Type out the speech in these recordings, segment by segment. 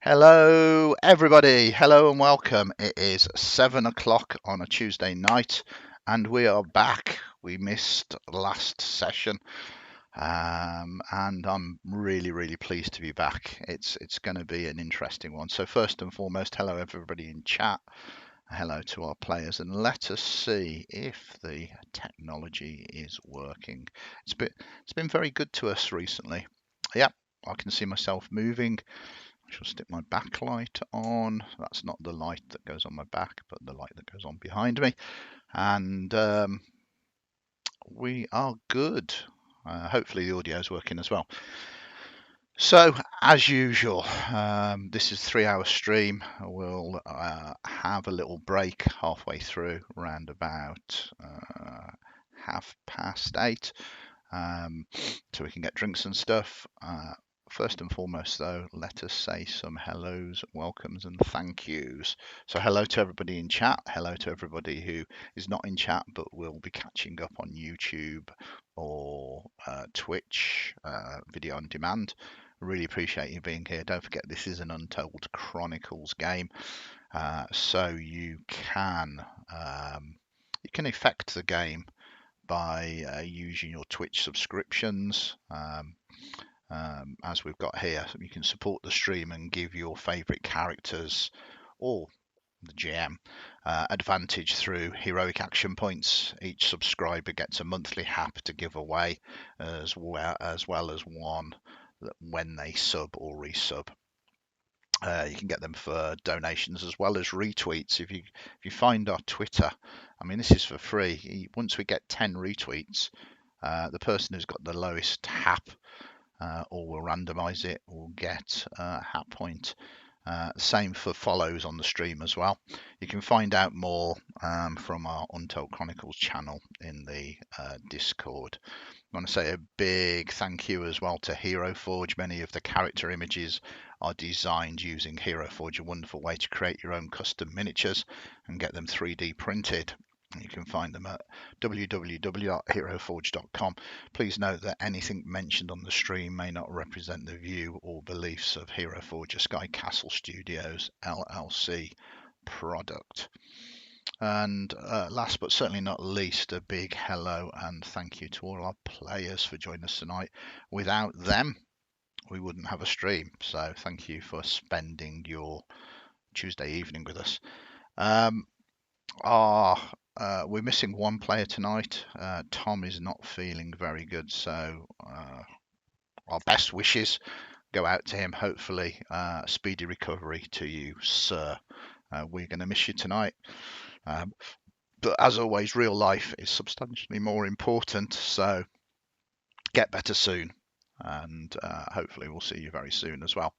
Hello, everybody. Hello and welcome. It is 7 o'clock on a Tuesday night, and we are back. We missed last session, and I'm really pleased to be back. It's going to be an interesting one. So first and foremost, hello everybody in chat. Hello to our players, and let us see if the technology is working. It's been very good to us recently. Yep, I can see myself moving. I shall stick my backlight on. That's not the light that goes on my back, but the light that goes on behind me. And we are good. Hopefully the audio is working as well. So, as usual, this is a 3 hour stream. We'll have a little break halfway through, around about 8:30, so we can get drinks and stuff. First and foremost, though, let us say some hellos, welcomes, and thank yous. So, hello to everybody in chat. Hello to everybody who is not in chat but will be catching up on YouTube or Twitch, video on demand. Really appreciate you being here. Don't forget, this is an Untold Chronicles game, so you can effect the game by using your Twitch subscriptions. As we've got here, you can support the stream and give your favourite characters or the GM advantage through heroic action points. Each subscriber gets a monthly hap to give away, as well as one when they sub or resub. You can get them for donations as well as retweets. If you find our Twitter, I mean, this is for free. Once we get 10 retweets, the person who's got the lowest hap, or we'll randomize it, will get a hat point. Same for follows on the stream as well. You can find out more from our Untold Chronicles channel in the Discord. I want to say a big thank you as well to Hero Forge. Many of the character images are designed using Hero Forge, a wonderful way to create your own custom miniatures and get them 3D printed. You can find them at www.heroforge.com. Please note that anything mentioned on the stream may not represent the view or beliefs of Hero Forge, a Cayxl Studios LLC product. And last but certainly not least, a big hello and thank you to all our players for joining us tonight. Without them, we wouldn't have a stream. So thank you for spending your Tuesday evening with us. We're missing one player tonight. Tom is not feeling very good, so our best wishes go out to him. Hopefully, speedy recovery to you, sir. We're going to miss you tonight. But as always, real life is substantially more important, so get better soon. And hopefully we'll see you very soon as well.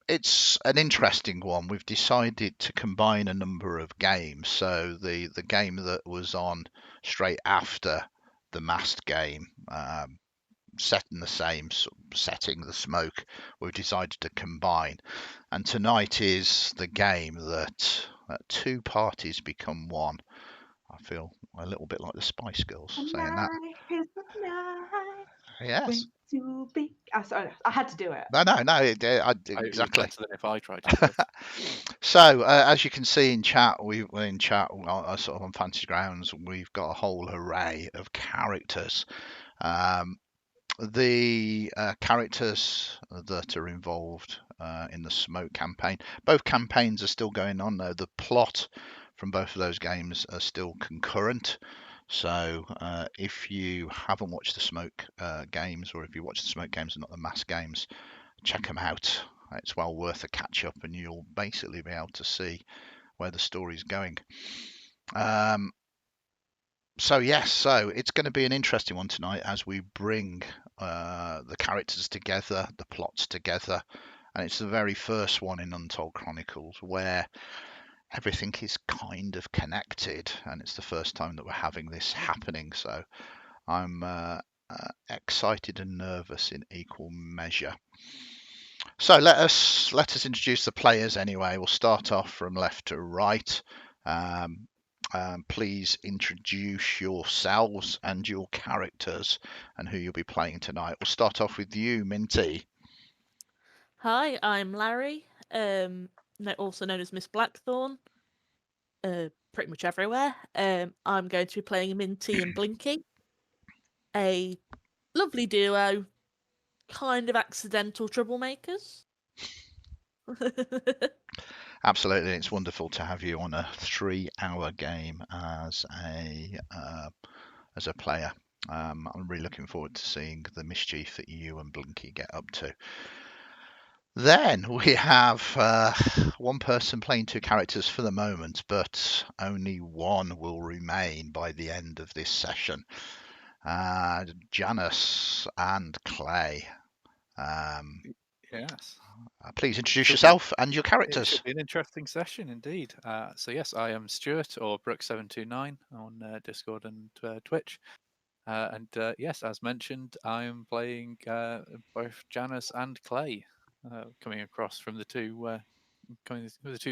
It's an interesting one. We've decided to combine a number of games. So the game that was on straight after the masked game, set in the same setting, the smoke, we've decided to combine. And tonight is the game that two parties become one. I feel a little bit like the Spice Girls saying that. Yes. Sorry, I had to do it. No, exactly. Better than if I tried to do it. So, as you can see in chat, we're sort of on Fantasy Grounds. We've got a whole array of characters. The characters that are involved in the Smoke campaign, both campaigns are still going on, though. The plot from both of those games are still concurrent. So if you haven't watched the Smoke games, or if you watch the Smoke games and not the Mass games, check them out. It's well worth a catch up, and you'll basically be able to see where the story's going. So it's going to be an interesting one tonight as we bring the characters together, the plots together, and it's the very first one in Untold Chronicles where everything is kind of connected, and it's the first time that we're having this happening. So I'm excited and nervous in equal measure. So let us introduce the players anyway. We'll start off from left to right. Please introduce yourselves and your characters and who you'll be playing tonight. We'll start off with you, Minty. Hi, I'm Larry, also known as Miss Blackthorn, pretty much everywhere. I'm going to be playing Minty and Blinky, a lovely duo, kind of accidental troublemakers. Absolutely, it's wonderful to have you on a 3-hour game as a player. I'm really looking forward to seeing the mischief that you and Blinky get up to. Then we have one person playing 2 characters for the moment, but only one will remain by the end of this session. Janus and Clay. Yes. Please introduce Should yourself and your It characters. should be an interesting session indeed. So yes, I am Stuart or Brook729 on Discord and Twitch. Yes, as mentioned, I am playing both Janus and Clay, coming across from the two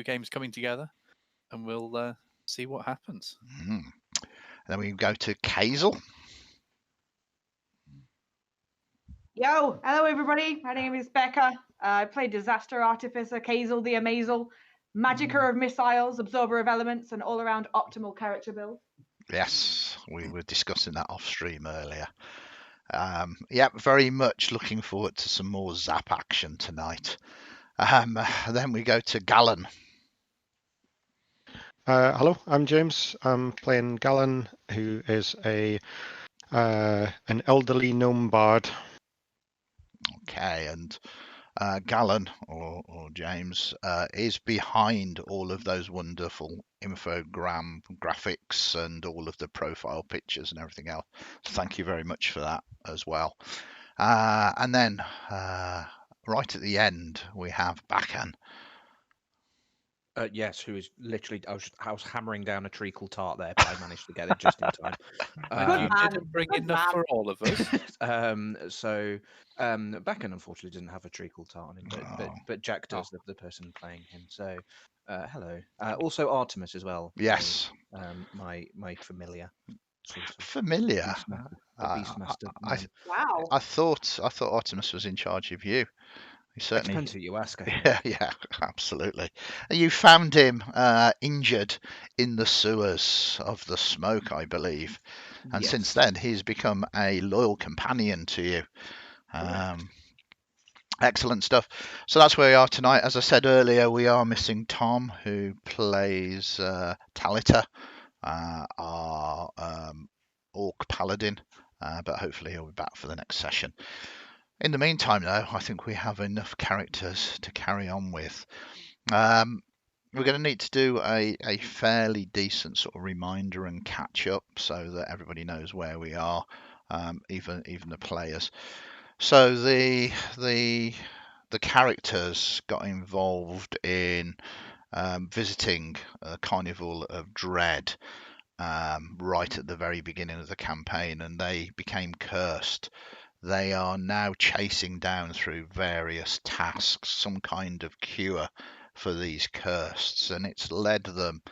games coming together, and we'll see what happens. Then we go to Cayxl. Yo, hello everybody. My name is Becca. I play Disaster Artificer, Cayxl the Amazel, Magicer of Missiles, Absorber of Elements, and all-around optimal character build. Yes, we were discussing that off stream earlier. Very much looking forward to some more Zap action tonight. Then we go to Gallen. Hello, I'm James. I'm playing Gallen, who is an elderly gnome bard. Okay, and Gallen or James is behind all of those wonderful infogram graphics and all of the profile pictures and everything else. Thank you very much for that as well. And then right at the end we have Baccan. Yes, who is literally? I was hammering down a treacle tart there, but I managed to get it just in time. And you man, didn't bring good enough man. for all of us. Baccan unfortunately doesn't have a treacle tart on him, but Jack does, the person playing him. So hello. Also Artemis as well. Yes. So, my familiar. Sort of Familiar. Beastmaster. Wow. I thought Artemis was in charge of you. He It certainly. depends who you ask. Yeah, absolutely. You found him injured in the sewers of the smoke, I believe, and Yes. since then he's become a loyal companion to you. Excellent stuff. So that's where we are tonight. As I said earlier, we are missing Tom, who plays Talita, our orc paladin, but hopefully he'll be back for the next session. In the meantime, though, I think we have enough characters to carry on with. We're going to need to do a fairly decent sort of reminder and catch up so that everybody knows where we are, even the players. So the characters got involved in visiting a Carnival of Dread right at the very beginning of the campaign, and they became cursed. They are now chasing down through various tasks some kind of cure for these cursed, and it's led them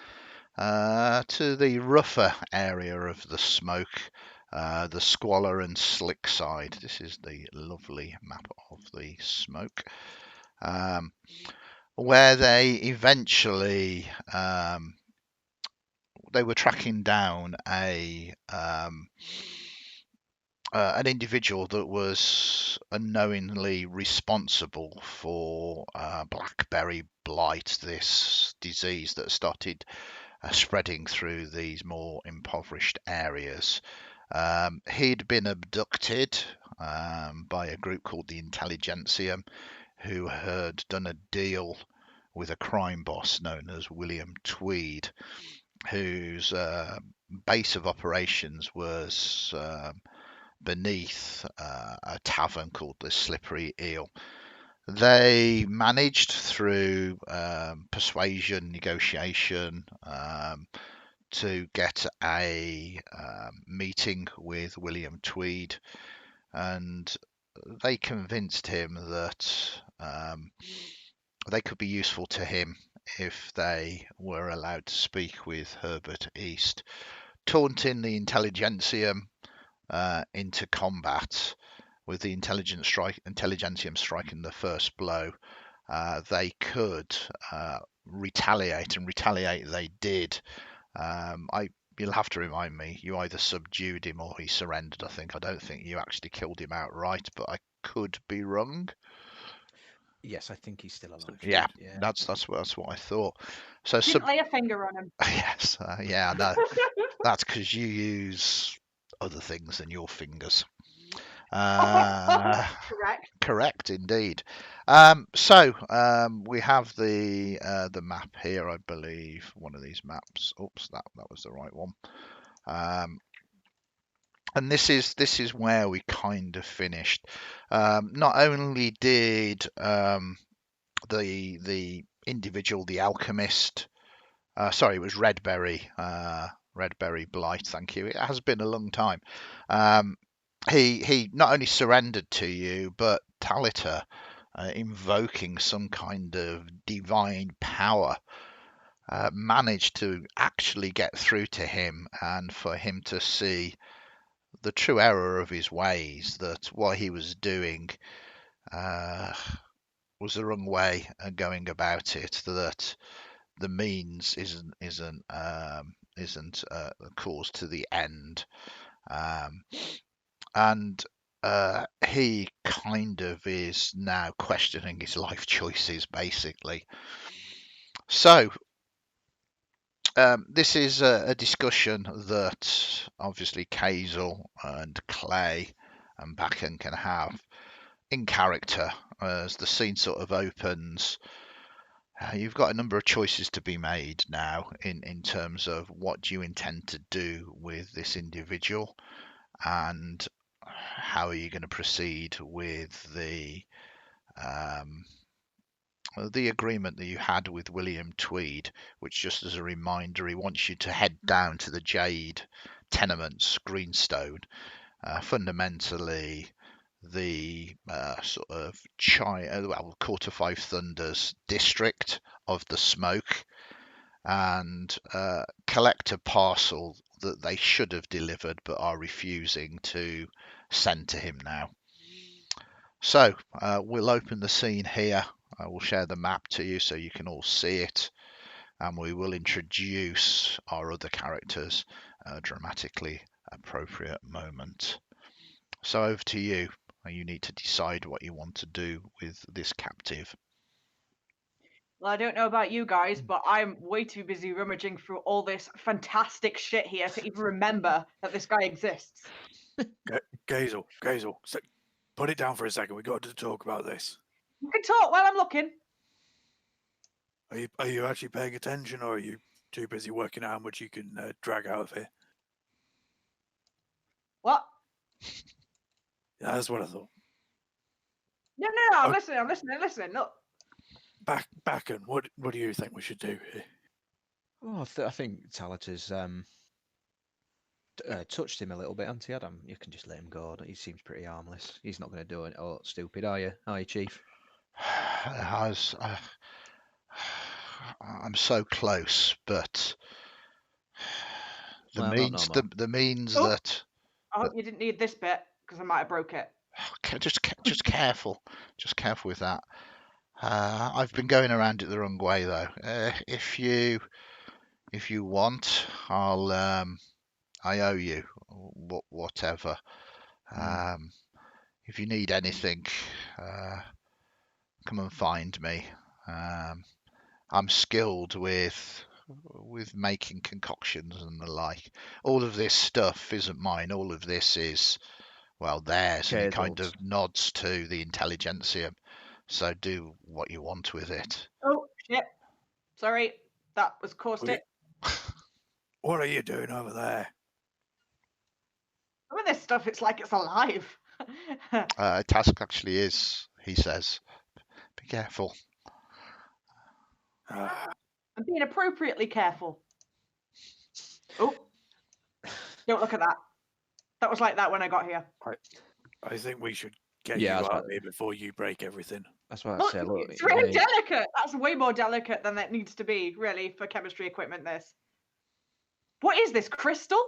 to the rougher area of the smoke, the squalor and slick side. This is the lovely map of the smoke, where they eventually they were tracking down an individual that was unknowingly responsible for blackberry blight, this disease that started spreading through these more impoverished areas. He'd been abducted by a group called the Intelligentsia, who had done a deal with a crime boss known as William Tweed, whose base of operations was beneath a tavern called the Slippery Eel. They managed through persuasion, negotiation, to get a meeting with William Tweed, and they convinced him that they could be useful to him if they were allowed to speak with Herbert East, taunting the Intelligentsia into combat. with the intelligentium striking the first blow, they could retaliate, and retaliate they did. You'll have to remind me, you either subdued him or he surrendered, I think. I don't think you actually killed him outright, but I could be wrong. Yes, I think he's still alive. Yeah, that's what I thought. So Didn't lay a finger on him. yes, yeah, no, that's because you use other things than your fingers. Correct. Correct, indeed. We have the map here, I believe. One of these maps. Oops, that was the right one. And this is where we kind of finished. Not only did the individual, the alchemist, sorry, it was Redberry Blight. Thank you. It has been a long time. He not only surrendered to you, but Talita, invoking some kind of divine power, managed to actually get through to him, and for him to see the true error of his ways, that what he was doing was the wrong way of going about it, that the means isn't a cause to the end. And he kind of is now questioning his life choices, basically. So this is a discussion that obviously Cayxl and Clay and Baccan can have in character as the scene sort of opens. You've got a number of choices to be made now in terms of what do you intend to do with this individual, and how are you going to proceed with the agreement that you had with William Tweed, which, just as a reminder, he wants you to head down to the Jade tenements, Greenstone, fundamentally the sort of Quarter Five Thunders district of the Smoke, and collect a parcel that they should have delivered but are refusing to send to him now. So we'll open the scene here. I will share the map to you so you can all see it, and we will introduce our other characters at a dramatically appropriate moment. So over to you. You need to decide what you want to do with this captive. Well, I don't know about you guys, but I'm way too busy rummaging through all this fantastic shit here to even remember that this guy exists. Cayxl, put it down for a second. We got to talk about this. You can talk while I'm looking. Are you actually paying attention, or are you too busy working out how much you can drag out of here? What? Yeah, that's what I thought. No, I'm listening. Look. Baccan, what do you think we should do here? Oh, I think Talita's touched him a little bit, hasn't he, Adam? You can just let him go. He seems pretty harmless. He's not going to do it all stupid, are you? Are you, Chief? I'm so close, but the means Oh, that. I hope you didn't need this bit, because I might have broke it. Just careful with that. I've been going around it the wrong way though. If you want, I owe you whatever. If you need anything, come and find me. I'm skilled with making concoctions and the like. All of this stuff isn't mine. All of this is, well, theirs, and it kind of nods to the intelligentsia. So do what you want with it. Oh, shit. Sorry, that was caustic. What are you doing over there? Some of this stuff, it's like it's alive. Task actually is, he says. Be careful. I'm being appropriately careful. Oh, don't look at that. That was like that when I got here. I think we should get you out of here before you break everything. That's what I Look, said. Look, it's really delicate. That's way more delicate than it needs to be, really, for chemistry equipment. This. What is this, crystal?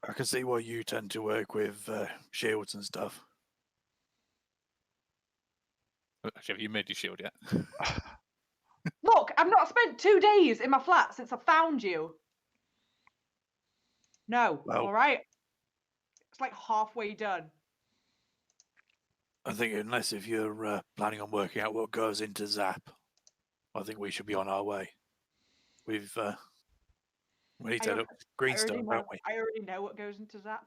I can see why you tend to work with shields and stuff. Actually, have you made your shield yet? Look, I've not spent 2 days in my flat since I found you. No, Well- all right. It's like halfway done. I think unless if you're planning on working out what goes into Zap, I think we should be on our way. We need to head up Greenstone, don't we? I already know what goes into Zap.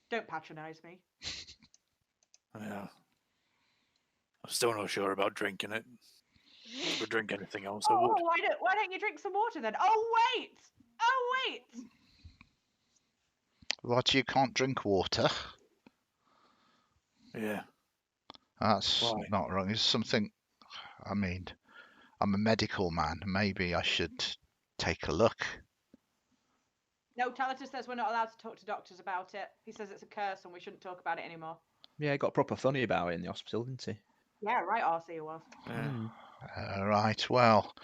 Don't patronise me. Yeah. I'm still not sure about drinking it. If we drink anything else, I Oh, would. why don't you drink some water then? Oh wait! What, you can't drink water? Yeah. That's Why? not wrong. It's something, I mean, I'm a medical man. Maybe I should take a look. No, Talita says we're not allowed to talk to doctors about it. He says it's a curse and we shouldn't talk about it anymore. Yeah, he got proper funny about it in the hospital, didn't he? Yeah, right, RC was. Yeah. Right, well,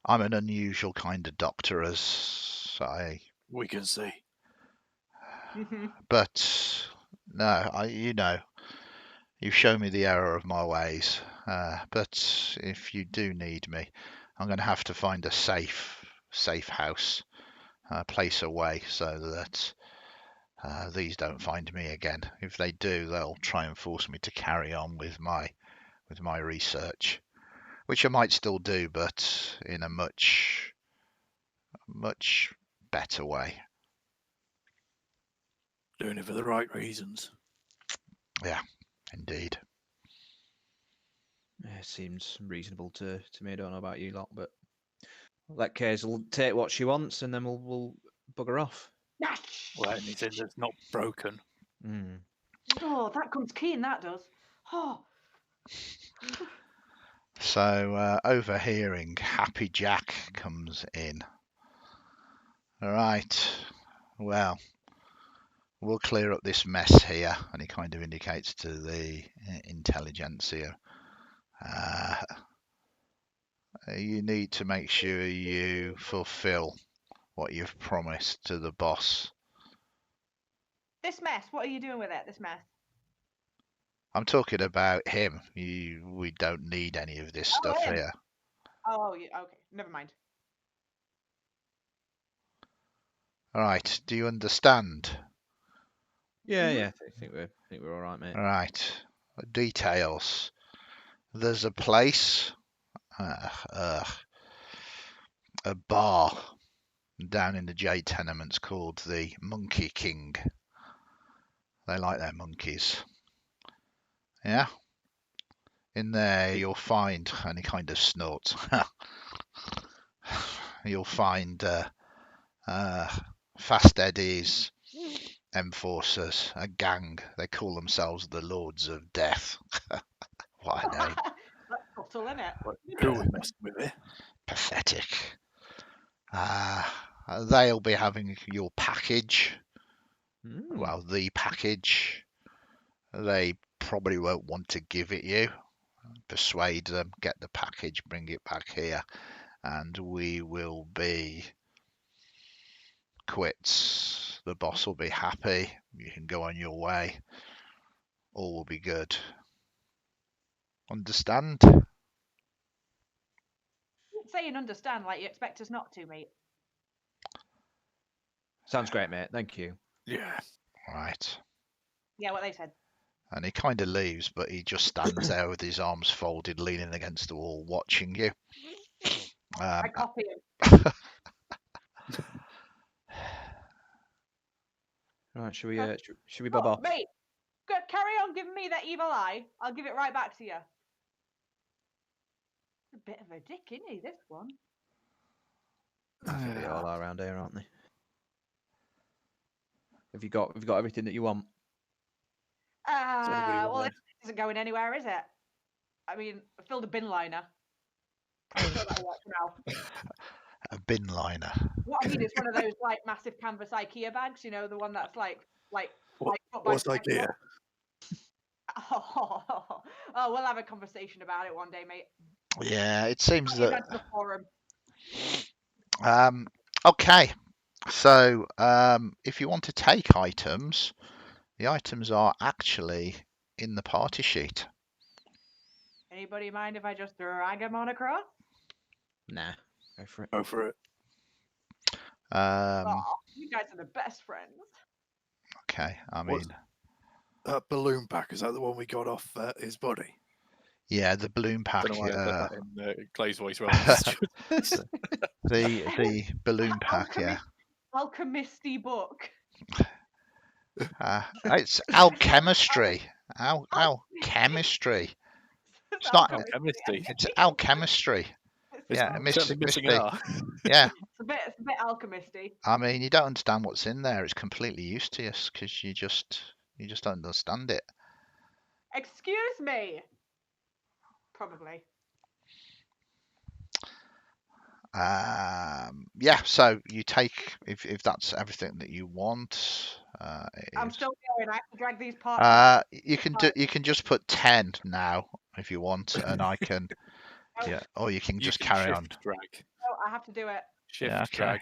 I'm an unusual kind of doctor, as I... We can see. But, no, you've shown me the error of my ways. But if you do need me, I'm going to have to find a safe house, place away, so that these don't find me again. If they do, they'll try and force me to carry on with my research, which I might still do, but in a much better way. Doing it for the right reasons. Yeah, indeed. Yeah, seems reasonable to me. I don't know about you lot, but let Cayxl take what she wants, and then we'll bugger off. Well, anything that's not broken. Oh, that comes keen, that does. Oh. So, overhearing, Happy Jack comes in. All right, well, we'll clear up this mess here, and he kind of indicates to the intelligentsia. You need to make sure you fulfill what you've promised to the boss. This mess, what are you doing with it, this mess? I'm talking about him. We don't need any of this stuff him. here. Oh, yeah, okay, never mind. All right, do you understand? Yeah, I think we're all right, mate. All right, details. There's a place, a bar down in the J tenements called the Monkey King. They like their monkeys. Yeah? In there you'll find, and he kind of snorts, you'll find Fast Eddie's, Enforcers, a gang. They call themselves the Lords of Death. What a name. That's subtle, isn't it? Who are we messing with here? Pathetic. They'll be having your package. Well, the package. They probably won't want to give it you. Persuade them, get the package, bring it back here, and we will be quits. The boss will be happy. You can go on your way. All will be good. Understand? Say and understand like you expect us not to, mate. Sounds great, mate. Thank you. Yeah. Right. Yeah, what they said. And he kind of leaves, but he just stands there with his arms folded, leaning against the wall, watching you. I copy him. Right, should we bob off? Mate, carry on giving me that evil eye. I'll give it right back to you. A bit of a dick, isn't he, this one? I think they all are around here, aren't they? Have you got everything that you want? Well, it isn't going anywhere, is it? I mean, I filled a bin liner. I'm sure that'll work for now. A bin liner. What I mean is one of those like massive canvas IKEA bags, you know, the one that's like What's IKEA? Oh, we'll have a conversation about it one day, mate. Yeah, it seems Not that. even the forum. Okay. So, if you want to take items, the items are actually in the party sheet. Anybody mind if I just drag him on across? Nah, go for it. Go for it. Aw, you guys are the best friends. Okay, I What- mean, That balloon pack, is that the one we got off his body? yeah, the balloon I pack. don't know why I said that in Clay's voice rather than Stuart's. The balloon pack, yeah. Alchemisty book. It's alchemistry. Alchemistry. It's not. Alchemistry. It's alchemistry. Yeah, Certainly missing Misty. an R. Yeah, It's a bit alchemisty. I mean, you don't understand what's in there. It's completely useless because you just don't understand it. Excuse me. Probably. Yeah. So you take if that's everything that you want. I'm still going. I have to drag these parts. You can just put 10 now if you want, and I can. Yeah, or you can just carry on. Drag. Oh, I have to do it. Shift Yeah, okay. drag.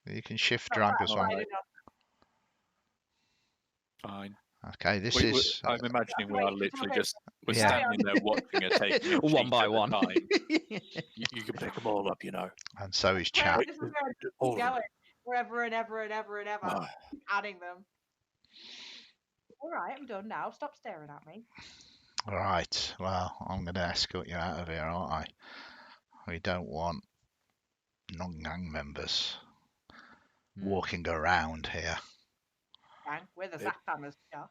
You can shift Oh, drag that's as well. fine enough. Fine. Okay, this is. I'm imagining we Wait, are literally okay. just we're Yeah. standing there watching her take each One sheet by at a one. time. You can pick them all up, you know. And so is Where, chat. this is where I just All keep of them. going. Forever and ever and ever and ever. Ah. Keep adding them. Alright, I'm done now. Stop staring at me. Right. Well, I'm going to escort you out of here, aren't I? We don't want non-gang members walking around here. Bang. We're the Yep. Zaphammers. Yeah.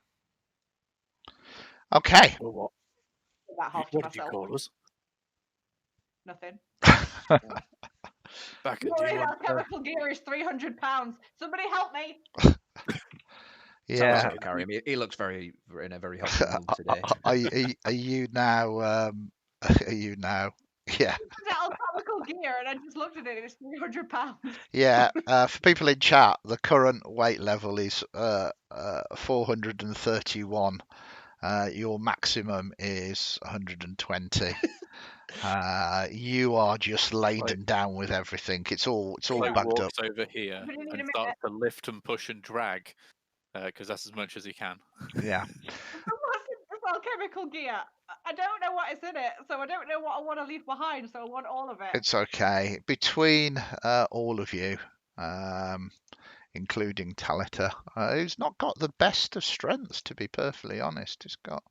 Okay. Well, what? Give that half to What did you myself. call us? Nothing. Baccan, Your do you want? chemical gear is £300. Somebody help me. Yeah. Someone's got to carry him. He looks in a very helpful mood today. Are you now? Are you now? Yeah. It's alchemical gear, and I just looked at it. It's £300. Yeah. For people in chat, the current weight level is 431. Your maximum is 120. You are just laden down with everything. It's all Clay bagged up. walks over here But you need a and minute. starts to lift and push and drag because that's as much as he can. Yeah. What's in this alchemical gear? I don't know what is in it, so I don't know what I want to leave behind, so I want all of it. It's okay. Between all of you, including Talita, who's not got the best of strengths, to be perfectly honest. It's got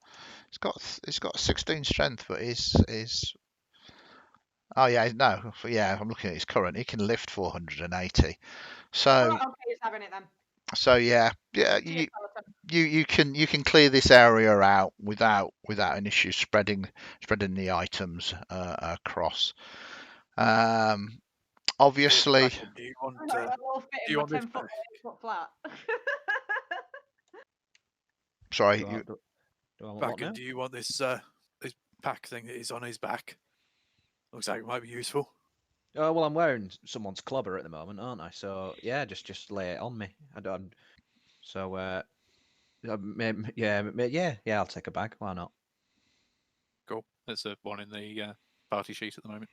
16 strength, but is oh yeah, no, yeah, I'm looking at his current. He can lift 480. So Oh, okay, he's having it then. so yeah, Cheers, you can clear this area out without an issue spreading the items across. Obviously, Baccan, do you want? They'll all fit do in you my want this 10 foot, back? 8 foot flat. sorry, Do I you, want what now? Baccan, do you want this this pack thing that is on his back? Looks like it might be useful. Oh well, I'm wearing someone's clobber at the moment, aren't I? So yeah, just lay it on me. I don't. So yeah, I'll take a bag. Why not? Cool. There's one in the party sheet at the moment.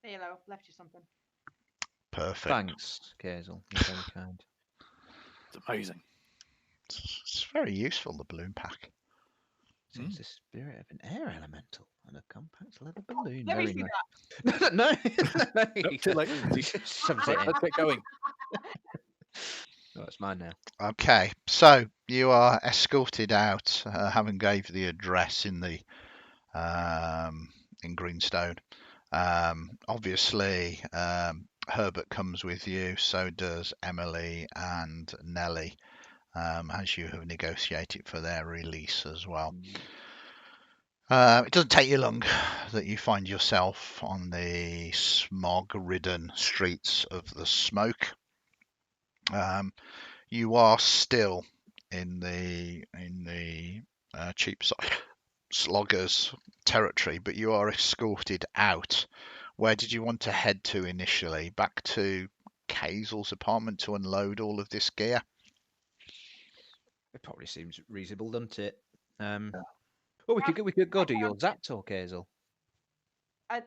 Hello, left you something. perfect. Thanks, Cayxl. You're very kind. It's amazing. It's very useful, the balloon pack. Seems the spirit of an air elemental and a compact leather balloon. Let me Very see nice. no. Too late. He shoves it in. Let's get going. Oh, it's mine now. Okay, so you are escorted out, having gave the address in the in Greenstone. Obviously, Herbert comes with you. So does Emily and Nelly, as you have negotiated for their release as well. It doesn't take you long that you find yourself on the smog-ridden streets of the Smoke. You are still in the cheap sloggers territory, but you are escorted out. Where did you want to head to initially? Back to Cayxl's apartment to unload all of this gear? It probably seems reasonable, doesn't it? Well, we could go do your Zap tour, Cayxl.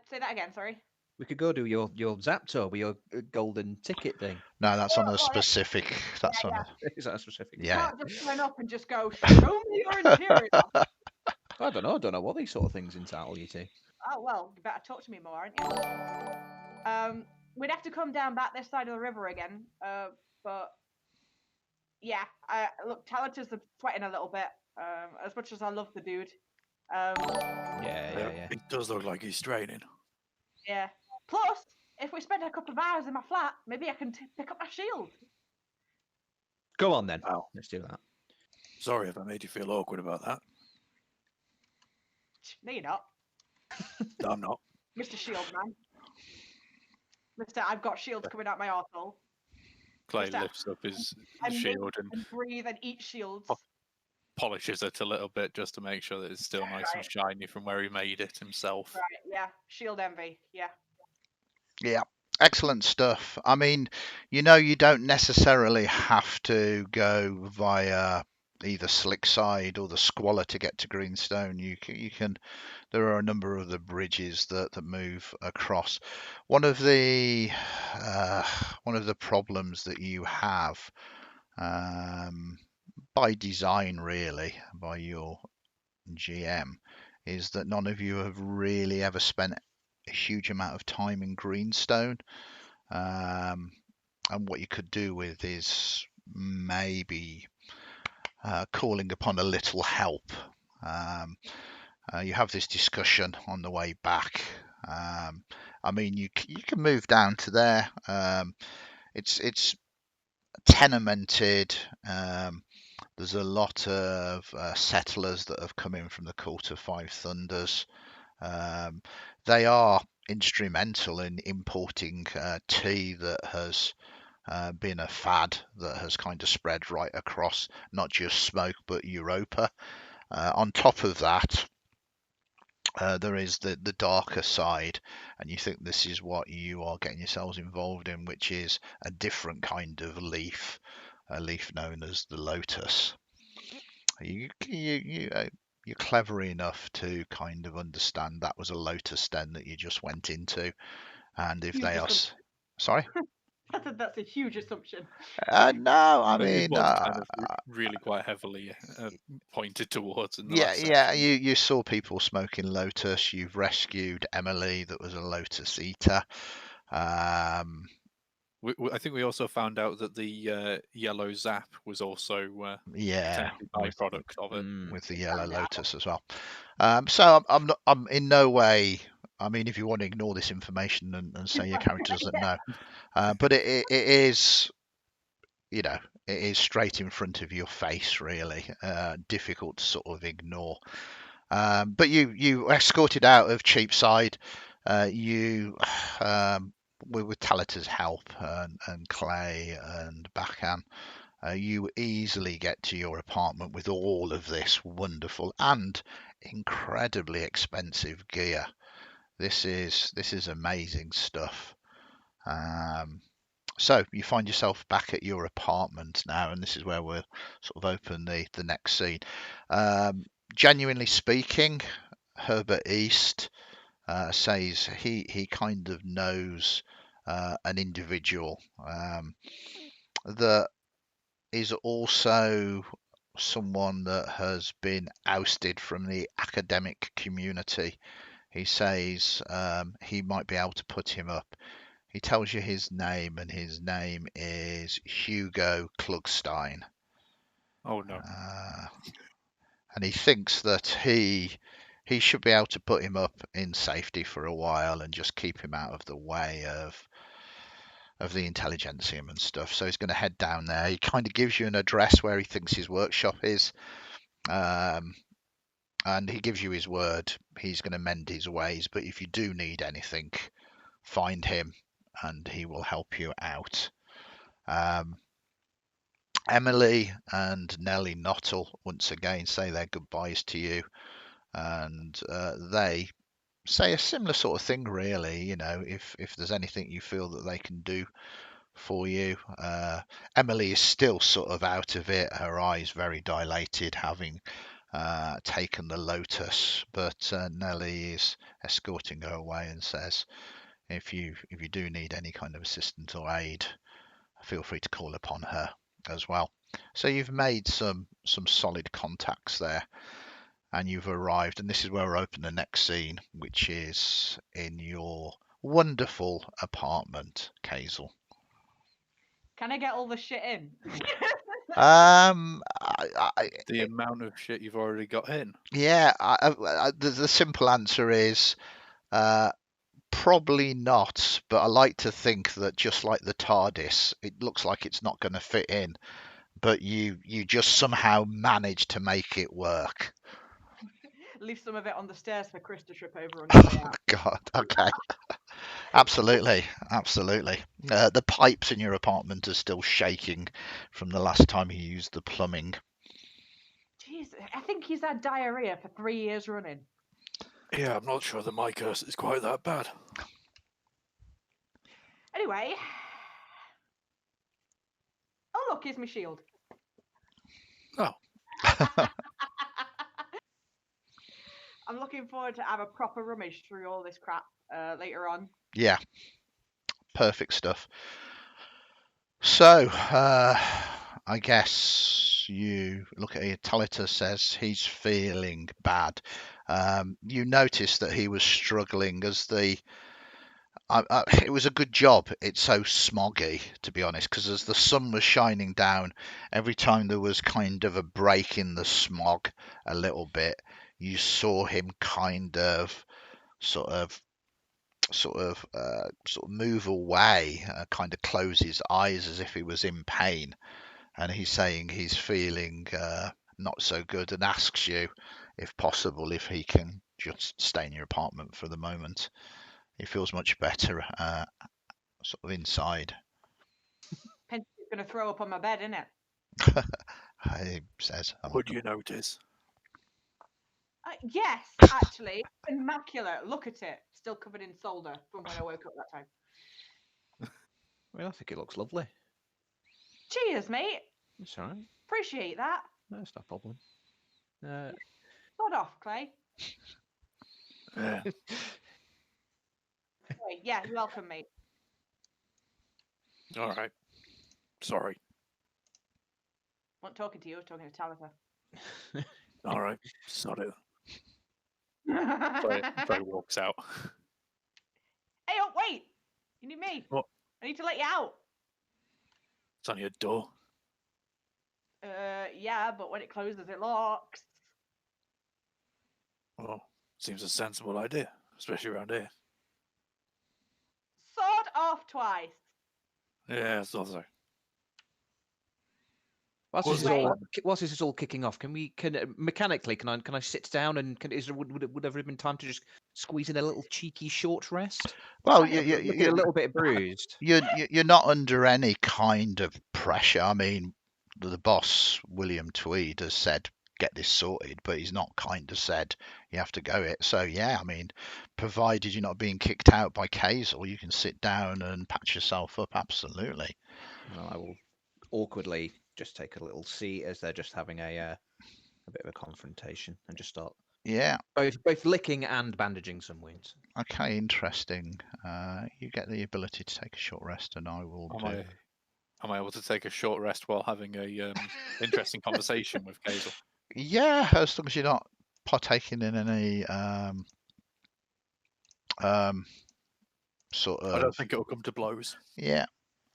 Say that again, sorry. We could go do your Zap tour with your golden ticket thing. No, that's on a Well, yeah. specific. That's on Yeah. a. Is that a specific? You Yeah. can't just turn up and just go, show me your interior. I don't know. I don't know what these sort of things entitle you to. Oh, well, you better talk to me more, aren't you? We'd have to come down back this side of the river again. But yeah, look, Talita's sweating a little bit. As much as I love the dude. Yeah. It does look like he's straining. Yeah. Plus, if we spend a couple of hours in my flat, maybe I can pick up my shield. Go on then. Wow. Let's do that. Sorry if I made you feel awkward about that. No, you're not, No, I'm not. Mr. Shield Man. Mr. I've got shields coming out my arsehole. Clay Just, lifts up his And live shield and and breathe and eat shields. polishes it a little bit just to make sure that it's still nice and shiny from where he made it himself. Right, yeah. Shield envy, yeah. Yeah, excellent stuff. I mean, you know, you don't necessarily have to go via either Slickside or the Squalor to get to Greenstone. You can. There are a number of the bridges that move across. One of the problems that you have, by design, really, by your GM, is that none of you have really ever spent a huge amount of time in Greenstone. And what you could do with is maybe calling upon a little help. You have this discussion on the way back. I mean, you can move down to there. It's tenemented. There's a lot of settlers that have come in from the Court of Five Thunders. They are instrumental in importing tea that has been a fad that has kind of spread right across not just Smoke but Europa. On top of that, there is the darker side, and you think this is what you are getting yourselves involved in, which is a different kind of leaf, a leaf known as the lotus. You're clever enough to kind of understand that was a lotus den that you just went into, and if Huge they are assumption. sorry, That's a huge assumption. no, I But it mean, was kind of really quite heavily pointed towards in the yeah, last yeah. section. You saw people smoking lotus. You've rescued Emily, that was a lotus eater. I think we also found out that the yellow zap was also Yeah, potentially byproduct of it. with the yellow lotus as well. So I'm in no way. I mean, if you want to ignore this information and say your character doesn't know, but it is, you know, it is straight in front of your face, really. Difficult to sort of ignore. But you escorted out of Cheapside. You with Talita's help and Clay and Baccan, you easily get to your apartment with all of this wonderful and incredibly expensive gear. This is amazing stuff. So you find yourself back at your apartment now, and this is where we'll sort of open the next scene. Genuinely speaking, Herbert East says he kind of knows an individual that is also someone that has been ousted from the academic community. He says he might be able to put him up. He tells you his name, and his name is Hugo Klugstein. Oh no. And he thinks that he should be able to put him up in safety for a while and just keep him out of the way of the Intelligentsium and stuff. So he's going to head down there. He kind of gives you an address where he thinks his workshop is, and he gives you his word he's going to mend his ways. But if you do need anything, find him and he will help you out. Emily and Nellie Nottle once again say their goodbyes to you, and they say a similar sort of thing, really. You know, if there's anything you feel that they can do for you. Emily is still sort of out of it, her eyes very dilated, having taken the lotus, but Nellie is escorting her away and says, if you do need any kind of assistance or aid, feel free to call upon her as well. So you've made some solid contacts there, and you've arrived, and this is where we're open the next scene, which is in your wonderful apartment, Cayxl. Can I get all the shit in? The amount of shit you've already got in. Yeah, the simple answer is probably not, but I like to think that just like the TARDIS, it looks like it's not going to fit in, but you just somehow manage to make it work. Leave some of it on the stairs for Chris to trip over on his way out. God, okay. Absolutely. The pipes in your apartment are still shaking from the last time he used the plumbing. Jeez, I think he's had diarrhea for 3 years running. Yeah, I'm not sure that my curse is quite that bad. Anyway. Oh, look, here's my shield. Oh. I'm looking forward to have a proper rummage through all this crap later on. Yeah. Perfect stuff. So, I guess you look at it. Talita says he's feeling bad. You notice that he was struggling as it was a good job it's so smoggy, to be honest, because as the sun was shining down, every time there was kind of a break in the smog a little bit, you saw him kind of sort of move away, kind of close his eyes as if he was in pain, and he's saying he's feeling not so good, and asks you if possible if he can just stay in your apartment for the moment. He feels much better sort of inside. Penny's going to throw up on my bed, isn't it? He says, Would you notice? Yes, actually. Immaculate. Look at it. Still covered in solder from when I woke up that time. Well, I think it looks lovely. Cheers, mate. That's all right. Appreciate that. No, it's no problem. Sod off, Clay. Yeah. Anyway, yeah, you're welcome, mate. All right. Sorry. I'm not talking to you, I was talking to Talita. All right. Sorry. Fred walks out. Hey, oh, wait! You need me. What? I need to let you out. It's on your door. Yeah, but when it closes, it locks. Well, seems a sensible idea, especially around here. Sod off twice. Yeah, I thought so. Whilst Was this is it- all whilst this is all kicking off, can mechanically can I sit down and would there have been time to just squeeze in a little cheeky short rest? well, Looking a little bit bruised. you're not under any kind of pressure. I mean, the boss, William Tweed, has said get this sorted, but he's not kind of said you have to go it. So yeah, I mean, provided you're not being kicked out by Cayxl, you can sit down and patch yourself up. Absolutely. Well, I will awkwardly just take a little seat as they're just having a bit of a confrontation and just start Yeah. both licking and bandaging some wounds. Okay. Interesting. You get the ability to take a short rest, and I will do. Am I able to take a short rest while having a interesting conversation with Cayxl? Yeah, as long as you're not partaking in any sort of. I don't think it'll come to blows. Yeah,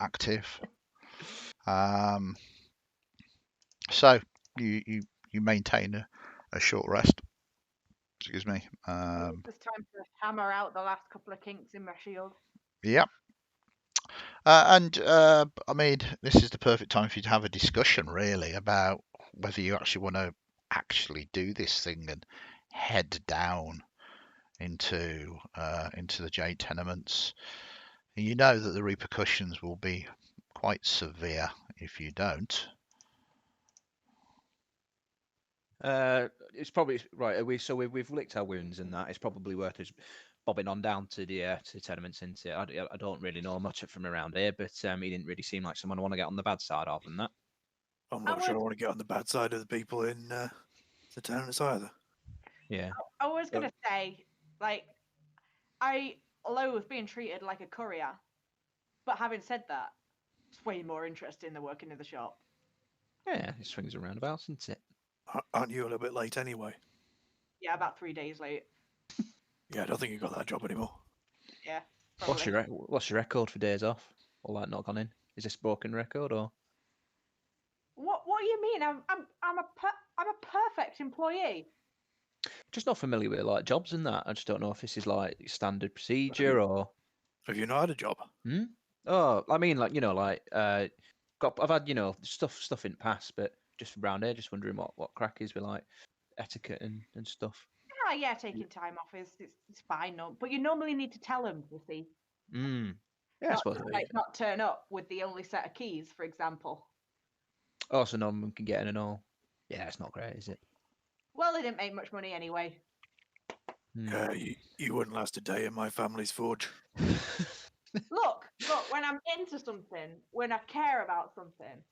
active. So you maintain a short rest. Excuse me. It's time to hammer out the last couple of kinks in my shield. Yep. I mean, this is the perfect time for you to have a discussion, really, about whether you actually want to actually do this thing and head down into the Jade tenements. You know that the repercussions will be quite severe if you don't. It's probably right. We've licked our wounds and that. It's probably worth us bobbing on down to the tenements. Into I don't really know much from around here, but he didn't really seem like someone I want to get on the bad side of than that. I'm not sure I want to get on the bad side of the people in the tenants either. Yeah. I was gonna say, like, I loathe being treated like a courier. But having said that, it's way more interesting than working in the shop. Yeah, it swings and roundabouts, isn't it? Aren't you a little bit late anyway? Yeah, about 3 days late. Yeah, I don't think you got that job anymore. Yeah. What's Probably. what's your record for days off? Or like not gone in? Is this broken record or? What do you mean? I'm a perfect employee. Just not familiar with like jobs and that. I just don't know if this is like standard procedure or. Have you not had a job? Oh, I mean, like I've had stuff in the past, but just around here, just wondering what crack is with like etiquette and stuff. Yeah, taking time off is it's fine, no. But you normally need to tell them, you see. Yeah, I Not suppose. to, like, not turn up with the only set of keys, for example. Oh, so no one can get in and all. Yeah, it's not great, is it? Well, they didn't make much money anyway. Yeah, you wouldn't last a day in my family's forge. Look, when I'm into something, when I care about something,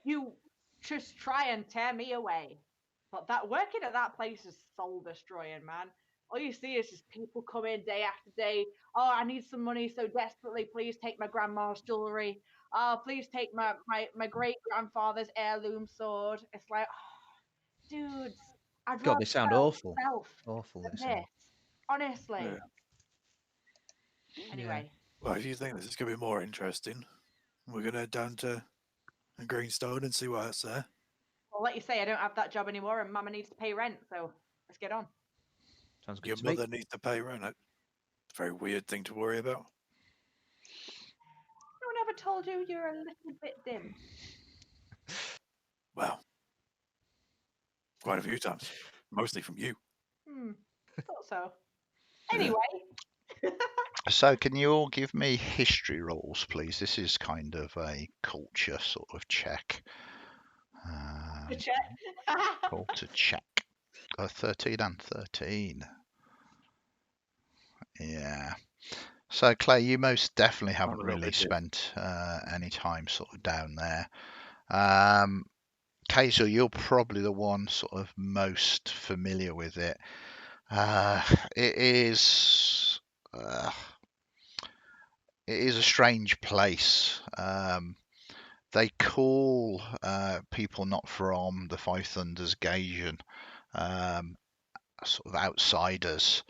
you just try and tear me away. But that working at that place is soul destroying, man. All you see is just people come in day after day. Oh, I need some money so desperately. Please take my grandma's jewelry. Oh, please take my great grandfather's heirloom sword. It's like, oh, dudes, I'd God, rather they sound sell awful. myself Awful. than They sound. this. Honestly. Yeah. Anyway. Well, if you think this is going to be more interesting, we're going to head down to Greenstone and see what's there. Well, like you say, I don't have that job anymore, and Mama needs to pay rent, so let's get on. Sounds good Your to me. mother needs to pay rent. It's a very weird thing to worry about. No one ever told you you're a little bit dim. Well, quite a few times, mostly from you. Thought so. Anyway. So can you all give me history rolls, please? This is kind of a culture sort of check. Culture check. 13 and 13. Yeah. So Clay, you most definitely haven't really spent any time sort of down there. Cayxl, you're probably the one sort of most familiar with it. It is a strange place. They call people not from the Five Thunders Gaysian sort of outsiders.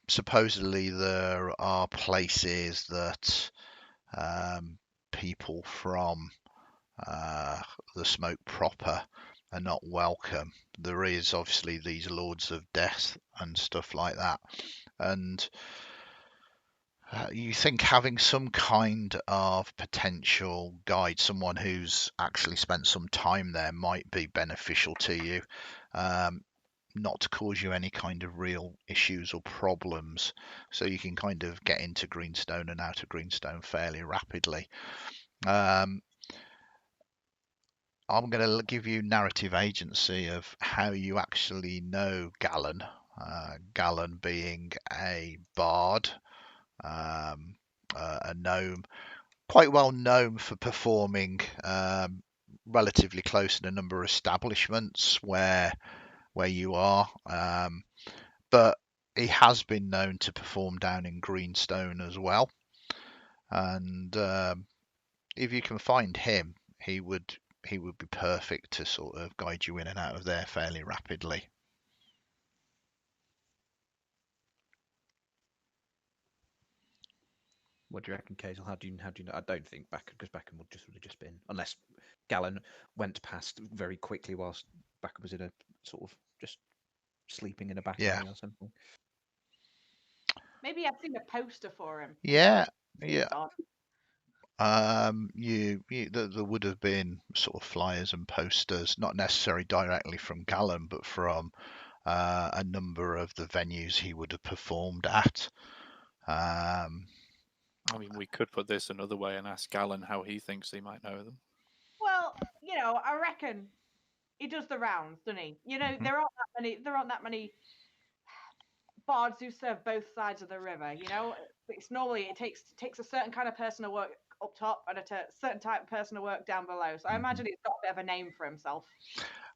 Supposedly there are places that people from the smoke proper are not welcome. There is obviously these lords of death and stuff like that, and you think having some kind of potential guide, someone who's actually spent some time there, might be beneficial to you, not to cause you any kind of real issues or problems, so you can kind of get into Greenstone and out of Greenstone fairly rapidly. I'm going to give you narrative agency of how you actually know Gallen. Gallen being a bard, a gnome, quite well known for performing relatively close in a number of establishments where you are, but he has been known to perform down in Greenstone as well. And if you can find him, he would be perfect to sort of guide you in and out of there fairly rapidly. What do you reckon, Cayxl? How do you know? I don't think Baccan, because Baccan would have just been, unless Gallen went past very quickly whilst Baccan was in a sort of just sleeping in a back alley or something. Maybe I've seen a poster for him. Yeah. There would have been sort of flyers and posters, not necessarily directly from Gallen, but from a number of the venues he would have performed at. I mean, we could put this another way and ask Gallen how he thinks he might know them. Well, I reckon he does the rounds, doesn't he? There aren't that many bards who serve both sides of the river. It's normally it takes a certain kind of person to work up top and a certain type of person to work down below. So I imagine he's got a bit of a name for himself.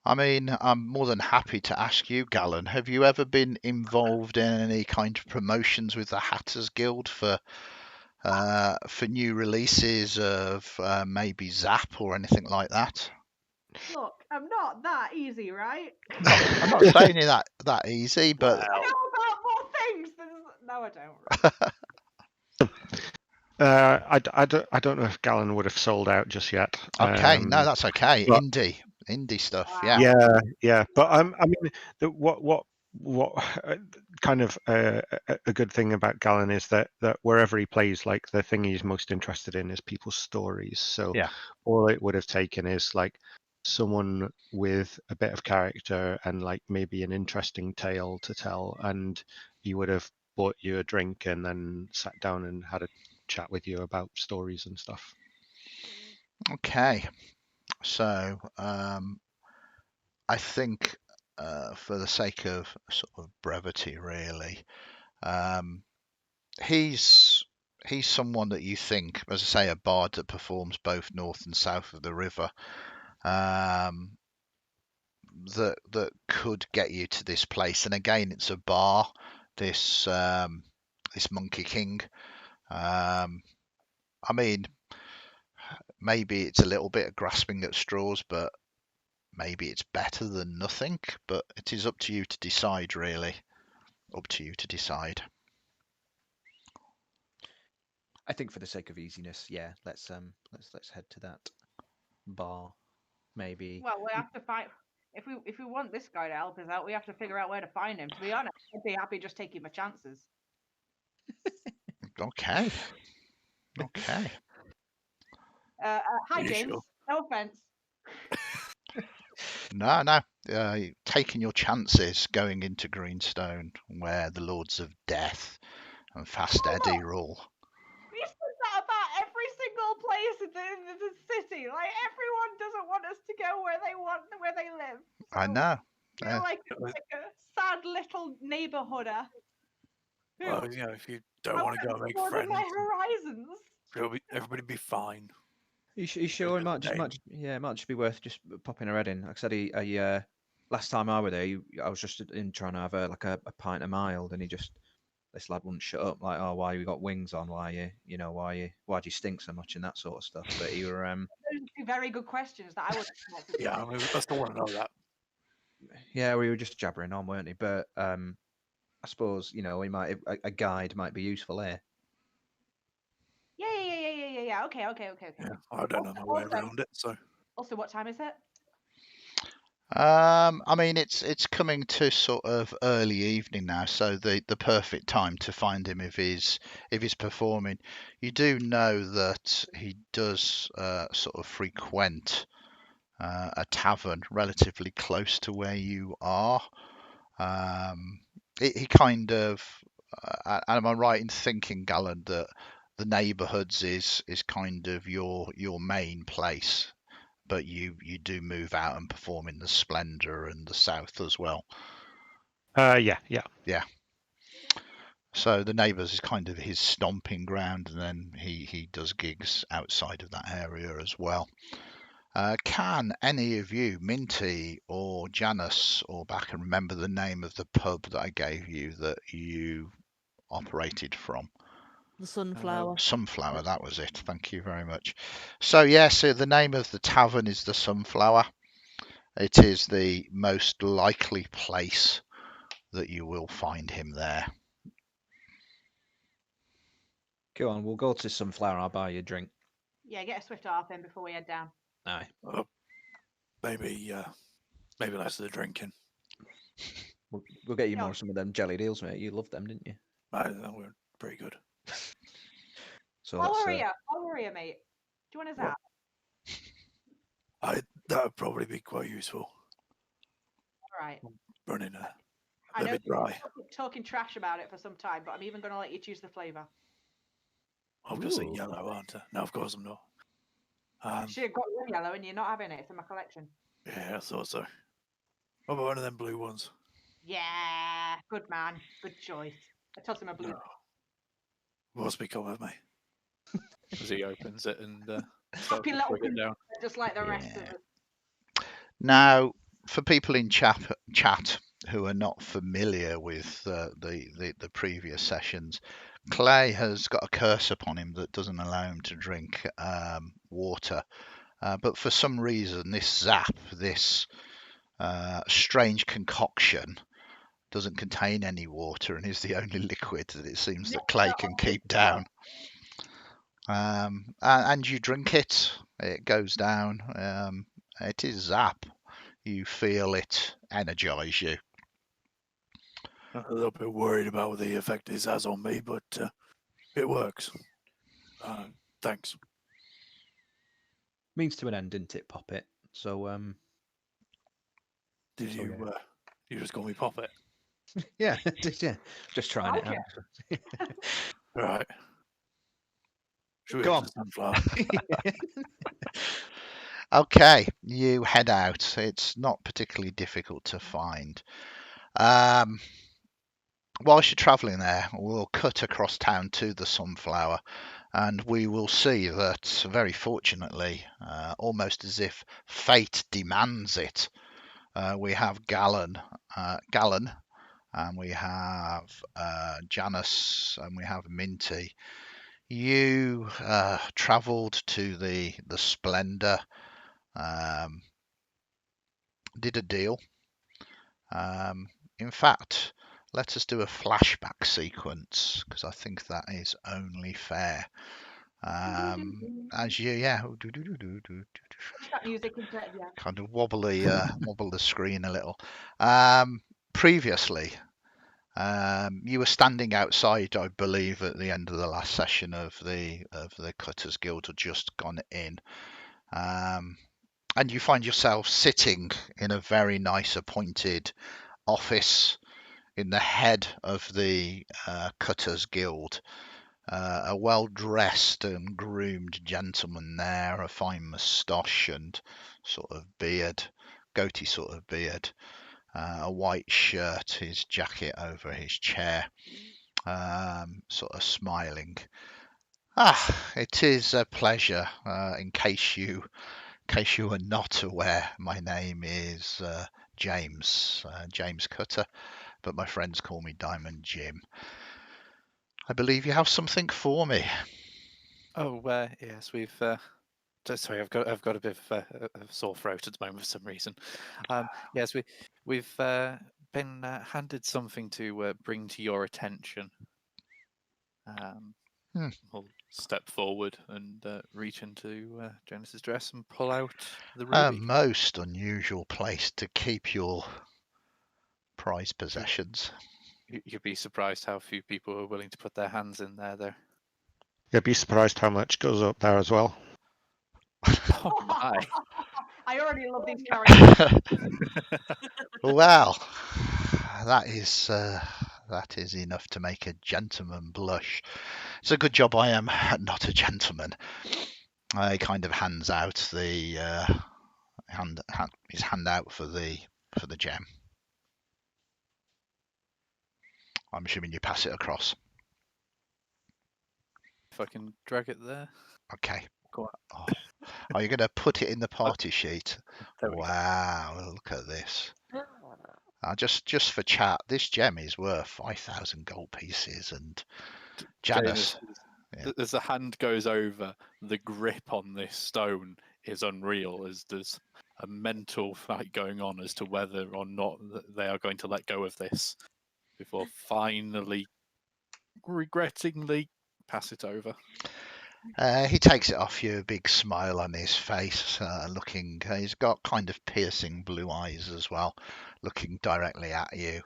I mean, I'm more than happy to ask you, Gallen, have you ever been involved in any kind of promotions with the Hatters Guild for new releases of maybe Zap or anything like that? Look, I'm not that easy, right? I'm not saying it that easy, but I know about more things than... No, I don't. I don't know if Gallen would have sold out just yet. okay, no, that's okay. but- Indie stuff, Wow. yeah. Yeah. But I mean, what kind of a good thing about Gallen is that wherever he plays, like the thing he's most interested in is people's stories. So Yeah. all it would have taken is like someone with a bit of character and like maybe an interesting tale to tell, and he would have bought you a drink and then sat down and had a chat with you about stories and stuff. Okay, so I think for the sake of sort of brevity, really, he's someone that you think, as I say, a bard that performs both north and south of the river, that could get you to this place. And again, it's a bar. This Monkey King. I mean, maybe it's a little bit of grasping at straws, but maybe it's better than nothing. But it is up to you to decide, really. Up to you to decide. I think for the sake of easiness, yeah, let's head to that bar. Maybe. Well, we have to find... If we want this guy to help us out, we have to figure out where to find him. To be honest, I'd be happy just taking my chances. Okay. Okay. Hi, You James. sure? No offense. No. Taking your chances going into Greenstone, where the Lords of Death and Fast Eddie rule. We said that about every single place in the city. Like, everyone doesn't want us to go where they live. So I know. we're like a sad little neighborhooder. Well, you know, if you don't want to go and make Broaden friends, my horizons. everybody be fine. You sure? It Just might just be worth just popping her head in. Like I said, last time I were there, I was just in trying to have a pint of mild, and this lad wouldn't shut up. Like, oh, why you got wings on? Why do you stink so much and that sort of stuff. But you were Those are two very good questions that I would. Yeah, I mean, I still want to know that. yeah, we were just jabbering on, weren't we? But I suppose we might a guide might be useful here. Yeah. Okay. Yeah, I don't know my way around it, so. Also, what time is it? I mean, it's coming to sort of early evening now, so the perfect time to find him if he's performing. You do know that he does sort of frequent a tavern relatively close to where you are. He kind of, am I right in thinking, Gallen, that the neighbourhoods is kind of your main place? But you do move out and perform in the Splendor and the South as well. Yeah. So the neighbours is kind of his stomping ground, and then he does gigs outside of that area as well. Can any of you, Minty or Janus or Baccan, remember the name of the pub that I gave you that you operated from? The Sunflower. Sunflower, that was it. Thank you very much. So the name of the tavern is the Sunflower. It is the most likely place that you will find him there. Go on, we'll go to Sunflower. I'll buy you a drink. Yeah, get a swift half in before we head down. Aye. Maybe less of the drinking. We'll get you more some of them jelly deals, mate. You loved them, didn't you? I were pretty good. So I'll worry you, mate. Do you want a zap? That would probably be quite useful. All right. Running I know bit dry. you've been talking trash about it for some time, but I'm even going to let you choose the flavour. I'm going to say yellow, aren't I? No, of course I'm not. Should have got one yellow and you're not having it. It's in my collection. Yeah, I thought so. What about one of them blue ones? Yeah, good man. Good choice. I tossed him a blue. No. What's become of me? as he opens it and starts Happy to little swig it down. just like the rest of Yeah. us. Now, for people in chat who are not familiar with the previous sessions, Clay has got a curse upon him that doesn't allow him to drink water. But for some reason, this zap, this strange concoction, doesn't contain any water and is the only liquid that it seems that Clay can keep down. And you drink it, it goes down. It is zap. You feel it energize you. I'm a little bit worried about the effect this has on me, but it works. Thanks. Means to an end, didn't it, Poppet? So Did So, you? yeah. You just call me Poppet. yeah, just trying it Okay. out. Right. Should we Go go on. to the sunflower? Okay, you head out. It's not particularly difficult to find. Whilst you're travelling there, we'll cut across town to the Sunflower, and we will see that, very fortunately, almost as if fate demands it, we have Gallen, and we have Janus, and we have Minty. You travelled to the Splendor, did a deal. In fact, let us do a flashback sequence because I think that is only fair. As you, That music is better, yeah. kind of wobble the screen a little. Previously, you were standing outside, I believe, at the end of the last session of the Cutters Guild had just gone in. And you find yourself sitting in a very nice appointed office in the head of the Cutters Guild. A well-dressed and groomed gentleman there, a fine moustache and sort of beard, goatee sort of beard, a white shirt, his jacket over his chair, sort of smiling. It is a pleasure. In case you are not aware, my name is James Cutter, but my friends call me Diamond Jim. I believe you have something for me. Oh, yes, we've. Sorry, I've got a bit of a sore throat at the moment for some reason. Yes, we've been handed something to bring to your attention. We'll step forward and reach into Janus's dress and pull out the ruby. A most unusual place to keep your prized possessions. You'd be surprised how few people are willing to put their hands in there, though. You'd be surprised how much goes up there as well. Oh my! I already love these characters. Well, that is enough to make a gentleman blush. It's a good job I am not a gentleman. He kind of hands out the his hand out for the gem. I'm assuming you pass it across. If I can drag it there. Okay. Go on. Oh, are you going to put it in the party sheet? There we go. Wow, look at this. Just for chat, this gem is worth 5,000 gold pieces, and Janus. As the hand goes over, the grip on this stone is unreal, as there's a mental fight going on as to whether or not they are going to let go of this before finally, regrettingly, pass it over. He takes it off you, a big smile on his face, he's got kind of piercing blue eyes as well, looking directly at you.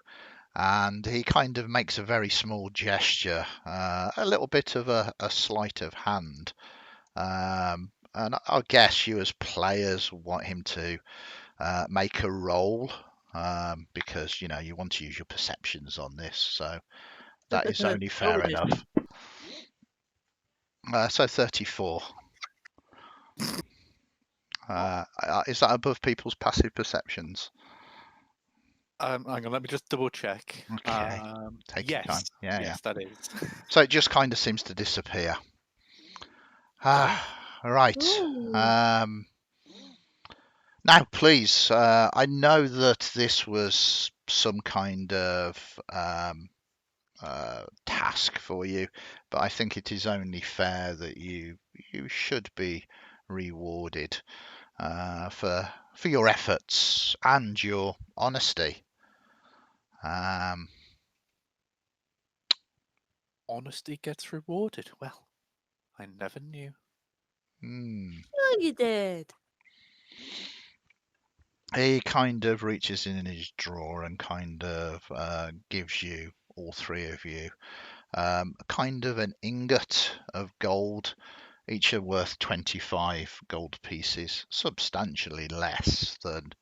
And he kind of makes a very small gesture, a little bit of a sleight of hand. And I guess you as players want him to make a roll, because, you want to use your perceptions on this. So that is only fair enough. So 34. Is that above people's passive perceptions? Hang on, let me just double check. Okay. Take your time. Yes, that is. So it just kind of seems to disappear. Right. Ooh. Now, please, I know that this was some kind of task for you, but I think it is only fair that you should be rewarded for your efforts and your honesty. Honesty gets rewarded. Well, I never knew. Sure you did. He kind of reaches in his drawer and kind of gives you, all three of you, kind of an ingot of gold. Each are worth 25 gold pieces, substantially less than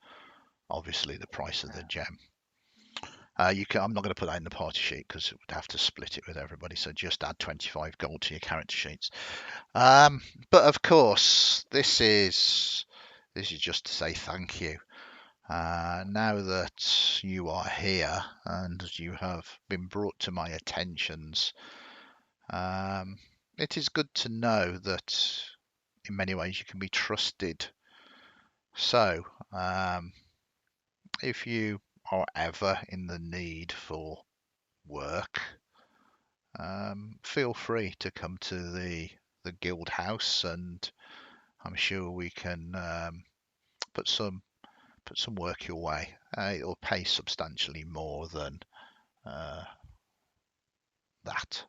obviously the price of the gem. I'm not going to put that in the party sheet because it would have to split it with everybody. So just add 25 gold to your character sheets. But of course, this is just to say thank you. Now that you are here and you have been brought to my attentions, it is good to know that in many ways you can be trusted. So, if you are ever in the need for work, feel free to come to the guild house, and I'm sure we can put some work your way. It'll pay substantially more than that.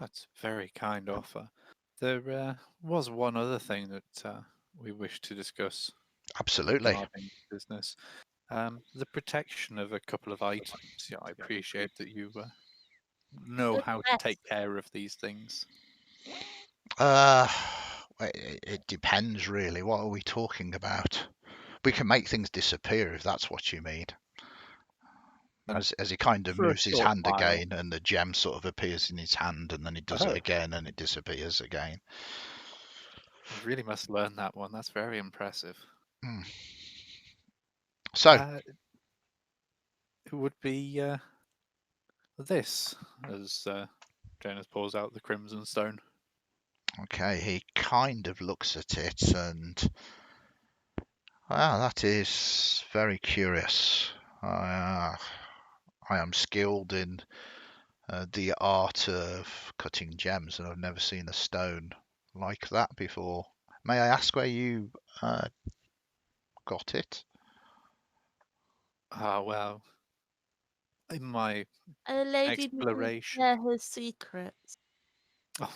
That's a very kind offer. There was one other thing that we wish to discuss Absolutely. regarding business. The protection of a couple of items. Yeah, I appreciate that you know how to take care of these things. It depends really. What are we talking about? We can make things disappear if that's what you mean. As he kind of For a moves his short hand while. again, and the gem sort of appears in his hand, and then he does it Oh. again, and it disappears again. I really must learn that one. That's very impressive. So, it would be this, as Janus pulls out the crimson stone. okay, he kind of looks at it, and that is very curious. I am skilled in the art of cutting gems, and I've never seen a stone like that before. May I ask where you got it? Well, in my A lady may exploration. share her secrets. Oh,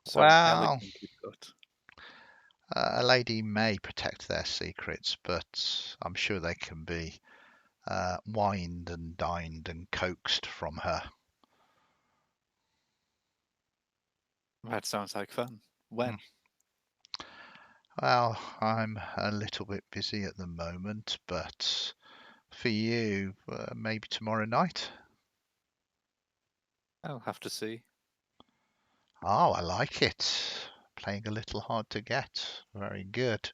so Well, elegantly put. a lady may protect their secrets, but I'm sure they can be wined and dined and coaxed from her. That sounds like fun. When? Well, I'm a little bit busy at the moment, but for you, maybe tomorrow night. I'll have to see. Oh, I like it. Playing a little hard to get. Very good.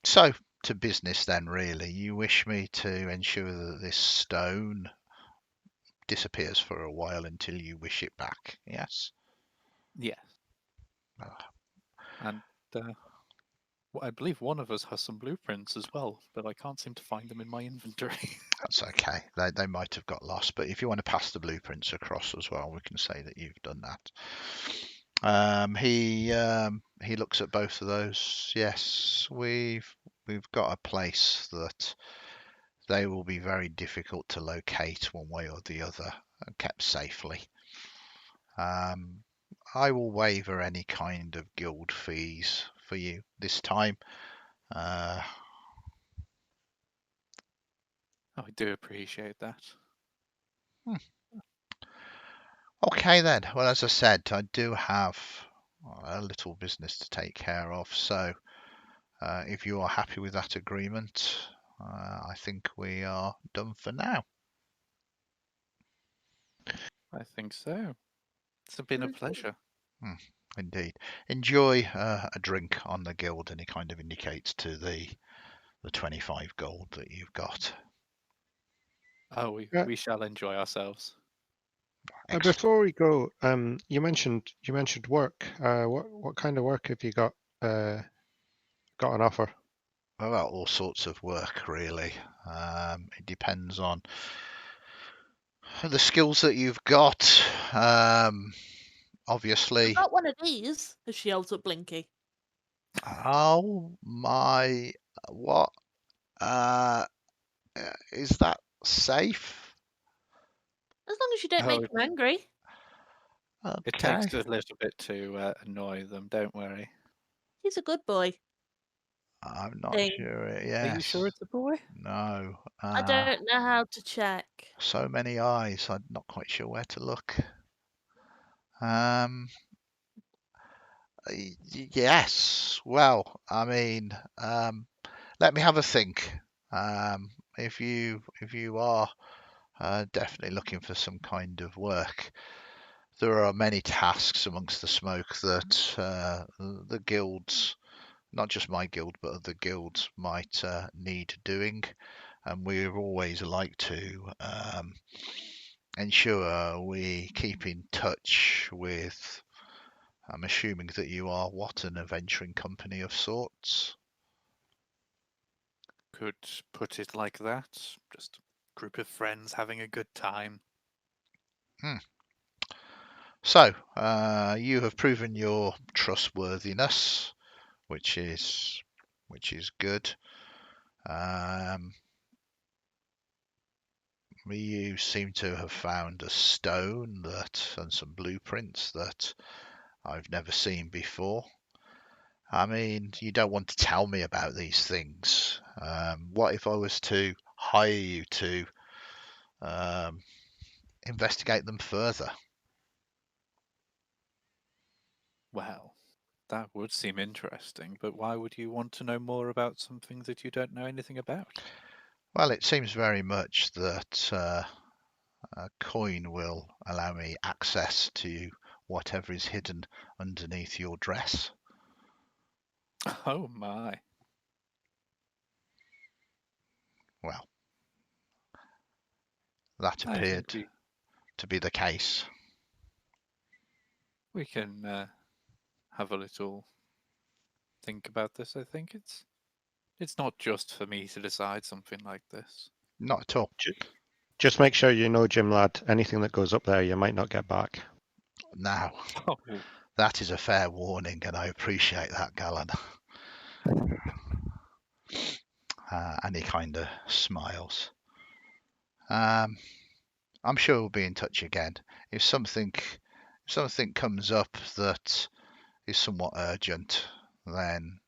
So to business then, really. You wish me to ensure that this stone disappears for a while until you wish it back, yes? Yes. And I believe one of us has some blueprints as well, but I can't seem to find them in my inventory. That's okay. They might have got lost, but if you want to pass the blueprints across as well, we can say that you've done that. He looks at both of those. Yes, we've got a place that they will be very difficult to locate one way or the other, and kept safely. I will waiver any kind of guild fees for you this time. I do appreciate that. Okay then. Well, as I said, I do have a little business to take care of. So, if you are happy with that agreement, I think we are done for now. I think so. It's been a pleasure. Indeed. Enjoy a drink on the guild, and he kind of indicates to the 25 gold that you've got. Oh, we shall enjoy ourselves. Before we go, you mentioned work. What kind of work have you got on offer? Well, all sorts of work, really. It depends on the skills that you've got. I've Obviously. got one of these, as she holds up Blinky. Oh my! What? Is that safe? As long as you don't make Oh, him angry. it Okay. takes a little bit to annoy them. Don't worry. He's a good boy. I'm not Thing. sure. Are you Yes. sure it's a boy? No. I don't know how to check. So many eyes. I'm not quite sure where to look. Yes. Well, I mean, let me have a think. If you are definitely looking for some kind of work, there are many tasks amongst the smoke that the guilds, not just my guild, but other guilds might need doing, and we always like to ensure we keep in touch with. I'm assuming that you are what, an adventuring company of sorts? Could put it like that. Just a group of friends having a good time. So, you have proven your trustworthiness, which is good. You seem to have found a stone and some blueprints that I've never seen before. I mean, you don't want to tell me about these things. What if I was to hire you to investigate them further? Well, that would seem interesting, but why would you want to know more about something that you don't know anything about? Well, it seems very much that a coin will allow me access to whatever is hidden underneath your dress. Oh my. Well, that I appeared think to be the case. we can have a little think about this. I think it's not just for me to decide something like this. Not at all. Just make sure you know, Jim lad, anything that goes up there you might not get back. Now, Oh, that is a fair warning, and I appreciate that, Gallen. And he kind of smiles. I'm sure we'll be in touch again. If something comes up that is somewhat urgent, then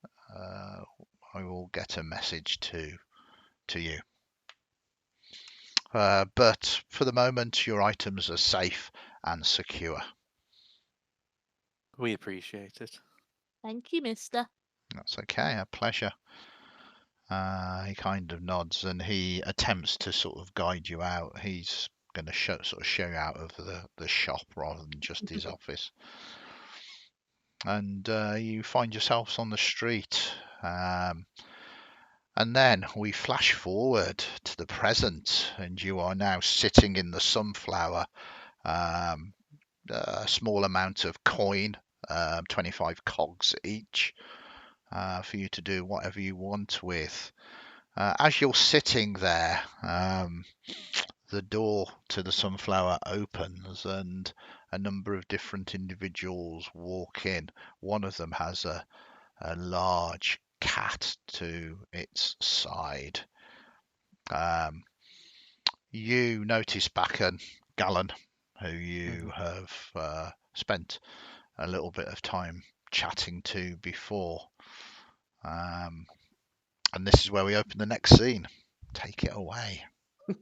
I will get a message to you. But for the moment, your items are safe and secure. we appreciate it. Thank you, mister. That's okay, a pleasure. He kind of nods and he attempts to sort of guide you out. He's going to show you out of the shop rather than just his office. And you find yourselves on the street. And then we flash forward to the present, and you are now sitting in the sunflower. A small amount of coin, 25 cogs each, for you to do whatever you want with. As you're sitting there, the door to the sunflower opens and a number of different individuals walk in. One of them has a large cat to its side. You notice Baccan, Gallen, who you have spent a little bit of time chatting to before. And this is where we open the next scene. Take it away. A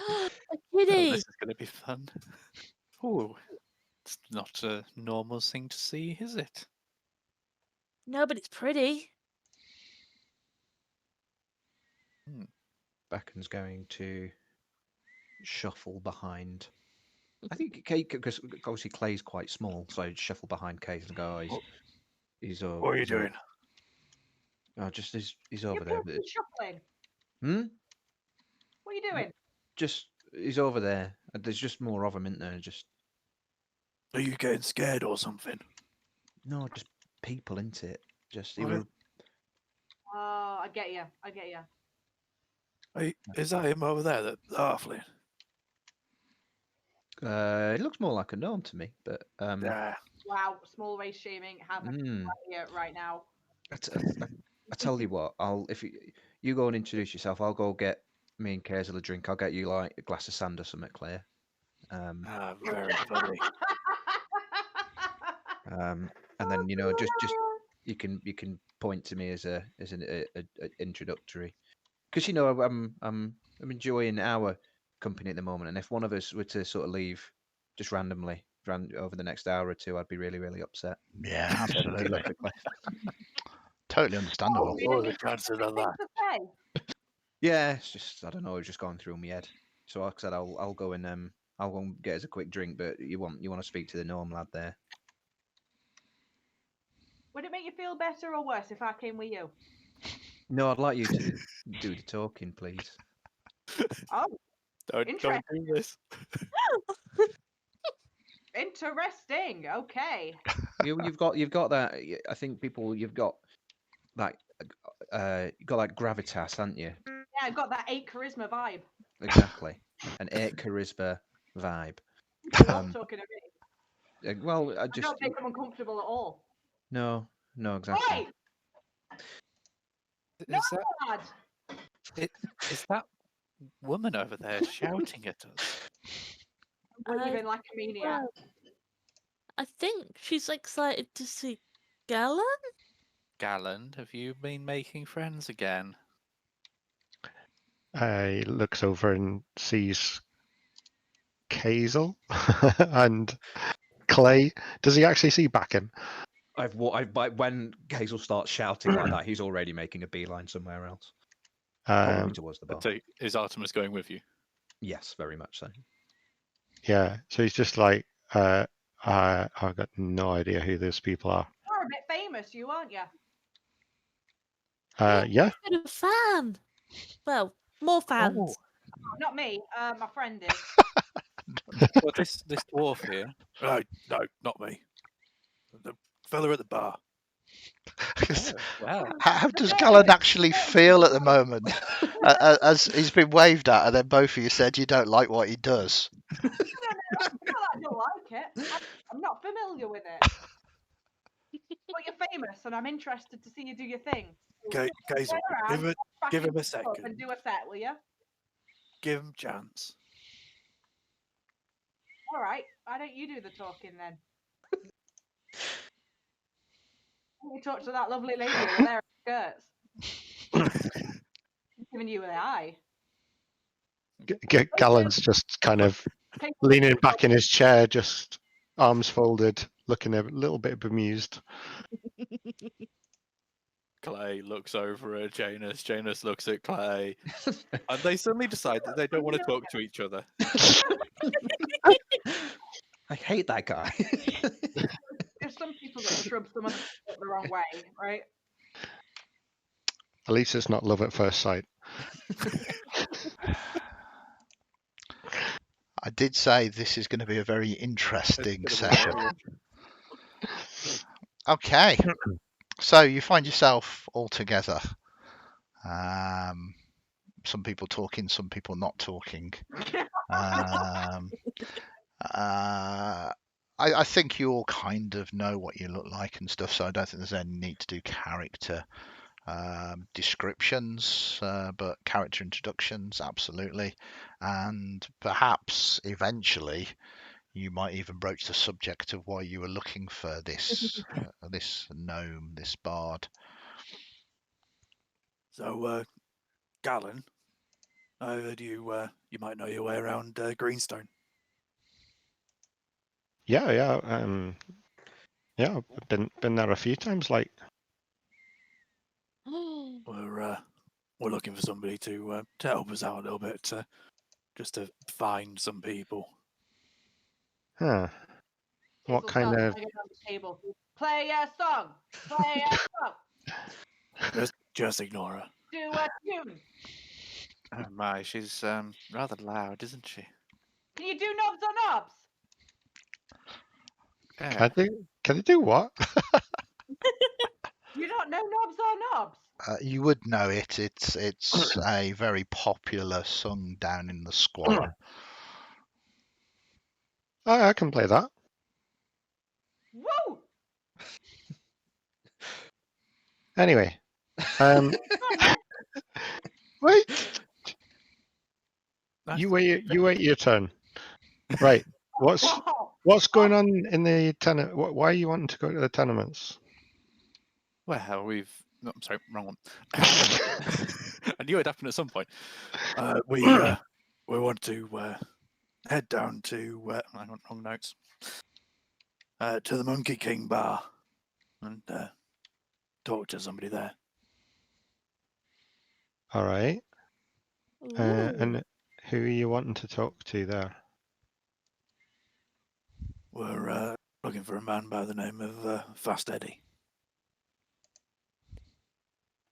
Oh, kitty. this is going to be fun. Oh, it's not a normal thing to see, is it? No, but it's pretty. Beccan's going to shuffle behind. I think because obviously Clay's quite small, so I'd shuffle behind Cayxl and go, oh, he's What are you doing? Oh, he's You're over there. shuffling. Hmm? What are you doing? Just He's over there. There's just more of him, isn't there? Just Are you getting scared or something? no, just people, isn't it? Just he Right. will. Oh, I get you. I get you. Is that him over there, the halfling? It looks more like a gnome to me, but Yeah. Wow, small race shaming happening right here, right now. I tell you what, if you go and introduce yourself, I'll go get me and Cayxl a drink. I'll get you like a glass of sand or something, Claire. Very funny. And then just you can point to me as an introductory, because I'm enjoying our company at the moment, and if one of us were to sort of leave just randomly over the next hour or two, I'd be really, really upset. Yeah, absolutely. Telepathically. Totally understandable. What are the chances of that? Yeah, it's just I don't know. It's just gone through my head. So like I said, I'll go and get us a quick drink. But you want to speak to the gnome lad there? Would it make you feel better or worse if I came with you? No, I'd like you to do the talking, please. Oh, Don't do this. interesting. Okay. You've got that. I think you've got that. You got that gravitas, haven't you? Yeah, I've got that 8 charisma vibe. Exactly, an 8 charisma vibe. I love talking to me. Well, I don't make them uncomfortable at all. No, exactly. Oi! Is No, that lad! is that woman over there shouting at us? I'm waving like a maniac. I think she's excited to see Gallen. Gallen, have you been making friends again? He looks over and sees Cayxl and Clay. Does he actually see Baccan? When Cayxl starts shouting like that, he's already making a beeline somewhere else. Probably towards the bar. So is Artemis going with you? Yes, very much so. Yeah, so he's just like, I've got no idea who those people are. You're a bit famous, you aren't you? Yeah. I've been a fan. Well, more fans. Oh, not me. My friend is. Well, this dwarf here. No, not me. The fella at the bar. Wow. How does Gallen actually feel at the moment? As he's been waved at, and then both of you said you don't like what he does. No, I don't like it. I'm not familiar with it. But you're famous, and I'm interested to see you do your thing. Cayxl, give him a second. And do a set, will you? Give him a chance. All right. Why don't you do the talking then? You talk to that lovely lady over there in skirts. Giving you an eye. Gallen's just kind of leaning back in his chair, just arms folded, looking a little bit bemused. Clay looks over at Janus. Janus looks at Clay. And they suddenly decide that they don't want to talk to each other. I hate that guy. There's some people that just rub someone the wrong way, right? At least it's not love at first sight. I did say this is going to be a very interesting session. Okay, so you find yourself all together. Some people talking, some people not talking. I think you all kind of know what you look like and stuff, so I don't think there's any need to do character descriptions, but character introductions, absolutely. And perhaps eventually you might even broach the subject of why you were looking for this this gnome, this bard. So, Gallen, I heard you might know your way around Greenstone. Yeah, I've been there a few times. Like, We're looking for somebody to help us out a little bit, just to find some people. huh? What kind of? Table. Play a song. Play a song. Just ignore her. Do a tune. Oh my, she's rather loud, isn't she? Can you do knobs or knobs? Yeah. Can I do what? You don't know knobs or knobs? You would know it. It's a very popular song down in the Squire. I can play that. Woo! Anyway, Come on, then. wait. Nice. You wait your turn. Right. What's going on in the tenement? Why are you wanting to go to the tenements? Well, no, I'm sorry, wrong one. I knew it'd happen at some point. We want to head down to I got wrong notes. To the Monkey King bar and talk to somebody there. All right. Ooh. And who are you wanting to talk to there? We're looking for a man by the name of Fast Eddie.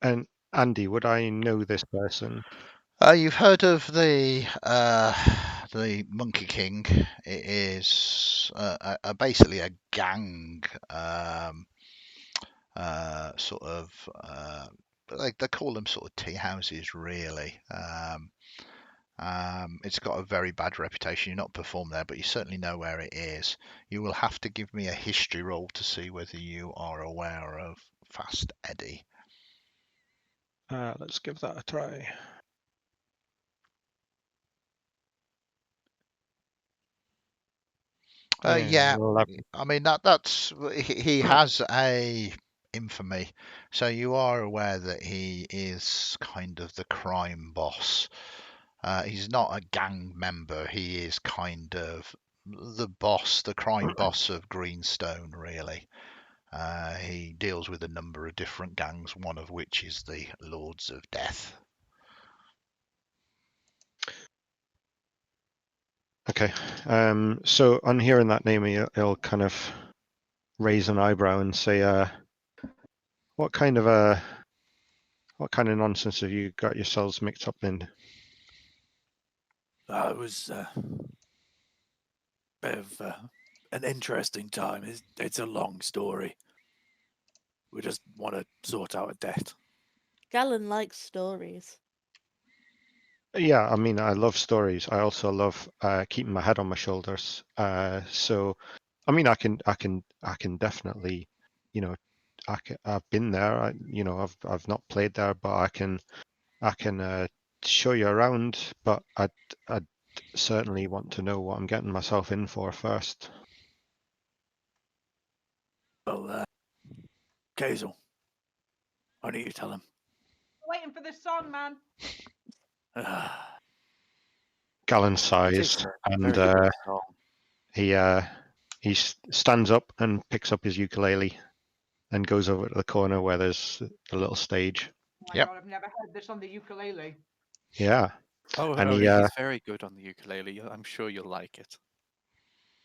And Andy, would I know this person? You've heard of the Monkey King? It is basically a gang, sort of. They call them sort of tea houses, really. It's got a very bad reputation. You're not performed there, but you certainly know where it is. You will have to give me a history roll to see whether you are aware of Fast Eddie. Let's give that a try. Yeah, 11. I mean that's he has a infamy, so you are aware that he is kind of the crime boss. He's not a gang member. He is kind of the boss, the crime boss of Greenstone, really. He deals with a number of different gangs, one of which is the Lords of Death. Okay. So on hearing that name, he'll kind of raise an eyebrow and say, what kind of nonsense have you got yourselves mixed up in?" It was a bit of an interesting time. It's a long story. We just want to sort out a debt. Gallen likes stories. Yeah, I mean, I love stories. I also love keeping my head on my shoulders. So, I mean, I can definitely, you know, I've been there. I've not played there, but I can show you around. But I'd certainly want to know what I'm getting myself in for first. Well, Cayxl, why don't you tell him? Waiting for this song, man. Gallen It is sighs a and very good song. he stands up and picks up his ukulele and goes over to the corner where there's a little stage. Oh my Yep. God, I've never heard this on the ukulele. Yeah, Oh, and he's very good on the ukulele. I'm sure you'll like it.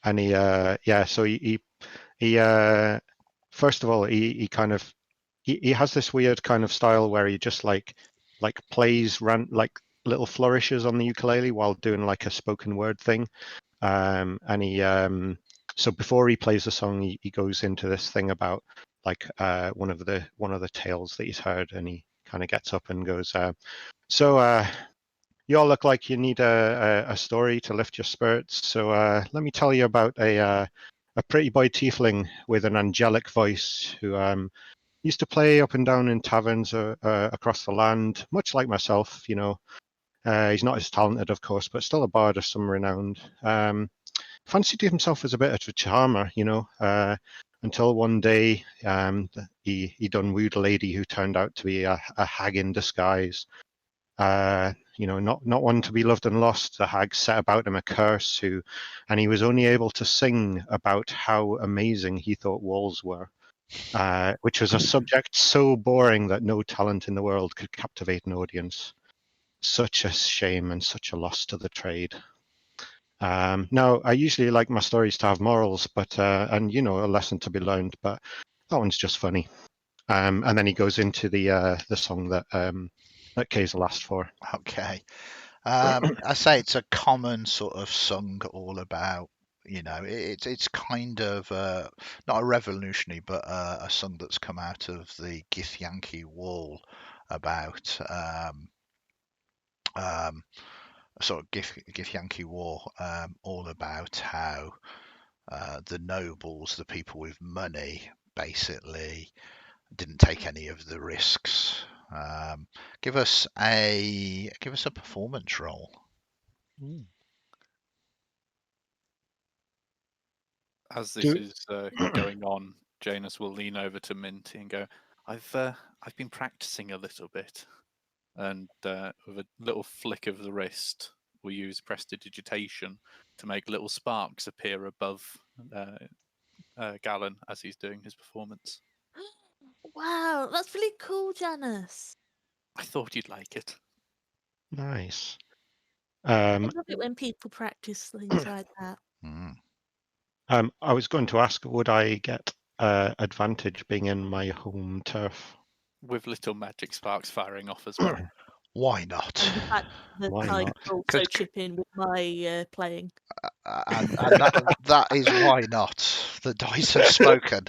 and so he first of all he kind of he has this weird kind of style where he just like plays like little flourishes on the ukulele while doing like a spoken word thing. And he so before he plays the song, he goes into this thing about like one of the tales that he's heard, and he kind of gets up and goes, so you all look like you need a story to lift your spirits. So let me tell you about a pretty boy tiefling with an angelic voice who used to play up and down in taverns across the land, much like myself. He's not as talented, of course, but still a bard of some renown. Fancied himself as a bit of a charmer, until one day he done wooed a lady who turned out to be a hag in disguise. Not one to be loved and lost. The hag set about him a curse, and he was only able to sing about how amazing he thought walls were, which was a subject so boring that no talent in the world could captivate an audience. Such a shame and such a loss to the trade. Now, I usually like my stories to have morals, but and a lesson to be learned, but that one's just funny. And then he goes into the song that that Cayxl asked for. Okay. I say it's a common sort of song all about, it's kind of not a revolutionary, but a song that's come out of the Githyanki Wall about sort of Githyanki War, all about how the nobles, the people with money, basically didn't take any of the risks. Give us a performance roll. As this is going on, Janus will lean over to Minty and go, I've been practicing a little bit. And with a little flick of the wrist, we use prestidigitation to make little sparks appear above Gallen as he's doing his performance. Wow, that's really cool, Janus. I thought you'd like it. Nice. I love it when people practice things like that. I was going to ask, would I get advantage being in my home turf? With little magic sparks firing off as well. Why not? And the fact that Why I not? also chip in with my playing. And that is why not. The dice have spoken.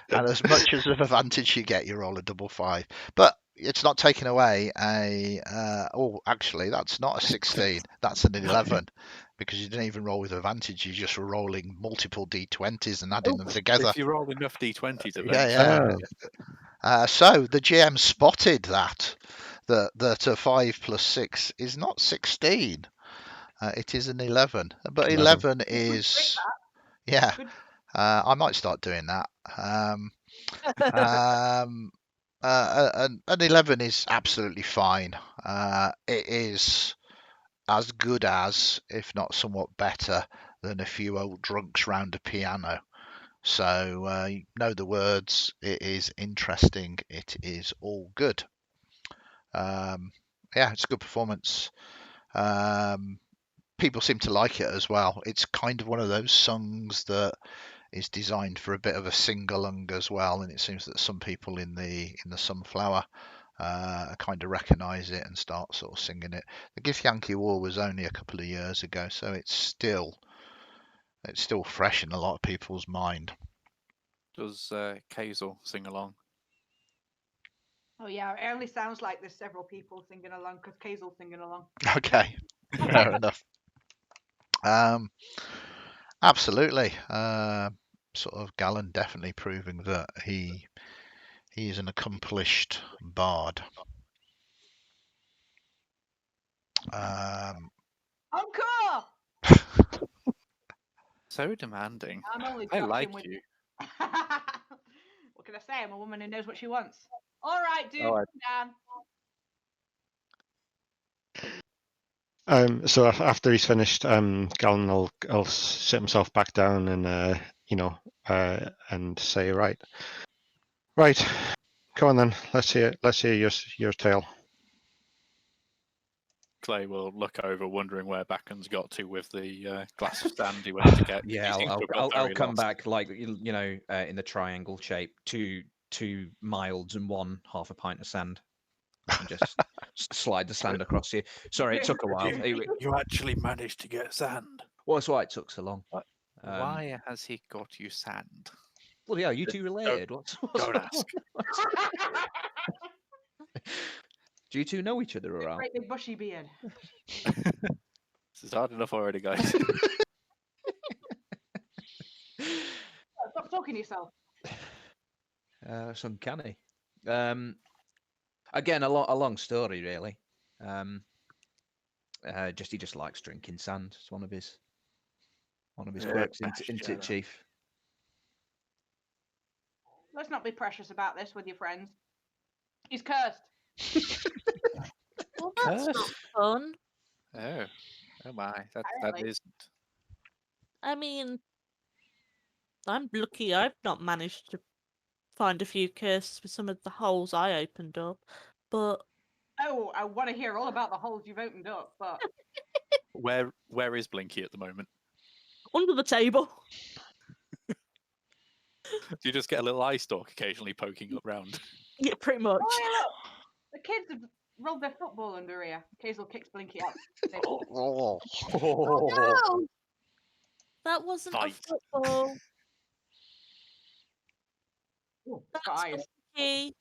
And as much as of advantage you get, you roll a double 5. But it's not taken away actually, that's not a 16. That's an 11. Because you didn't even roll with advantage. You're just rolling multiple d20s and adding them together. If you roll enough d20s eventually. Yeah. So the GM spotted that a 5 plus 6 is not 16. It is an 11. But 11 is... Yeah. I might start doing that. An 11 is absolutely fine. It is as good as, if not somewhat better, than a few old drunks round a piano. So you know the words. It is interesting. It is all good. It's a good performance. People seem to like it as well. It's kind of one of those songs that is designed for a bit of a sing-along as well, and it seems that some people in the Sunflower kind of recognise it and start sort of singing it. The Githyanki War was only a couple of years ago, so it's still fresh in a lot of people's mind. Does Cayxl sing along? Oh yeah, it only sounds like there's several people singing along because Cayxl's singing along. Okay, fair enough. Absolutely. Sort of Gallen definitely proving that he is an accomplished bard. Encore! So demanding. I'm only I joking like with... you. What can I say? I'm a woman who knows what she wants. All right, dude, down. So after he's finished, Gallen will sit himself back down and and say, right, come on then, let's hear your tale. Clay will look over, wondering where Baccan's got to with the glass of sand he went to get. Yeah, I'll come back like in the triangle shape, two milds and one half a pint of sand, and just slide the sand across here. Sorry, it took a while. You actually managed to get sand. Well, that's why it took so long. Why has he got you sand? Well, yeah, you two related. Don't ask. Do you two know each other around? Great big bushy beard. This is hard enough already, guys. Stop talking to yourself. It's uncanny. Again, a long story, really. He just likes drinking sand. It's one of his quirks, isn't it, Chief? Let's not be precious about this with your friends. He's cursed. Well, that's not fun. Oh my, that isn't. I mean, I'm lucky I've not managed to find a few curses with some of the holes I opened up, but... Oh, I want to hear all about the holes you've opened up, but... Where is Blinky at the moment? Under the table. Do you just get a little eye stalk occasionally poking up round? Yeah, pretty much. Oh, yeah, look. The kids have rolled their football under here. Cayxl kicks Blinky out. Oh, No! That wasn't Fight. a football. Ooh, it's That's got eyes. Blinky.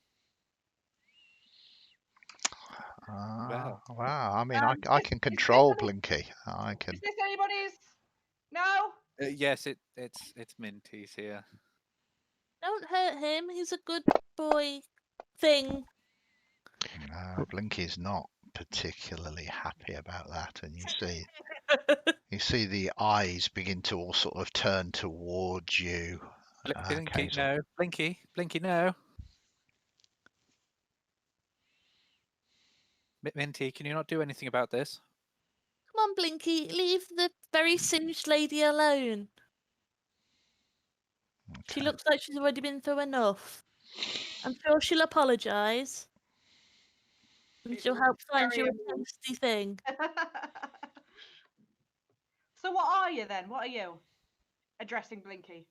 wow. I mean, Um, I is- can is this control any- Blinky. I can. Is this anybody's? No. Yes, it's Minty's here. Don't hurt him. He's a good boy. Thing. No, Blinky's not particularly happy about that, and you see the eyes begin to all sort of turn towards you. Blinky, Cayxl. no. Blinky, no. Minty, can you not do anything about this? Come on, Blinky. Leave the very singed lady alone. She Okay. looks like she's already been through enough. I'm sure she'll apologise. And She's she'll help find very you a amused. tasty thing. So what are you then? What are you? Addressing Blinky.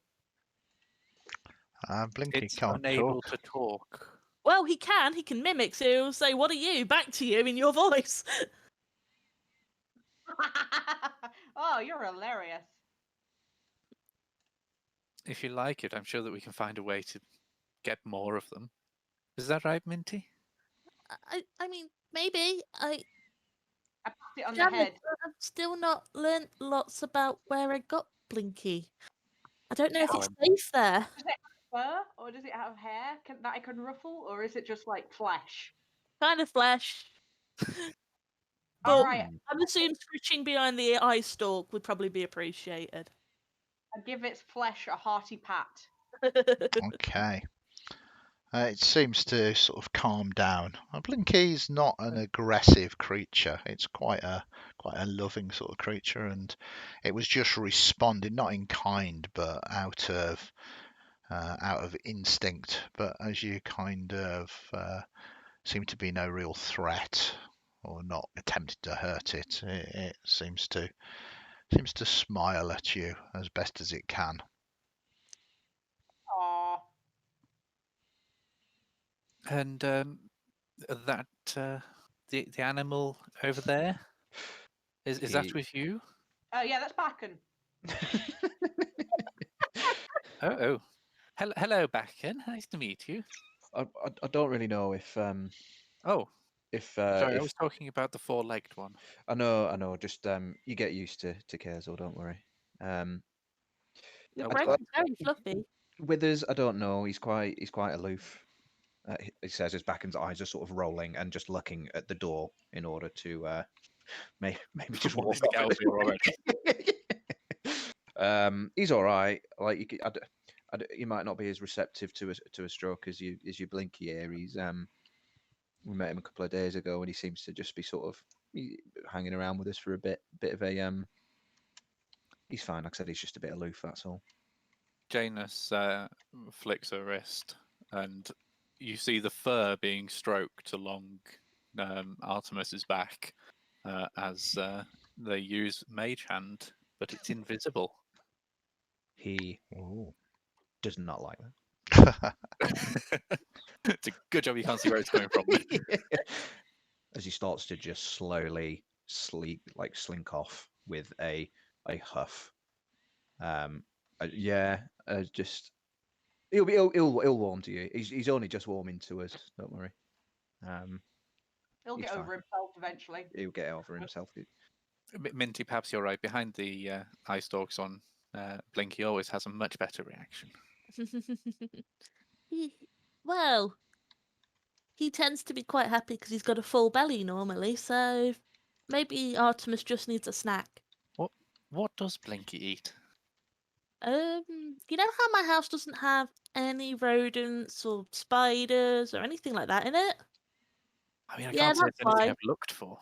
Blinky It's can't unable talk. to talk. Well, he can. He can mimic. So he'll say, "What are you?" back to you in your voice. Oh, you're hilarious. If you like it, I'm sure that we can find a way to get more of them. Is that right, Minty? I mean, maybe. I pat it on the Damn it, head. I've still not learnt lots about where I got Blinky. I don't know if it's safe there. Does it have fur or does it have hair that I can ruffle, or is it just like flesh? Kind of flesh. All But right, I'm assuming scritching behind the eye stalk would probably be appreciated. I give its flesh a hearty pat. Okay. It seems to sort of calm down. Blinky's not an aggressive creature. It's quite a loving sort of creature, and it was just responding, not in kind, but out of instinct. But as you kind of seem to be no real threat, or not attempting to hurt it, it seems to smile at you as best as it can. Aww. And that the animal over there is that with you? Yeah, that's Baccan. Oh. Hello, Baccan. Nice to meet you. I don't really know if Oh, sorry, I if was talking about the four-legged one. I know. Just you get used to Cayxl, don't worry. Your Oh, friend's well. very fluffy. Withers, I don't know. He's quite aloof. He says his Baccan's eyes are sort of rolling and just looking at the door in order to maybe just What walk is the off. already? He's all right. Like you might not be as receptive to a stroke as you Blinky here. He's we met him a couple of days ago, and he seems to just be sort of hanging around with us for a bit of a He's fine. Like I said, he's just a bit aloof. That's all. Janus flicks her wrist, and you see the fur being stroked along Artemis's back as they use Mage Hand, but it's invisible. He does not like that. It's a good job you can't see where it's coming from. As he starts to just slowly slink off with a huff. Just he'll warm to you. He's only just warming to us. Don't worry. He'll He's get over fine. himself eventually. He'll get over himself. Minty, perhaps you're right. Behind the eye stalks on Blinky always has a much better reaction. Well, he tends to be quite happy because he's got a full belly normally, so maybe Artemis just needs a snack. What does Blinky eat? You know how my house doesn't have any rodents or spiders or anything like that in it? I mean, I Yeah, can't say that's it's anything why. I've looked for.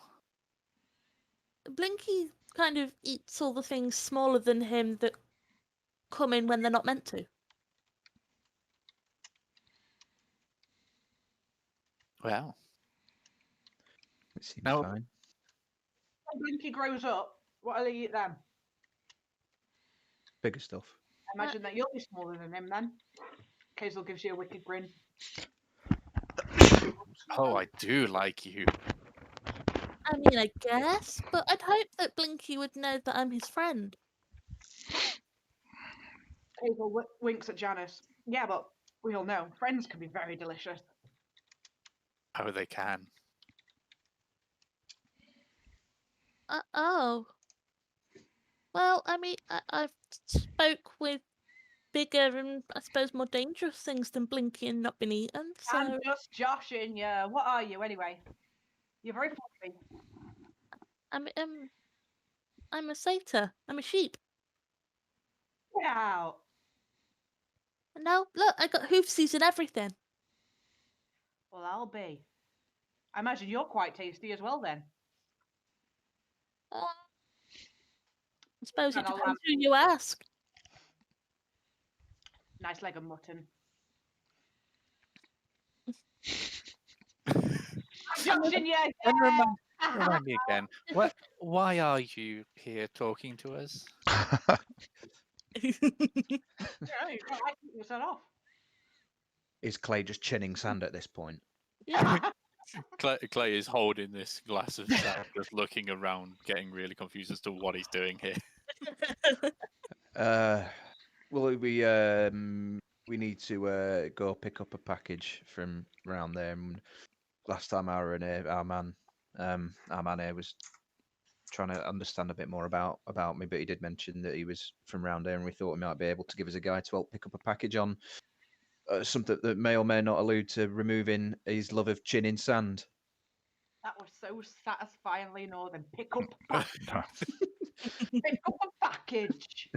Blinky kind of eats all the things smaller than him that come in when they're not meant to. It Well, seems Now- fine. When Blinky grows up, what'll he eat then? Bigger stuff. I imagine that you'll be smaller than him then. Cayxl gives you a wicked grin. oh, I do like you. I mean, I guess, but I'd hope that Blinky would know that I'm his friend. Cayxl winks at Janus. Yeah, but we all know friends can be very delicious. Oh, they can. Oh. Well, I mean, I've spoke with bigger and I suppose more dangerous things than Blinky and not been eaten. So I'm just joshing you. What are you anyway? You're very fluffy. I'm a satyr. I'm a sheep. Get out. And now look, I got hoofsies and everything. Well, I'll be. I imagine you're quite tasty as well then. I suppose it And I'll depends who you ask. nice leg of mutton. Joshing you. And remind me again. Why are you here talking to us? You can't keep yourself off. Is Clay just chinning sand at this point? Yeah. Clay is holding this glass of sand, just looking around, getting really confused as to what he's doing here. Well, we need to go pick up a package from around there. And last time our man here was trying to understand a bit more about me, but he did mention that he was from around there, and we thought he might be able to give us a guide to help pick up a package on something that may or may not allude to removing his love of chinning sand. That was so satisfyingly northern. Pick up a pick up a package.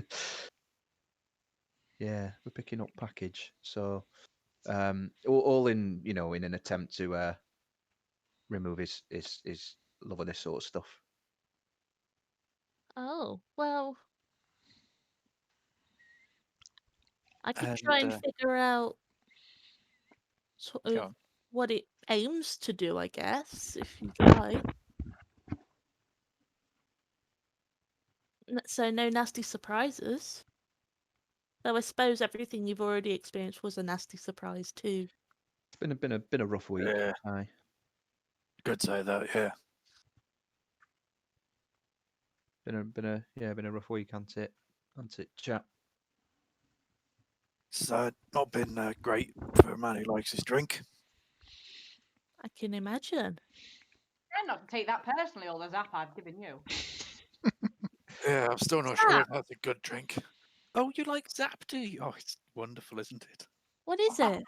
Yeah, we're picking up package. So, all in in an attempt to remove his love of this sort of stuff. Oh, well. I could And, try and figure out sort go of on. what it aims to do, I guess, if you'd like. So no nasty surprises. Though I suppose everything you've already experienced was a nasty surprise too. It's been a rough week. Yeah. Aye. Could say that, yeah. Been a rough week, hasn't it, chap? It's not been great for a man who likes his drink. I can imagine. Try not to take that personally, all the zap I've given you. Yeah, I'm still not sure if that's a good drink. Oh, you like Zap, do you? Oh, it's wonderful, isn't it? What is it?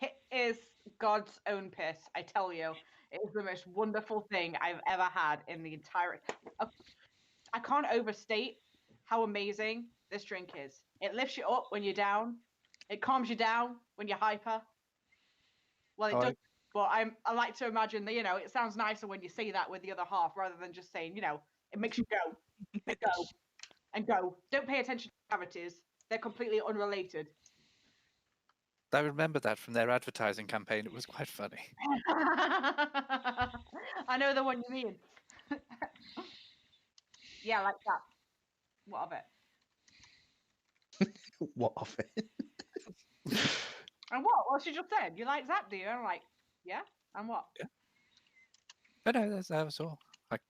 It is God's own piss, I tell you. It is the most wonderful thing I've ever had in the entire. I can't overstate how amazing this drink is. It lifts you up when you're down. It calms you down when you're hyper. Well, it does, but I like to imagine that it sounds nicer when you say that with the other half rather than just saying it makes you go and go and go. Don't pay attention to cavities; they're completely unrelated. I remember that from their advertising campaign. It was quite funny. I know the one you mean. Yeah, like that. What of it? What of it? And what? Well, she just said, you like Zap, do you? And I'm like, yeah. And what? Yeah. No, that was all.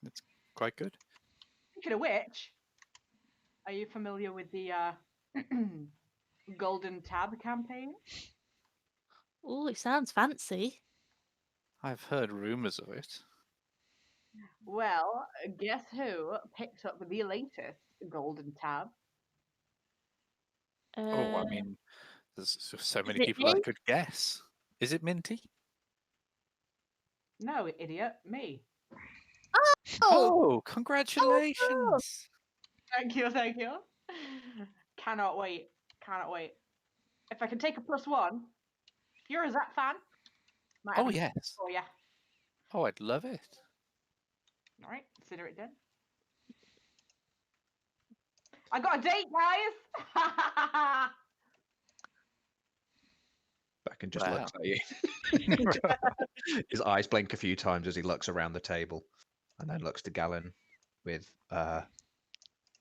It's quite good. Speaking of which, are you familiar with the Golden Tab campaign? Oh, it sounds fancy. I've heard rumours of it. Well, guess who picked up the latest Golden Tab? Oh, I mean, there's so many it people I me? could guess. Is it Minty? No, idiot, me. Oh, congratulations! Thank you, thank you. Cannot wait, cannot wait. If I can take a +1, if you're a Zap fan, might have Oh, a yes. for you. Oh, I'd love it. All right, consider it done. I got a date, guys. Baccan just Wow. looks at you. His eyes blink a few times as he looks around the table, and then looks to Gallen with, I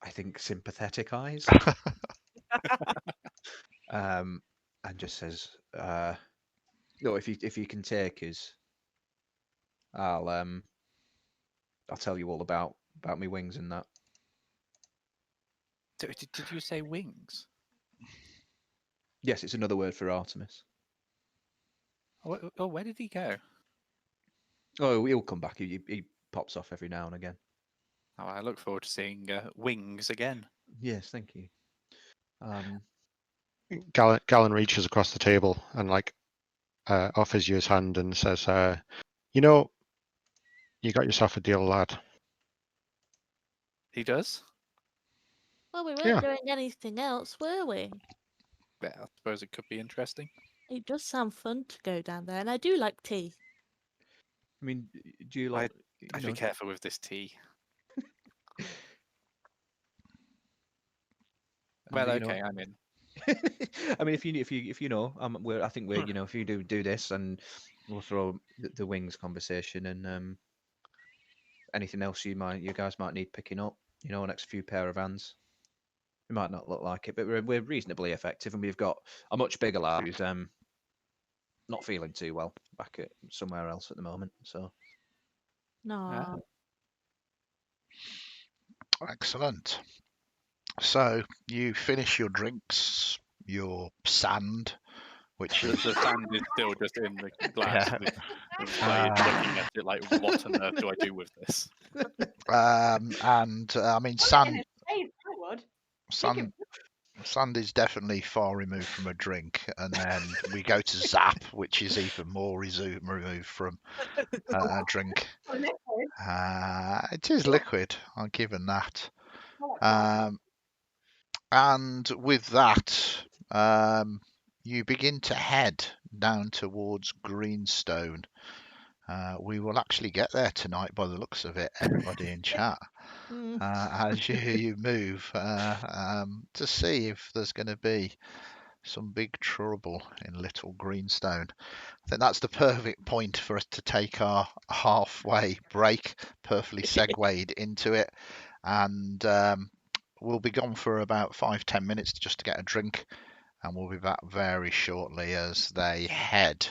think, sympathetic eyes. And just says, "No, if you can take us, I'll I'll tell you all about my wings and that. Did you say wings? Yes, it's another word for Artemis. Oh, where did he go? Oh, he'll come back. He pops off every now and again. Oh, I look forward to seeing wings again. Yes, thank you. Gallen reaches across the table and like offers you his hand and says, "You know, you got yourself a deal, lad." He does? Well, we weren't Yeah. doing anything else, were we? Yeah, I suppose it could be interesting. It does sound fun to go down there, and I do like tea. I mean, do you like? I'd be careful with this tea. Well, okay, I'm in. I mean, if you know, I think we're if you do this, and we'll throw the wings conversation and anything else you guys might need picking up. Next few pair of hands. We might not look like it, but we're reasonably effective, and we've got a much bigger lad who's not feeling too well back at somewhere else at the moment. So No. Excellent. So you finish your drinks, your sand, which The is sand is still just in the glass. Yeah. The Slade looking at it like, what on earth do I do with this? and I mean Put it in sand his face, I would. sand sand is definitely far removed from a drink, and then we go to zap, which is even more removed from a drink. Oh, liquid. It is liquid, I'm given that. I like that. And with that, you begin to head down towards Greenstone. We will actually get there tonight by the looks of it, everybody in chat, as you move to see if there's going to be some big trouble in Little Greenstone. I think that's the perfect point for us to take our halfway break, perfectly segued into it. And we'll be gone for about 5-10 minutes just to get a drink, and we'll be back very shortly as they head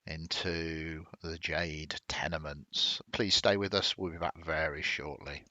into the Jade tenements. Please stay with us. We'll be back very shortly.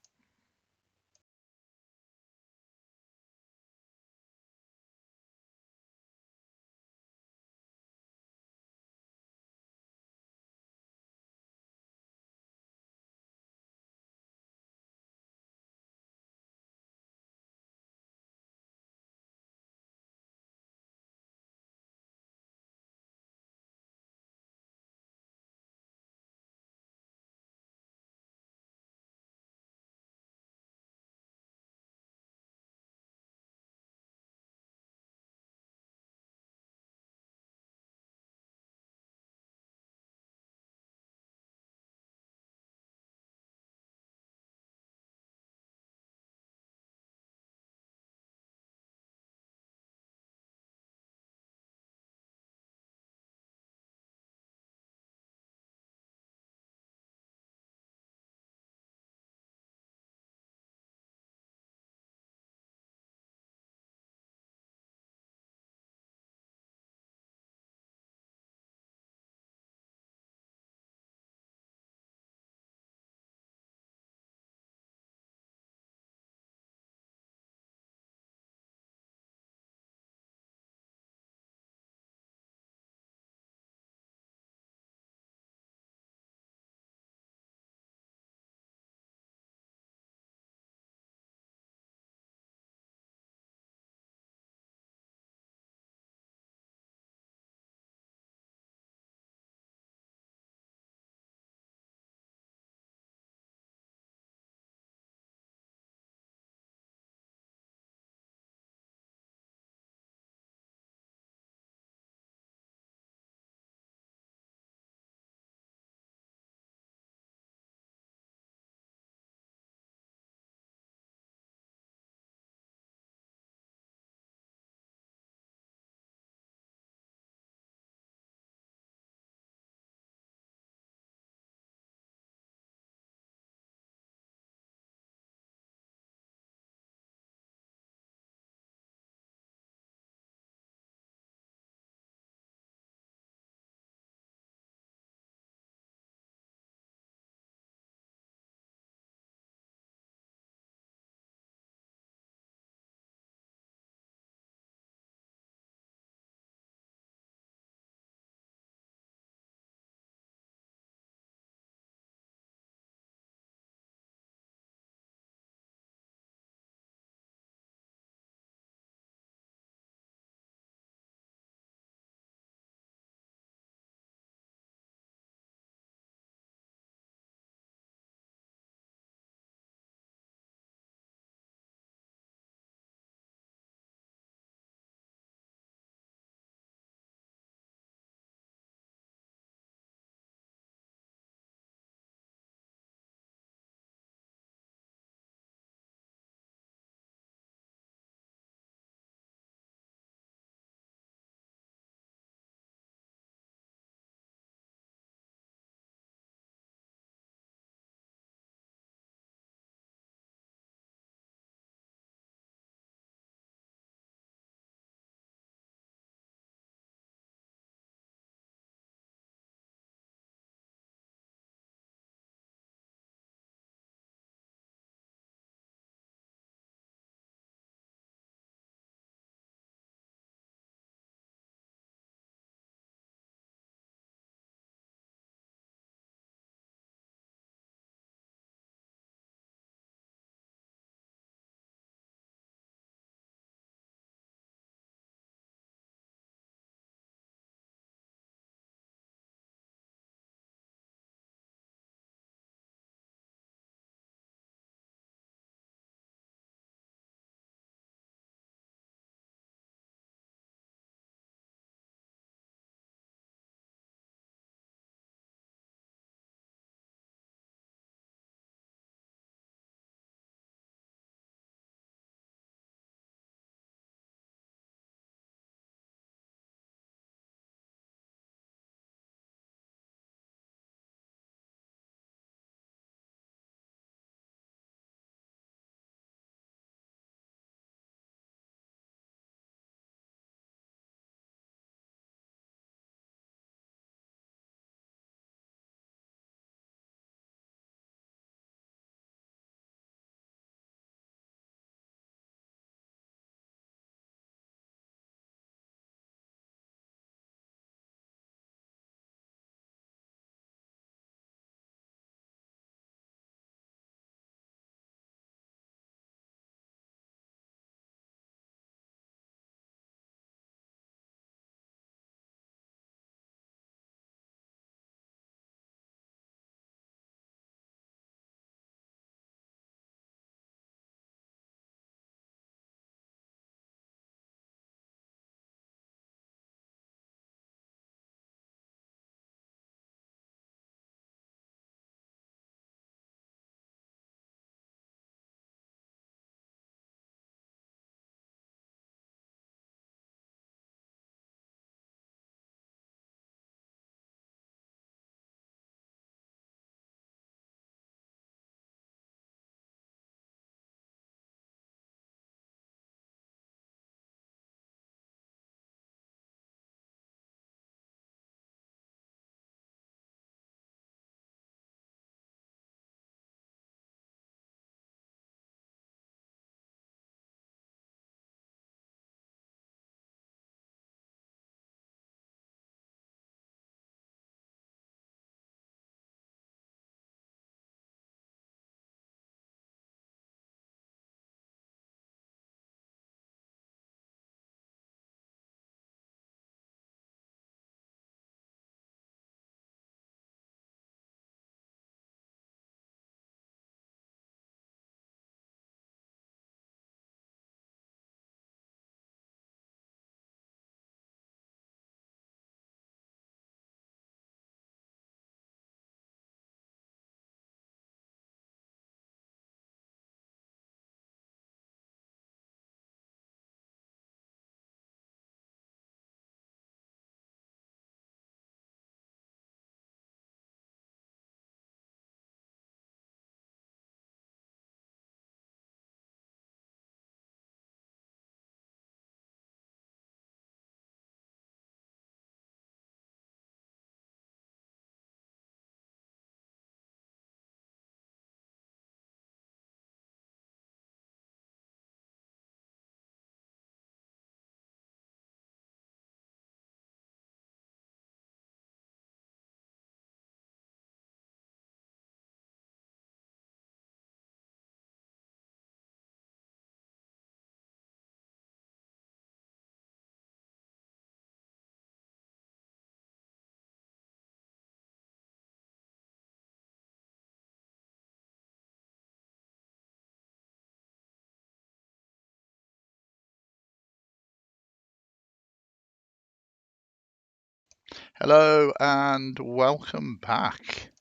Hello and welcome back.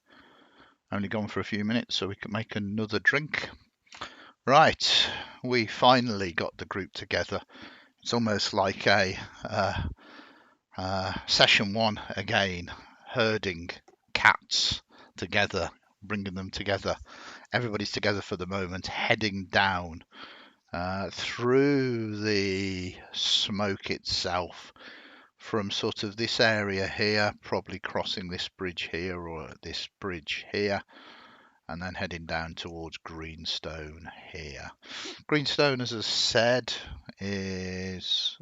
Only gone for a few minutes so we can make another drink. Right, we finally got the group together. It's almost like a session one again, herding cats together, bringing them together. Everybody's together for the moment, heading down through the smoke itself from sort of this area here, probably crossing this bridge here or this bridge here, and then heading down towards Greenstone here. Greenstone, as I said, is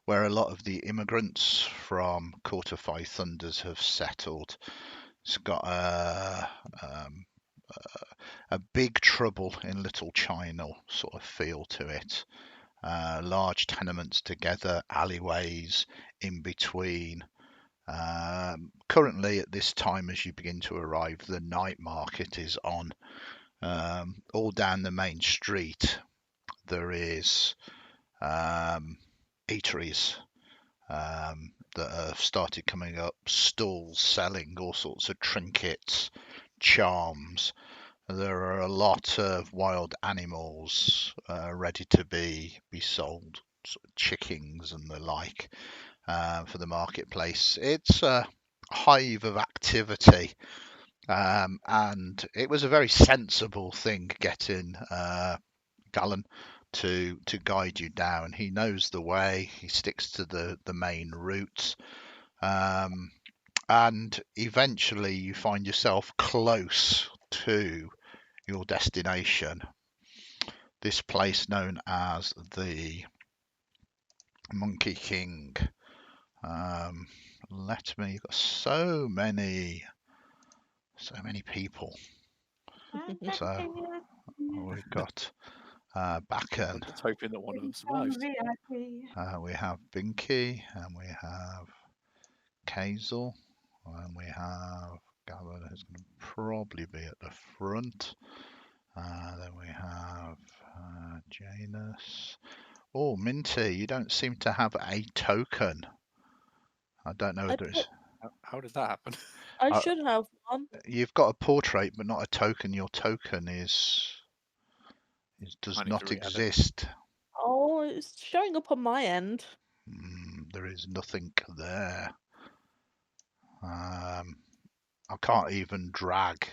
where a lot of the immigrants from Court of Five Thunders have settled. It's got a big trouble in Little China sort of feel to it. Large tenements together, alleyways in between. Currently, at this time, as you begin to arrive, the night market is on. All down the main street, there is eateries that have started coming up, stalls selling all sorts of trinkets, charms. There are a lot of wild animals ready to be sold, sort of chickens and the like, for the marketplace. It's a hive of activity, and it was a very sensible thing getting Gallen to guide you down. He knows the way. He sticks to the main routes, and eventually you find yourself close to your destination, this place known as the Monkey King. You've got so many people. So we've got Baccan. I'm just hoping that one of them survives. We have Minty, and we have Cayxl, and we have Gallen, who's going to probably be at the front. Then we have Janus. Oh, Minty, you don't seem to have a token. I don't know whether it's... How did that happen? I should have one. You've got a portrait, but not a token. Your token does I need not to re-edit. exist. Oh, it's showing up on my end. There is nothing there. I can't even drag.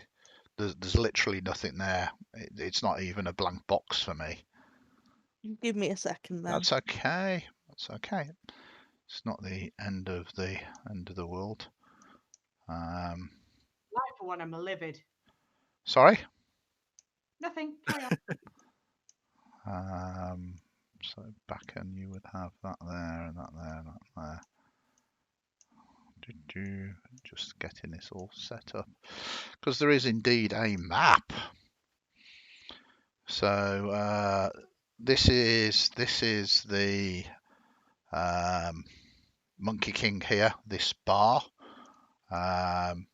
There's literally nothing there. It's not even a blank box for me. Give me a second then. That's okay. That's okay. It's not the end of the world. Like for one, I'm livid. Sorry. Nothing. Carry on. So Baccan, you would have that there and that there and that there. Just getting this all set up, because there is indeed a map. So this is the Monkey King here, this bar, and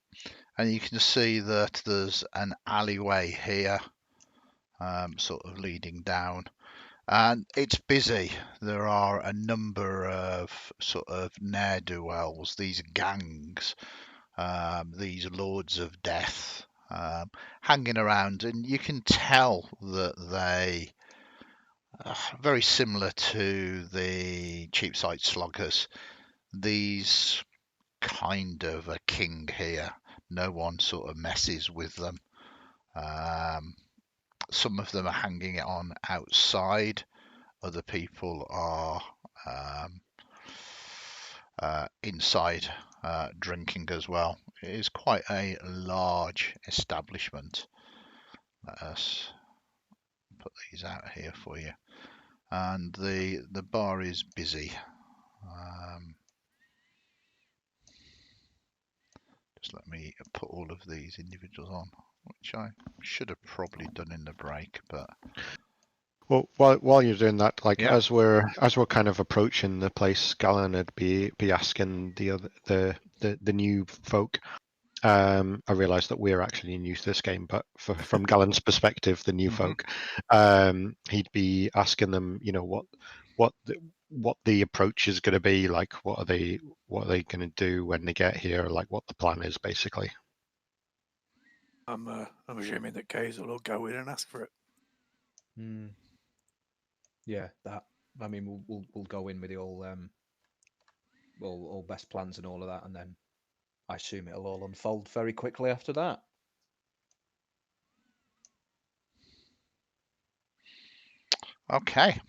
you can see that there's an alleyway here, sort of leading down, and it's busy. There are a number of sort of ne'er-do-wells, these gangs, these lords of death, hanging around, and you can tell that they very similar to the Cheapside Sloggers. These kind of a king here. No one sort of messes with them. Some of them are hanging it on outside. Other people are inside drinking as well. It is quite a large establishment. Let us put these out here for you. And the bar is busy. Just let me put all of these individuals on, which I should have probably done in the break, but Well, while you're doing that, like Yeah. as we're kind of approaching the place, Gallen would be asking the new folk. I realise that we're actually new to this game, but from Gallen's perspective, the new folk, he'd be asking them, you know, what the approach is going to be, like what are they going to do when they get here, like what the plan is basically. I'm assuming that Cayxl will go in and ask for it. Yeah, that. I mean, we'll go in with the all best plans and all of that, and then I assume it'll all unfold very quickly after that. Okay.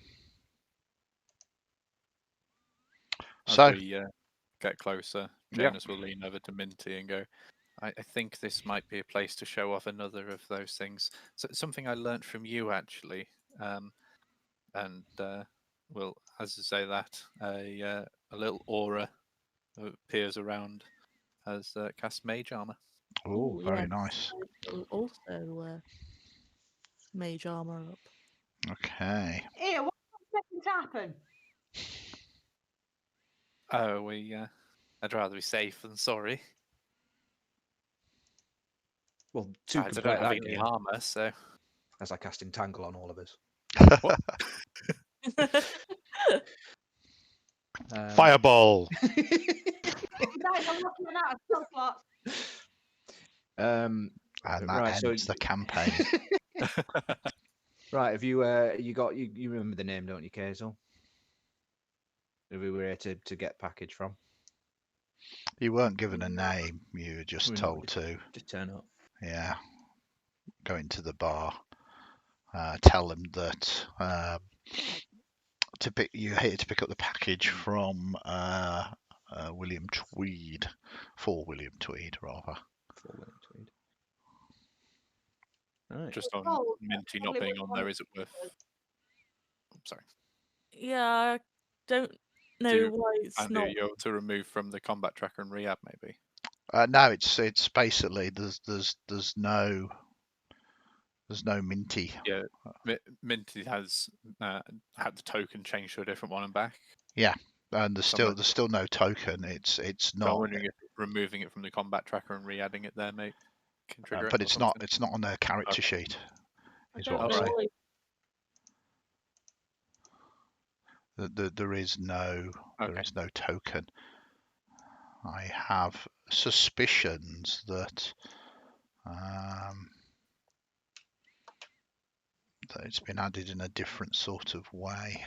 As So, we get closer, Yep. Janus will lean over to Minty and go, I think this might be a place to show off another of those things. So, something I learnt from you, actually. And well, as I say that, a little aura appears around as cast mage armor. oh, Ooh, very yes. nice. I will also mage armor up. Okay. Ew, what's expecting to happen? Oh, I'd rather be safe than sorry. Well, to Besides, I complete don't have that, any game, armor, so as I cast Entangle on all of us. Fireball. You guys are looking out of spell slots. And that Right, so ends the campaign. right, have you you remember the name, don't you, Cayxl? Who we were here to get package from? You weren't given a name. You were just We're not, told to, just turn up. yeah, go into the bar. Tell them that you're here to pick up the package from William Tweed, for William Tweed, rather. For William Tweed. Right. just on Oh, Minty not probably being which on one there, it is it worth? I'm sorry. Yeah, I don't know Do- why it's Andy, not. are you able to remove from the combat tracker and rehab, maybe? No, it's basically there's no Minty. Yeah, Minty has had the token changed to a different one and back. Yeah, and there's Somewhere. still no token. It's So I'm not. wondering if removing it from the combat tracker and re-adding it there may can trigger it. But or it's something. not on their character Okay. sheet. I Is don't what I'm know saying. why. There is no Okay. token. I have suspicions that that it's been added in a different sort of way.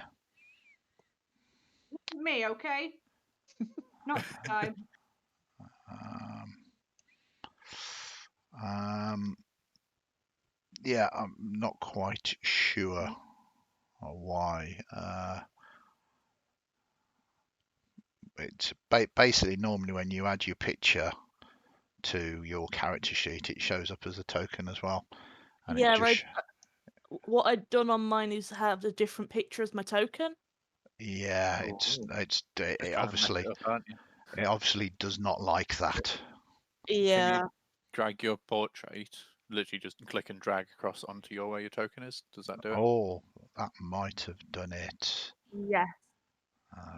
Me, okay? Not time. Yeah, I'm not quite sure why. It's basically normally when you add your picture to your character sheet, it shows up as a token as well. And Yeah, it just, right. What I'd done on mine is have a different picture as my token. yeah, Ooh. it Just trying to mess obviously it up, aren't you? it obviously does not like that. Can Yeah. you drag your portrait, literally just click and drag across onto where your token is? Does that do it? Oh, that might have done it. Yeah.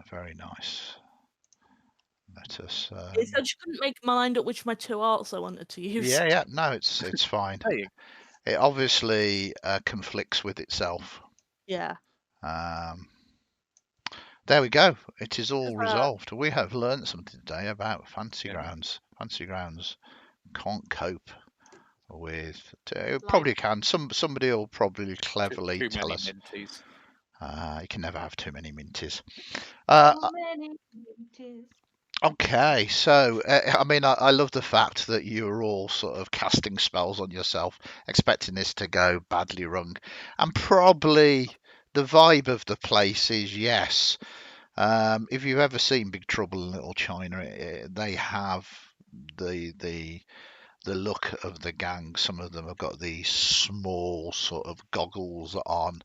Very nice. Let us. I just couldn't make my mind up which of my two arts I wanted to use. Yeah. No, it's fine. Hey, It obviously conflicts with itself. Yeah. There we go. It is all Because, resolved. We have learned something today about Fantasy Yeah. Grounds. Fantasy Grounds can't cope with. Like- Probably can. Somebody will probably too cleverly tell many us. minties. You can never have too many minties. So many minties. Okay, so I mean, I love the fact that you're all sort of casting spells on yourself, expecting this to go badly wrong, and probably the vibe of the place is yes. If you've ever seen Big Trouble in Little China, they have the look of the gang. Some of them have got these small sort of goggles on.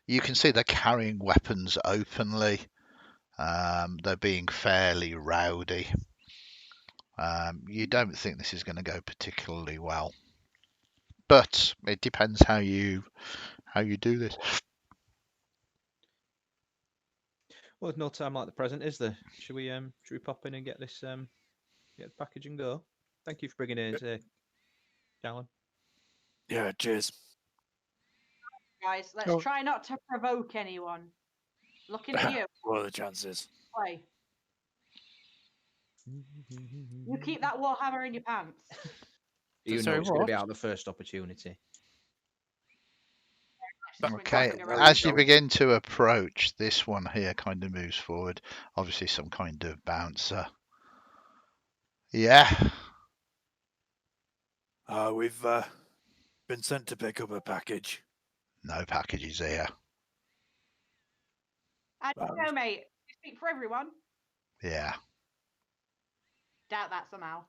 You can see they're carrying weapons openly. They're being fairly rowdy. You don't think this is going to go particularly well, but it depends how you do this. Well, there's no time like the present, is there? Should we pop in and get this get the package and go? Thank you for bringing it in, Gallen. Yeah, cheers. Guys, let's Oh. try not to provoke anyone. Looking at you. What are the chances? Play. You keep that warhammer in your pants. You know Sorry, it's going to be what? out the first opportunity. Just when Okay, talking around. as you begin to approach, this one here kind of moves forward. Obviously, some kind of bouncer. Yeah. We've been sent to pick up a package. No packages here. I don't know, mate. You speak for everyone. Yeah. Doubt that somehow.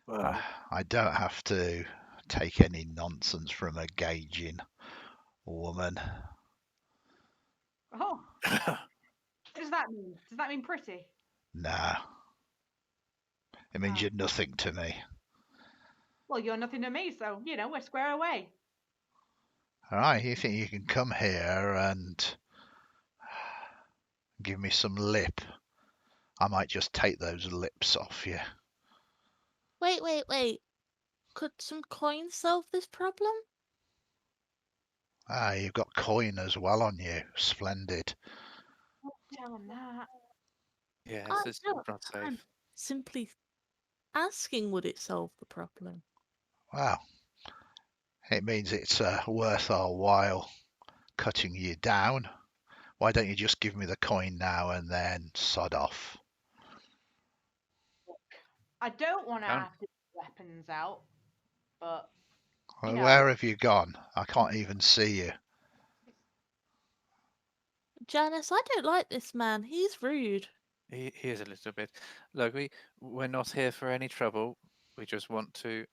Well, I don't have to take any nonsense from a gauging woman. Oh, what does that mean? Does that mean pretty? No. It means Oh. you're nothing to me. Well, you're nothing to me, so, you know, we're square away. All right, you think you can come here and give me some lip? I might just take those lips off you. Wait. Could some coins solve this problem? Ah, you've got coin as well on you. Splendid. Tell them that. Yes, Oh, it's no, not safe. I'm simply asking, would it solve the problem? Well, it means it's worth our while cutting you down. Why don't you just give me the coin now and then sod off? I don't want to Down. have to get weapons out, but Well, know. where have you gone? I can't even see you. Janus, I don't like this man. He's rude. He is a little bit. Look, we're not here for any trouble. We just want to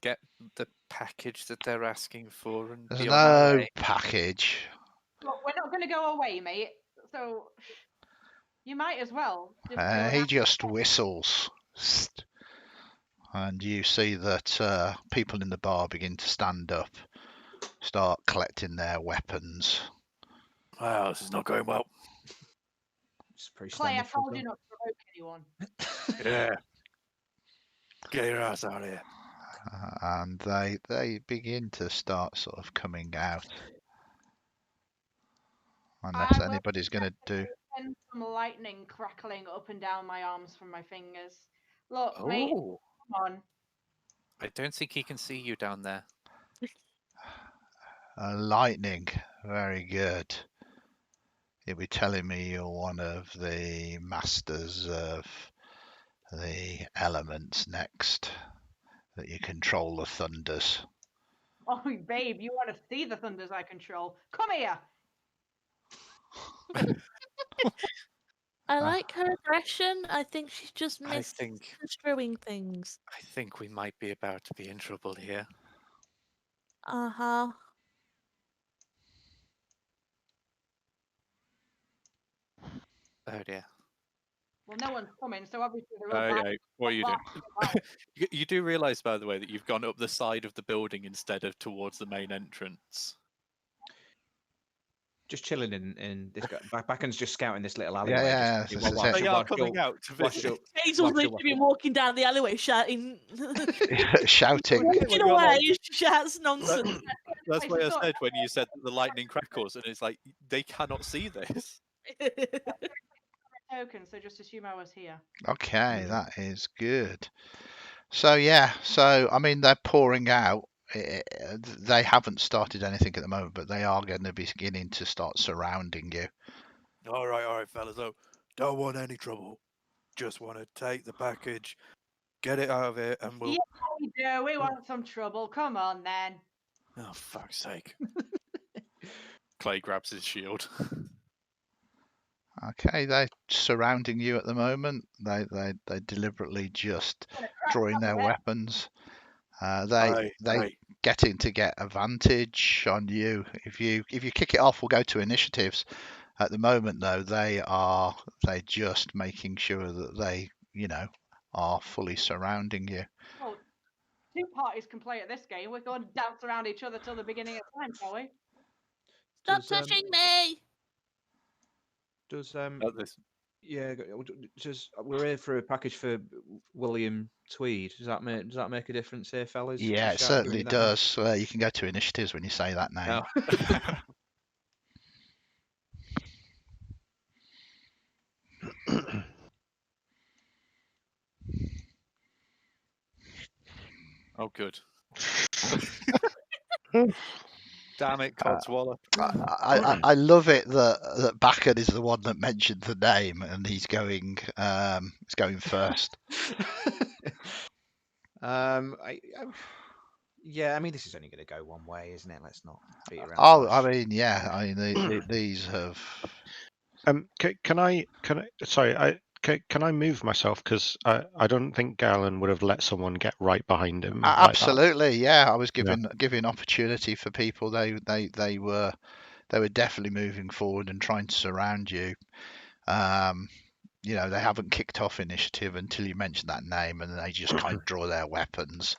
get the package that they're asking for and There's be on our no way. package. look, we're not going to go away, mate. So you might as well just go and He ask- just whistles. And you see that people in the bar begin to stand up, start collecting their weapons. wow, this is not going well. It's pretty Clay, I standard from told you them. not to provoke anyone. Yeah. Get your ass out of here. And they begin to start sort of coming out. Unless I will anybody's going to do. send some lightning crackling up and down my arms from my fingers. Look, mate, Oh, come on. I don't think he can see you down there. Lightning, very good. You'll be telling me you're one of the masters of the elements next, that you control the thunders. Oh, babe, you want to see the thunders I control? Come here. I like her aggression. I think she's just I think misconstruing things. I think we might be about to be in trouble here. Uh-huh. Oh dear. Well, no one's coming, so obviously they're all back. What are you doing? Wow. You do realise, by the way, that you've gone up the side of the building instead of towards the main entrance. Just chilling in this guy. Baccan's just scouting this little alleyway. Yeah, just, this is watch it. They it, are watch coming it, out to watch visit. it. Cayxl's Watch it, literally watch been it. walking down the alleyway shouting. Shouting. Walking you're away, like- she shouts nonsense. That's why I just thought- said when you said the lightning crackles, and it's like they cannot see this. Token, so just assume I was here. Okay, that is good. So yeah, so I mean they're pouring out. They haven't started anything at the moment, but they are going to be beginning to start surrounding you. All right, fellas. So, don't want any trouble. Just want to take the package, get it out of here, and we'll. Yeah, we do. We want some trouble. Come on, then. Oh, fuck's sake. Clay grabs his shield. Okay, they're surrounding you at the moment. They deliberately just drawing their weapons. They Aye. getting to get advantage on you. If you kick it off, we'll go to initiatives. At the moment, though, they just making sure that they are fully surrounding you. Well, two parties can play at this game. We're going to dance around each other till the beginning of time, shall we? Stop Does, touching me! Does This. yeah, just we're here for a package for William Tweed. Does that make a difference here, fellas? Yeah, it Just shout certainly during that now. does. You can go to initiatives when you say that name. Oh. Oh, good. Damn it, Codswallop. I love it that Baccan is the one that mentioned the name, and he's going first. Yeah, I mean, this is only going to go one way, isn't it? Let's not beat around. Oh, the bush. I mean, yeah, I mean these have. Can I? Sorry, can I move myself? Because I don't think Gallen would have let someone get right behind him like that. Absolutely, yeah. I was giving opportunity for people. They were definitely moving forward and trying to surround you. You know, they haven't kicked off initiative until you mention that name, and they just kind of draw their weapons.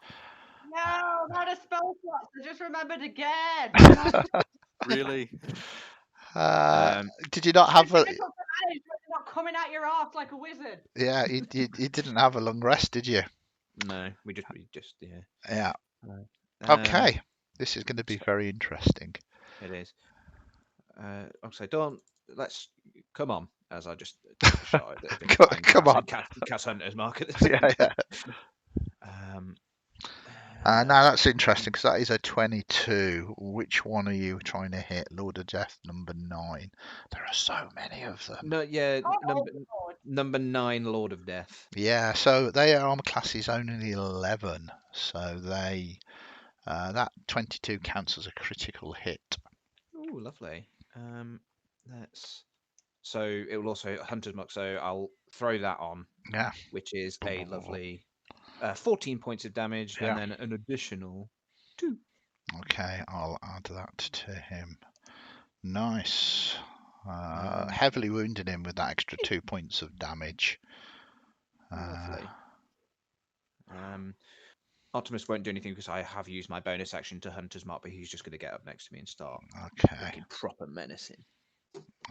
No, not a spell slot. I just remembered again. Really? Did you not have a? It's difficult to manage when you're not coming out your arse like a wizard. Yeah, you didn't have a long rest, did you? No, we just yeah. Yeah. No. Okay, this is going to be very interesting. It is. I'll say, let's come on. As I just take a shot at the Come on. cast Hunter's Mark. Yeah. Now Now that's interesting because that is a 22. Which one are you trying to hit? Lord of Death, number 9. There are so many of them. No, yeah, Oh, number 9, Lord of Death. Yeah, so they are armor classes only 11. So they that 22 counts as a critical hit. Oh, lovely. So it will also Hunter's Mark. So I'll throw that on. Yeah. Which is a lovely 14 points of damage, and then an additional 2. Okay, I'll add that to him. Nice. Heavily wounded him with that extra 2 points of damage. Lovely. Optimus won't do anything because I have used my bonus action to Hunter's Mark, but he's just going to get up next to me and start looking proper menacing.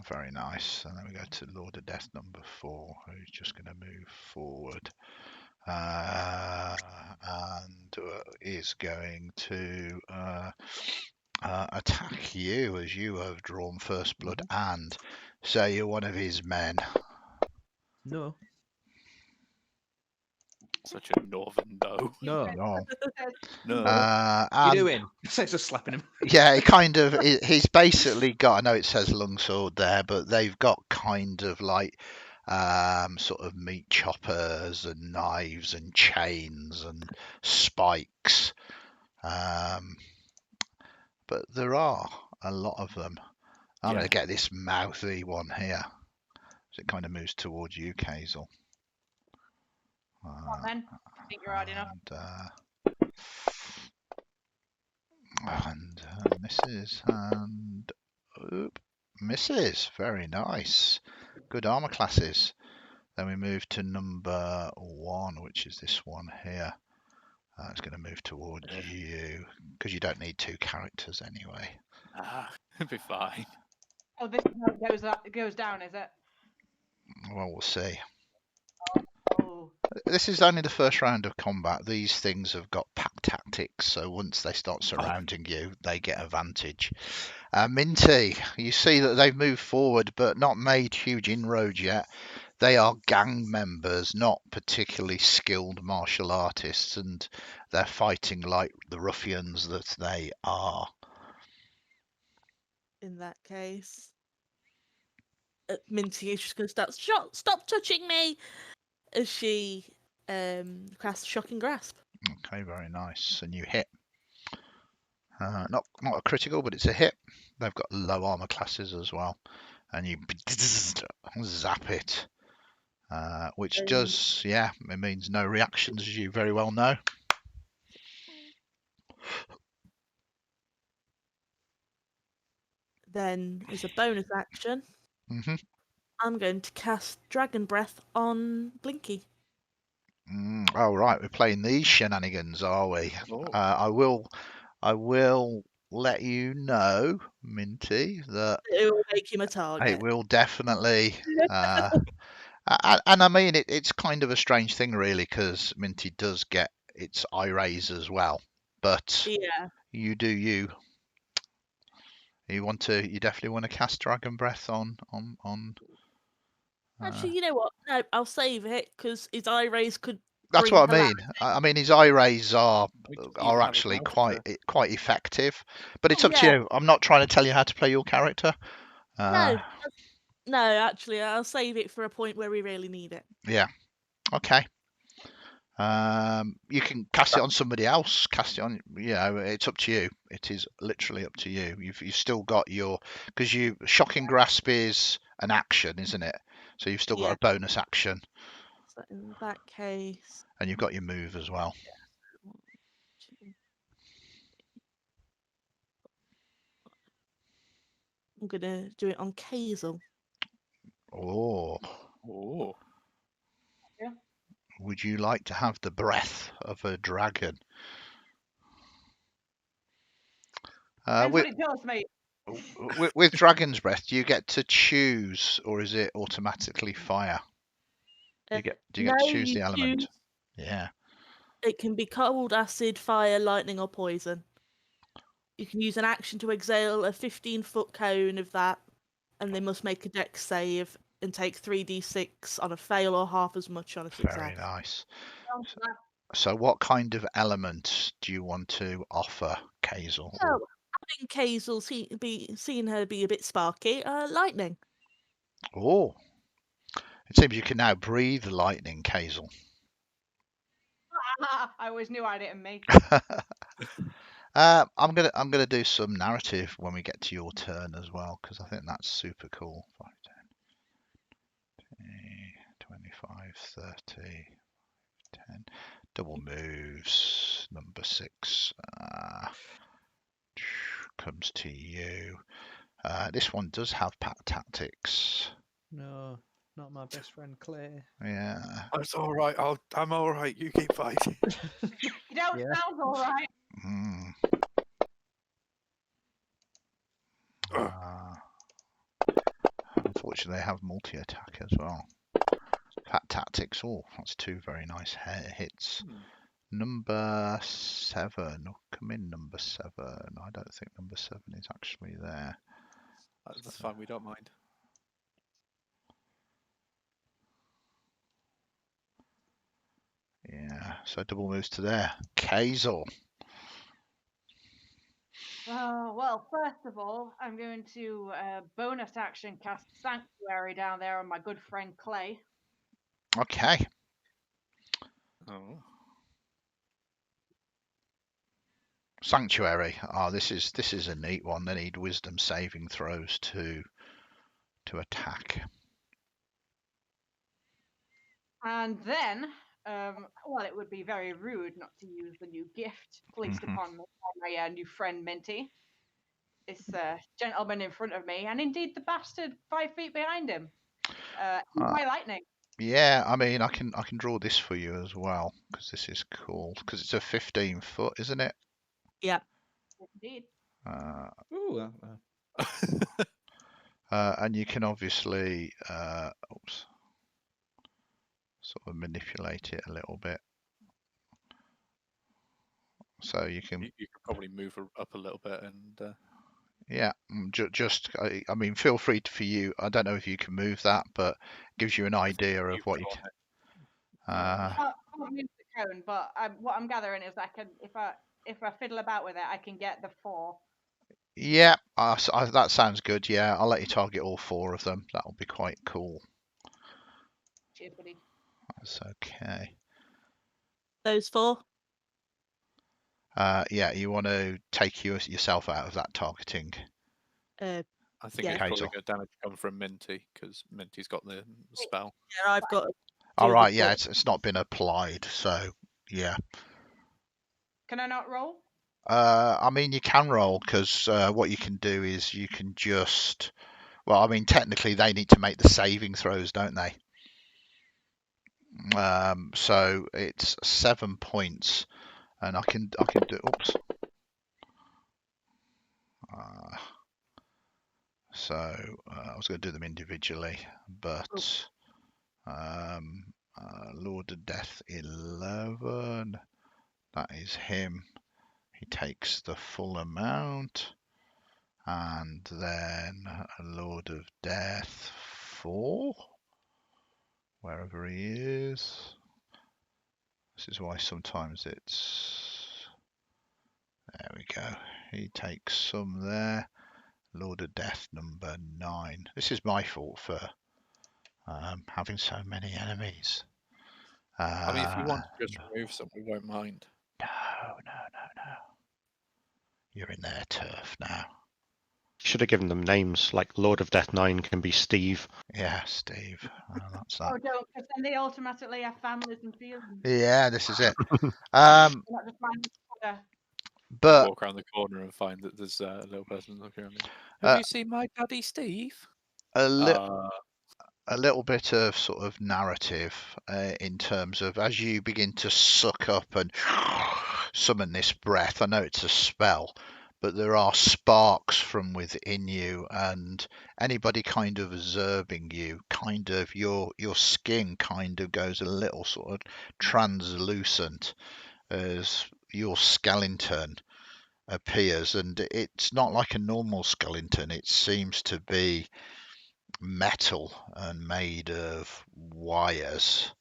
Very nice. And then we go to Lord of Death number 4, who's just going to move forward. And is going to attack you as you have drawn first blood and say you're one of his men. No. Such a northern no. No. No. You doing? So just slapping him. Yeah, it kind of. He's basically got. I know it says longsword there, but they've got kind of like sort of meat choppers and knives and chains and spikes. But there are a lot of them. I'm going to get this mouthy one here. So it kind of moves towards you, Cayxl. Then. I think you're hard enough. And misses and misses. Very nice. Good armor classes. Then we move to number 1, which is this one here. It's going to move towards you because you don't need 2 characters anyway. It'll be fine. Oh, this is how it goes down, is it? Well, we'll see. Oh. This is only the first round of combat. These things have got pack tactics, so once they start surrounding you, they get advantage. Minty, you see that they've moved forward but not made huge inroads yet. They are gang members, not particularly skilled martial artists, and they're fighting like the ruffians that they are. In that case, Minty is just going to start. Stop touching me! As she casts Shocking Grasp. Okay, very nice. And you hit. Not a critical, but it's a hit. They've got low armor classes as well, and you zap it, which does, it means no reactions, as you very well know. Then, as a bonus action, I'm going to cast Dragon Breath on Blinky. Oh right, we're playing these shenanigans, are we? I will let you know, Minty, that it will make him a target. It will definitely. And I mean, it's kind of a strange thing, really, because Minty does get its eye raise as well. But you do you. You definitely want to cast Dragon Breath on. Actually, you know what? No, I'll save it because his eye raise could That's green what I mean. I mean, his eye rays are We didn't even have a actually mouth quite effective. But it's Oh, up to yeah. you. I'm not trying to tell you how to play your character. No, no, actually, I'll save it for a point where we really need it. Yeah. Okay. You can cast it on somebody else. Cast it on. You know, it's up to you. It is literally up to you. You've still got your because shocking grasp is an action, isn't it? So you've still got Yeah. a bonus action, So in that case, and you've got your move as well. 1, 2. I'm gonna do it on Cayxl. Oh. Oh. Would you like to have the breath of a dragon? Depends what it does, mate. With Dragon's Breath, do you get to choose, or is it automatically fire? Do you get no, to choose you the element? choose. Yeah. It can be cold, acid, fire, lightning, or poison. You can use an action to exhale a 15-foot cone of that, and they must make a dex save and take 3d6 on a fail or half as much on a success. Very nice. So, what kind of element do you want to offer, Cayxl? So, having Cayxl seen her be a bit sparky, lightning. Oh, it seems you can now breathe lightning, Cayxl. I always knew I didn't make. I'm gonna do some narrative when we get to your turn as well, because I think that's super cool. 5, 10, 25, 30, 10. Double moves. Number 6 comes to you. This one does have pack tactics. No, not my best friend Claire. Yeah. It's all right. I'm all right. You keep fighting. You don't Yeah. sound all right. Mm. Unfortunately, they have multi-attack as well. Pack tactics. Oh, that's 2 very nice hits. Number 7. Come in, number 7. I don't think number 7 is actually there. That's fine. We don't mind. Yeah, so double moves to there. Cayxl. Oh, well, first of all, I'm going to bonus action cast Sanctuary down there on my good friend Clay. Okay. Oh. Sanctuary. This is a neat one. They need wisdom saving throws to attack. And then, well, it would be very rude not to use the new gift placed upon me by my new friend Minty. This gentleman in front of me, and indeed the bastard 5 feet behind him. My lightning. Yeah, I mean, I can draw this for you as well, because this is cool. Because it's a 15-foot, isn't it? Yeah. Indeed. Ooh. And you can obviously sort of manipulate it a little bit. So you can. You could probably move up a little bit and. Yeah, just I mean, feel free for you. I don't know if you can move that, but it gives you an idea of what you can. I can't move the cone, but what I'm gathering is I can, if I fiddle about with it, I can get the 4. Yeah, that sounds good. Yeah, I'll let you target all 4 of them. That'll be quite cool. Cheers, buddy. That's okay. Those 4? Yeah, you want to take yourself out of that targeting. I think Yeah. it's probably Cayxl. good damage come from Minty because Minty's got the spell. Yeah, I've got. All right, yeah, it's not been applied, so yeah. Can I not roll? I mean, you can roll because what you can do is you can just. Well, I mean, technically they need to make the saving throws, don't they? So it's 7 points, and I can do. Oops. So I was going to do them individually, but Lord of Death 11. That is him. He takes the full amount, and then a Lord of Death 4, wherever he is. This is why sometimes it's... There we go. He takes some there. Lord of Death number 9. This is my fault for having so many enemies. I mean, if you want to just remove some, we won't mind. No. You're in their turf now. Should have given them names, like Lord of Death 9 can be Steve. Yeah, Steve. That's that. Oh, don't, because then they automatically have families and feelings. Yeah, this is it. Not just mine. But Walk around the corner and find that there's a little person looking at me. Have you seen my daddy, Steve? a little bit of sort of narrative in terms of as you begin to suck up and summon this breath. I know it's a spell, but there are sparks from within you, and anybody kind of observing you, kind of your skin kind of goes a little sort of translucent as your skeleton appears, and it's not like a normal skeleton. It seems to be metal and made of wires.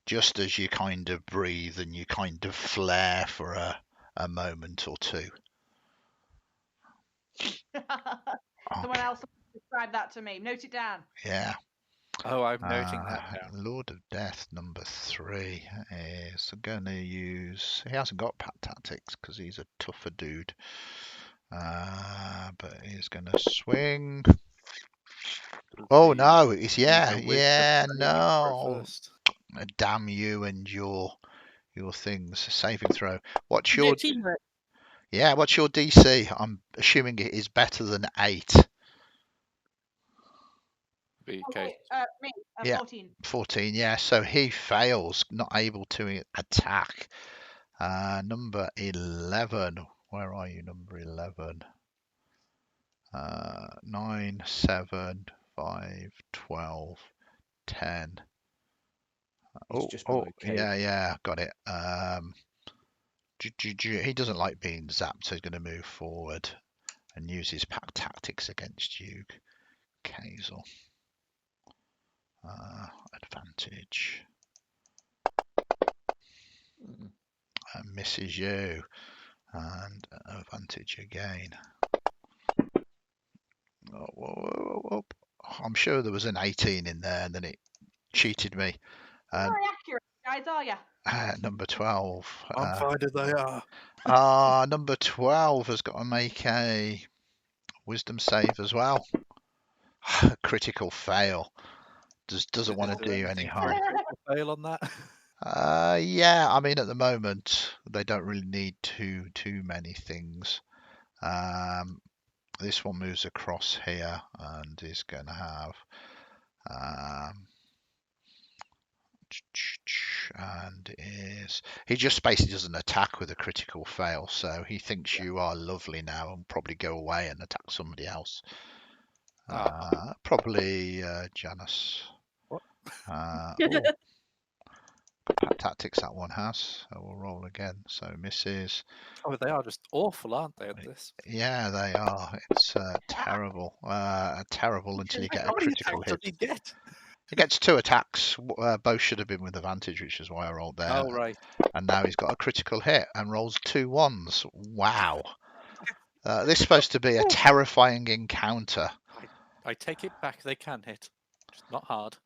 Just as you kind of breathe and you kind of flare for a moment or two. Someone else describe that to me. Note it down. Yeah. Oh, I'm noting that down. Lord of Death number 3 is going to use... He hasn't got pat tactics because he's a tougher dude. But he's going to swing. Oh no! It's no. Damn you and your things. Saving throw. What's your teamwork? Yeah? What's your DC? I'm assuming it is better than 8. Me, Yeah. 14. 14. Yeah. So he fails, not able to attack. Number 11. Where are you? Number 11. 9, 7, 5, 12, 10. Yeah, got it. He doesn't like being zapped, so he's going to move forward and use his pack tactics against you, Cayxl. Advantage. And misses you. And advantage again. Oh, I'm sure there was an 18 in there, and then it cheated me. Very accurate, guys, are you? Number 12. I'm finding they are. Number 12 has got to make a wisdom save as well. Critical fail. Doesn't want to do any harm. Fail on that. Yeah, I mean at the moment they don't really need too many things. This one moves across here and is going to have and he just basically doesn't attack with a critical fail, so he thinks you are lovely now and probably go away and attack somebody else. Probably Janus. What? Tactics that one has, so we'll roll again. So misses. Oh, they are just awful, aren't they, at this? Yeah, they are. It's terrible. Terrible until you get a critical hit. He get? He gets 2 attacks. Both should have been with advantage, which is why I rolled there. Oh, right. And now he's got a critical hit and rolls 2 1s. Wow. This is supposed to be a terrifying encounter. I take it back. They can hit. Just not hard.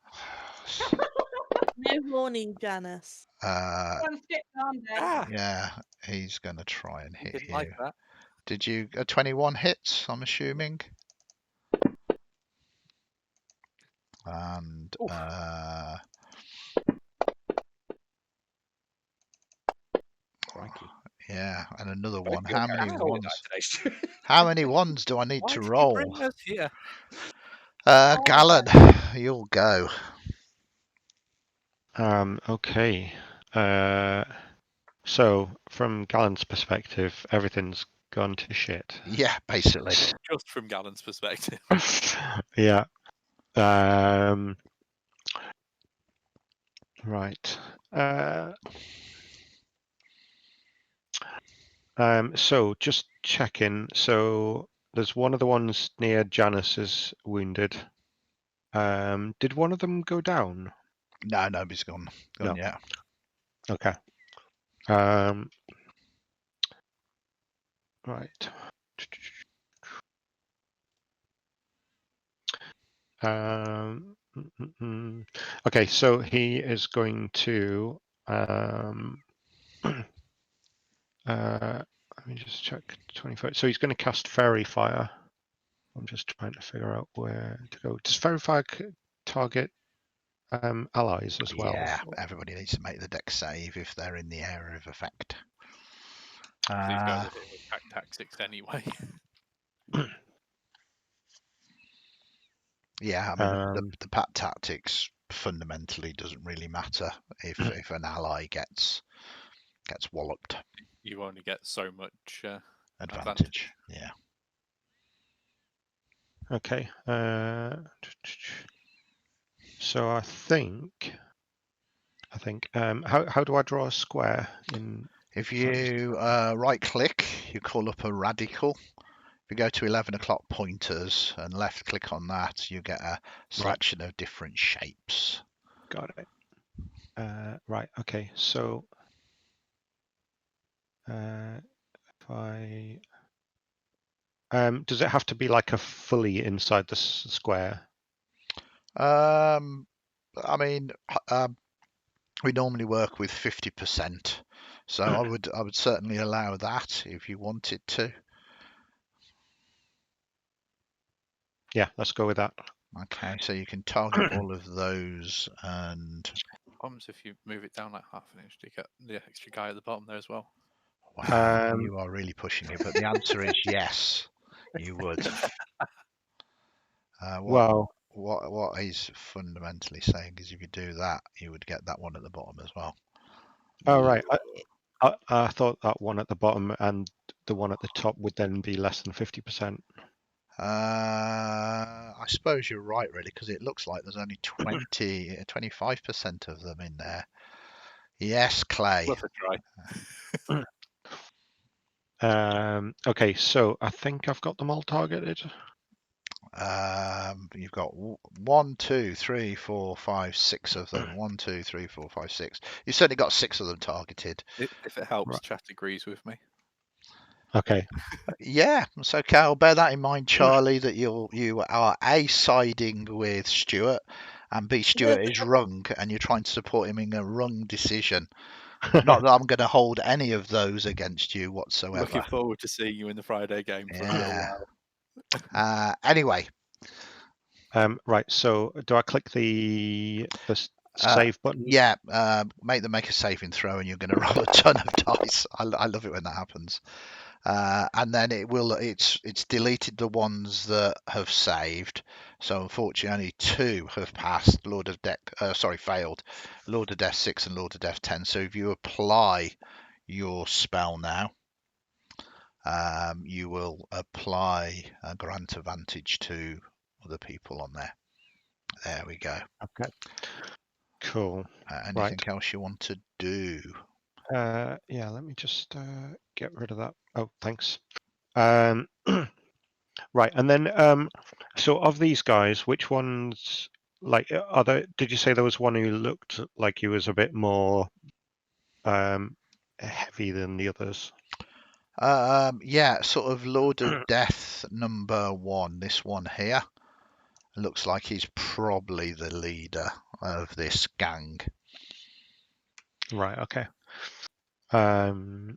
No warning, Janus. Yeah, he's going to try and hit you. Like that. Did you 21 hits? I'm assuming. And yeah, and another one. How many ones? How many ones do I need to roll? Gallen, you'll go. Okay. So from Gallen's perspective, everything's gone to shit. Yeah, basically. Just from Gallen's perspective. Yeah. Right. So just checking. So there's one of the ones near Janus is wounded. Did one of them go down? No, nobody's gone. No. Yeah. Okay. Right. Okay, so he is going to let me just check 25. So he's going to cast Fairy Fire. I'm just trying to figure out where to go. Does Fairy Fire target allies as well? Yeah, everybody needs to make the deck save if they're in the area of effect. These guys are hit with pack tactics anyway. Yeah, I mean the pack tactics fundamentally doesn't really matter if an ally gets walloped. You only get so much Advantage. Yeah. Okay. So I think how do I draw a square in? If you right click, you call up a radical. If you go to 11 o'clock pointers and left click on that, you get a selection of different shapes. Got it. Right. Okay. So if I does it have to be like a fully inside the square? I mean, we normally work with 50%, so I would certainly allow that if you wanted to. Yeah, let's go with that. Okay, so you can target all of those, and Problems if you move it down like half an inch to get the extra guy at the bottom there as well. wow, you are really pushing it. But the answer is yes, you would. What he's fundamentally saying is if you do that, you would get that one at the bottom as well. Oh, right. I thought that one at the bottom and the one at the top would then be less than 50%. I suppose you're right, really, because it looks like there's only 25% of them in there. Yes, Clay. Worth a try. Okay, so I think I've got them all targeted. You've got 1, 2, 3, 4, 5, 6 of them. 1, 2, 3, 4, 5, 6. You've certainly got 6 of them targeted. If it helps, chat agrees with me. Okay. Yeah, it's okay. I'll bear that in mind, Charlie, that you are A, siding with Stuart, and B, Stuart is wrong, and you're trying to support him in a wrong decision. Not that I'm going to hold any of those against you whatsoever. Looking forward to seeing you in the Friday game for a little while. Anyway. Right, so do I click the save button? Yeah, make a saving throw, and you're going to roll a ton of dice. I love it when that happens. And then it's deleted the ones that have saved. So unfortunately, only 2 have passed. Failed. Lord of Death 6 and Lord of Death 10. So if you apply your spell now, you will apply a grant advantage to other people on there. There we go. Okay. Cool. Anything else you want to do? Yeah, let me just get rid of that. Oh, thanks. Right, and then so of these guys, which ones did you say there was one who looked like he was a bit more heavy than the others? Yeah, sort of Lord of Death number 1, this one here. Looks like he's probably the leader of this gang. Right, okay. Right,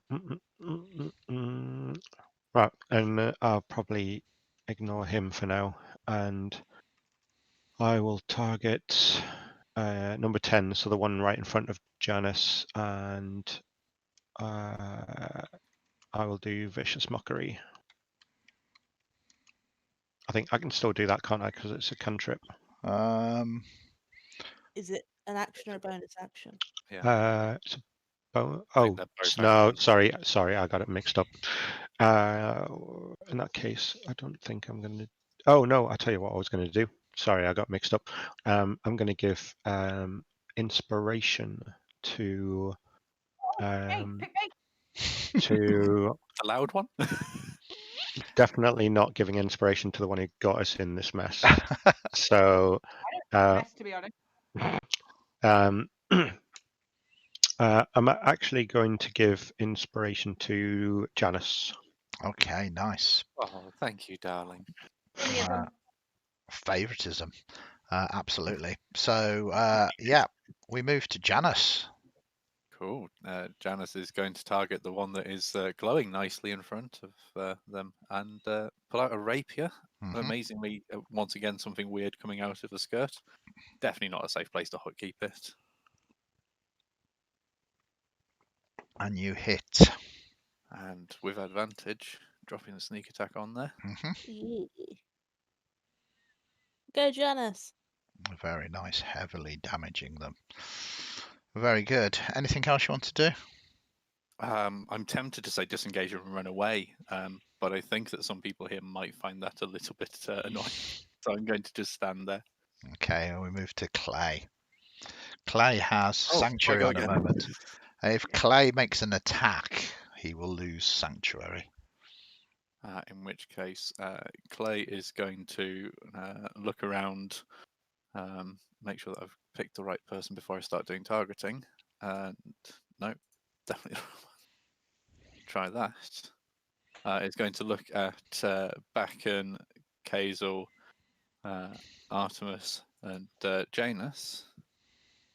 and I'll probably ignore him for now, and I will target number 10, so the one right in front of Janus, and I will do Vicious Mockery. I think I can still do that, can't I? Because it's a cantrip. Is it an action or a bonus action? Yeah. It's no, sorry, I got it mixed up. In that case, I don't think I'm going to. Oh no, I tell you what I was going to do. Sorry, I got mixed up. I'm going to give inspiration to to a loud one. Definitely not giving inspiration to the one who got us in this mess. So to be honest. I'm actually going to give inspiration to Janus. Okay, nice. Oh, thank you, darling. Give me a thumb. Favoritism. Absolutely. So, yeah, we move to Janus. Cool. Janus is going to target the one that is glowing nicely in front of them and pull out a rapier. Mhm. Amazingly, once again, something weird coming out of the skirt. Definitely not a safe place to keep it. And you hit. And with advantage, dropping the sneak attack on there. Mhm. Yeah. Go, Janus. Very nice, heavily damaging them. Very good. Anything else you want to do? I'm tempted to say disengage and run away, but I think that some people here might find that a little bit annoying. So I'm going to just stand there. Okay, and we move to Clay. Clay has Oh, Sanctuary I go on at the again. moment. If Clay makes an attack, he will lose Sanctuary. In which case, Clay is going to look around, make sure that I've picked the right person before I start doing targeting. And no, definitely try that. It's going to look at Baccan, Cayxl, Artemis, and Janus,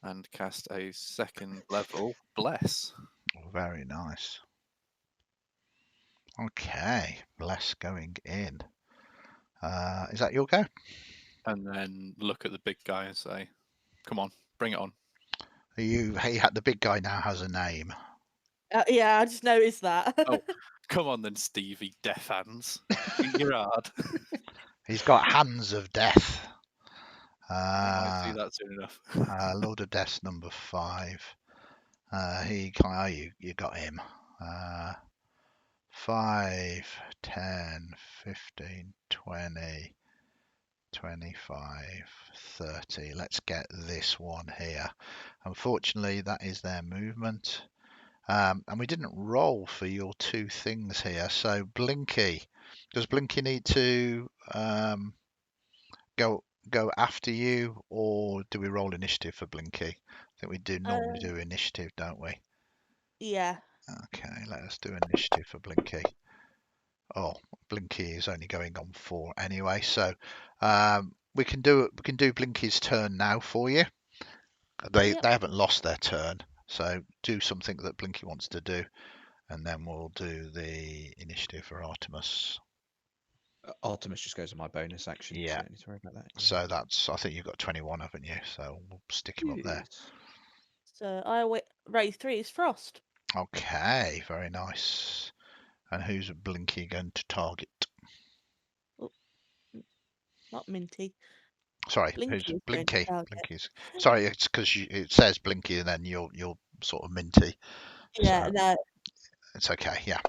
and cast a second level Bless. Very nice. Okay, Bless going in. Is that your go? And then look at the big guy and say, "Come on, bring it on." The big guy now has a name. Yeah, I just noticed that. Oh, come on then, Stevie, Death Hands. You're hard. He's got Hands of Death. I might see that soon enough. Lord of Death's number 5. You got him. 5, 10, 15, 20, 25, 30. Let's get this one here. Unfortunately, that is their movement. And we didn't roll for your 2 things here. So Blinky, does Blinky need to go after you, or do we roll initiative for Blinky? I think we do normally do initiative, don't we? Yeah. Okay, let us do initiative for Blinky. Oh, Blinky is only going on 4 anyway, so we can do Blinky's turn now for you. They haven't lost their turn, so do something that Blinky wants to do, and then we'll do the initiative for Artemis. Artemis just goes on my bonus action. So Yeah. don't need to worry about that. So that's, I think you've got 21, haven't you? So we'll stick him up there. Yes. So I raise 3 is Frost. Okay, very nice. And who's Blinky going to target? Not Minty. Sorry, Blinky who's is going to Blinky? target. Blinky's. Sorry, it's because it says Blinky and then you're sort of Minty. Yeah, So no. it's okay, yeah.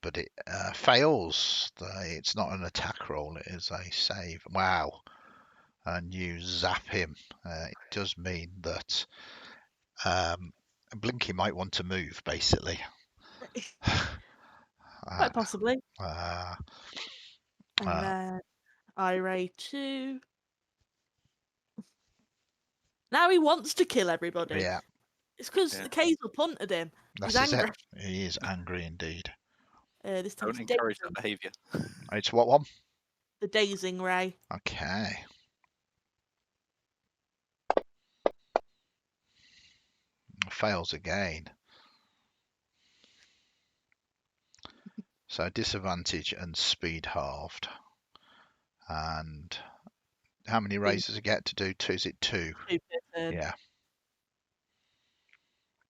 But it fails. It's not an attack roll, it is a save. Wow. And you zap him. It does mean that Blinky might want to move, basically. Quite possibly. Uh, And then I raise 2. Now he wants to kill everybody. yeah, It's because Yeah. the Cayxl punted him. this He's is angry. it. He is angry indeed. This time Don't it's encourage dazing. that behaviour. It's what one? The dazing ray. Okay. Fails again. So disadvantage and speed halved. And how many rays does it get to do? 2? Is it 2? 2 per turn. Yeah,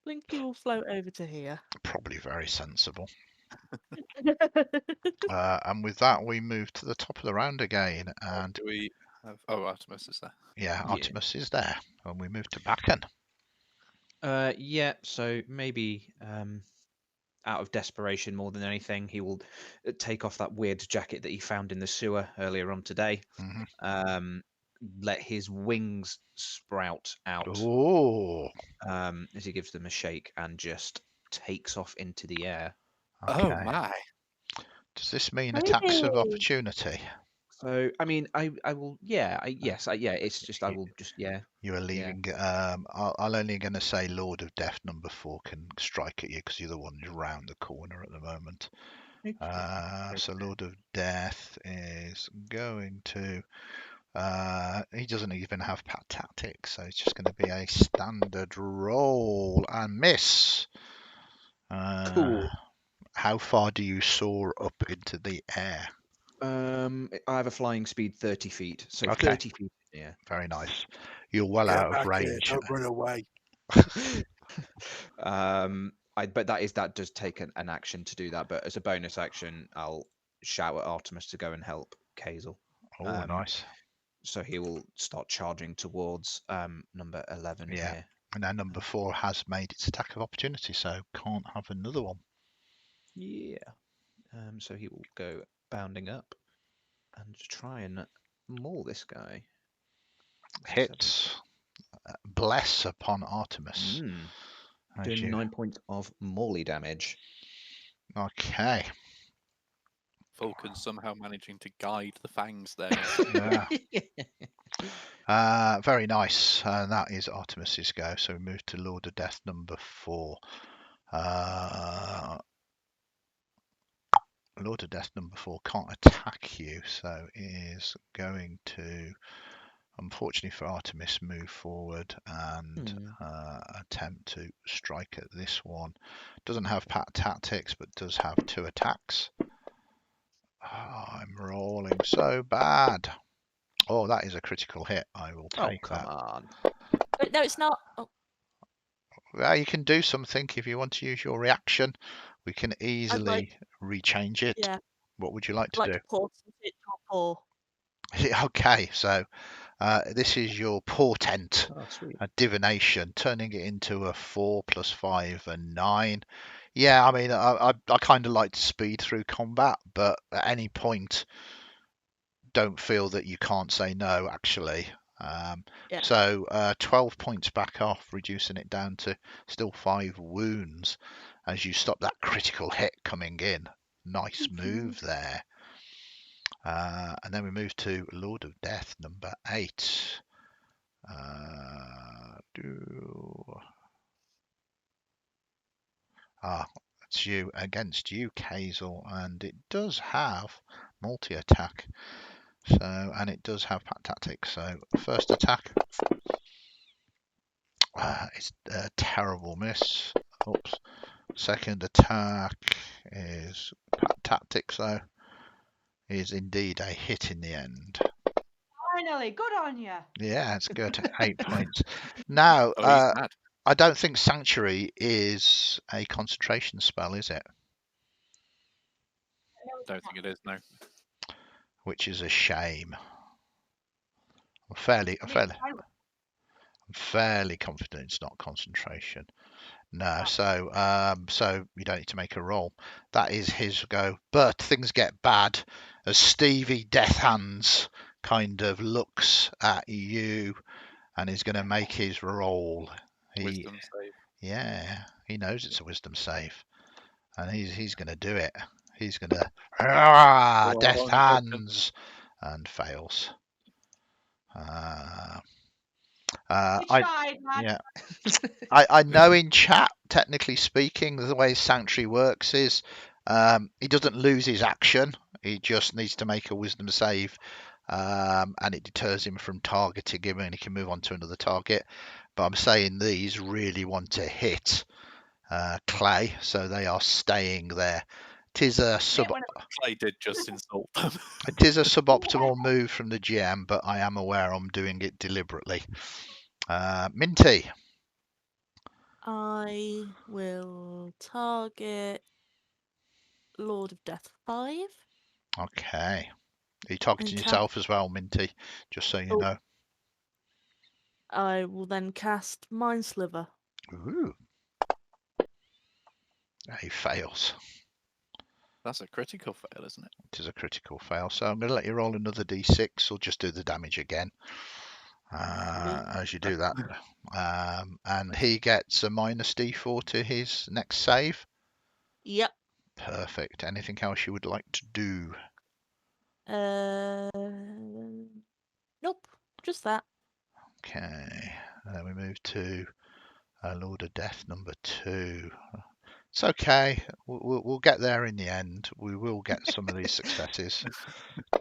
Blinky will float over to here. probably very sensible. And with that, we move to the top of the round again. And Do we have... Oh, Artemis is there. yeah, Yeah. Artemis is there. And we move to Baccan. Yeah. So maybe out of desperation more than anything, he will take off that weird jacket that he found in the sewer earlier on today. Mhm. Let his wings sprout out Oh, as he gives them a shake and just takes off into the air. okay. Oh my! Does this mean attacks of Maybe. opportunity? So I mean, I will. Yeah. Yeah. It's just I will just yeah. You are leaving. I'll only going to say Lord of Death number 4 can strike at you because you're the one who's round the corner at the moment. So Lord of Death is going to. He doesn't even have pat tactics, so it's just going to be a standard roll and miss. Cool. How far do you soar up into the air? I have a flying speed 30 feet, so Okay. 30 feet. Yeah. Very nice. You're well Get out of back here, range. don't run away. But that does take an action to do that. But as a bonus action, I'll shout at Artemis to go and help Cayxl. Oh, nice. So he will start charging towards number 11 Yeah. here. And now number 4 has made its attack of opportunity, so can't have another one. Yeah. So he will go bounding up and try and maul this guy. Hits. Bless upon Artemis. Doing 9 points of mauly damage. Okay. Vulcan somehow managing to guide the fangs there. Yeah. Very nice. That is Artemis's go. So we move to Lord of Death number 4. Lord of Death number 4 can't attack you, so it is going to, unfortunately for Artemis, move forward and attempt to strike at this one. Doesn't have pat tactics, but does have 2 attacks. Oh, I'm rolling so bad. Oh, that is a critical hit. I will take come that. on. Wait, no, it's not. Oh, Well, you can do something if you want to use your reaction. We can easily like- rechange it. yeah. What would you like to Like do? to pour some shit to a paw. Okay, so this is your portent, Oh, sweet. a divination, turning it into a 4 + 5 and 9. Yeah, I mean, I kind of like to speed through combat, but at any point, don't feel that you can't say no, actually. Yeah. So 12 points back off, reducing it down to still 5 wounds as you stop that critical hit coming in. Nice move there. And then we move to Lord of Death number 8. It's you against you, Cayxl, and it does have multi-attack. So, and it does have pat tactics. So, first attack, it's a terrible miss. Oops. Second attack is pat tactics, though. Is indeed a hit in the end. Finally, good on you. Yeah, it's good. 8 points. Now, He's mad. I don't think Sanctuary is a concentration spell, is it? Don't think it is, no. Which is a shame. I'm fairly confident it's not concentration. No, so you don't need to make a roll. That is his go. But things get bad as Stevie Death Hands kind of looks at you and is going to make his roll. Wisdom save. Yeah, he knows it's a wisdom save, and he's going to do it. He's going to Death Hands and fails. I know in chat, technically speaking, the way Sanctuary works is he doesn't lose his action. He just needs to make a wisdom save, and it deters him from targeting him, and he can move on to another target. But I'm saying these really want to hit Clay, so they are staying there. Clay did just insult them. It is a suboptimal move from the GM, but I am aware I'm doing it deliberately. Minty. I will target Lord of Death 5. Okay. Are you targeting And yourself as well, Minty? Just so you know. I will then cast Mind Sliver. Ooh. He fails. That's a critical fail, isn't it? It is a critical fail. So I'm going to let you roll another d6 or just do the damage again as you do that. And he gets a minus d4 to his next save. Yep. Perfect. Anything else you would like to do? Nope, just that. Okay. Then we move to Lord of Death number 2. It's okay. We'll get there in the end. We will get some of these successes.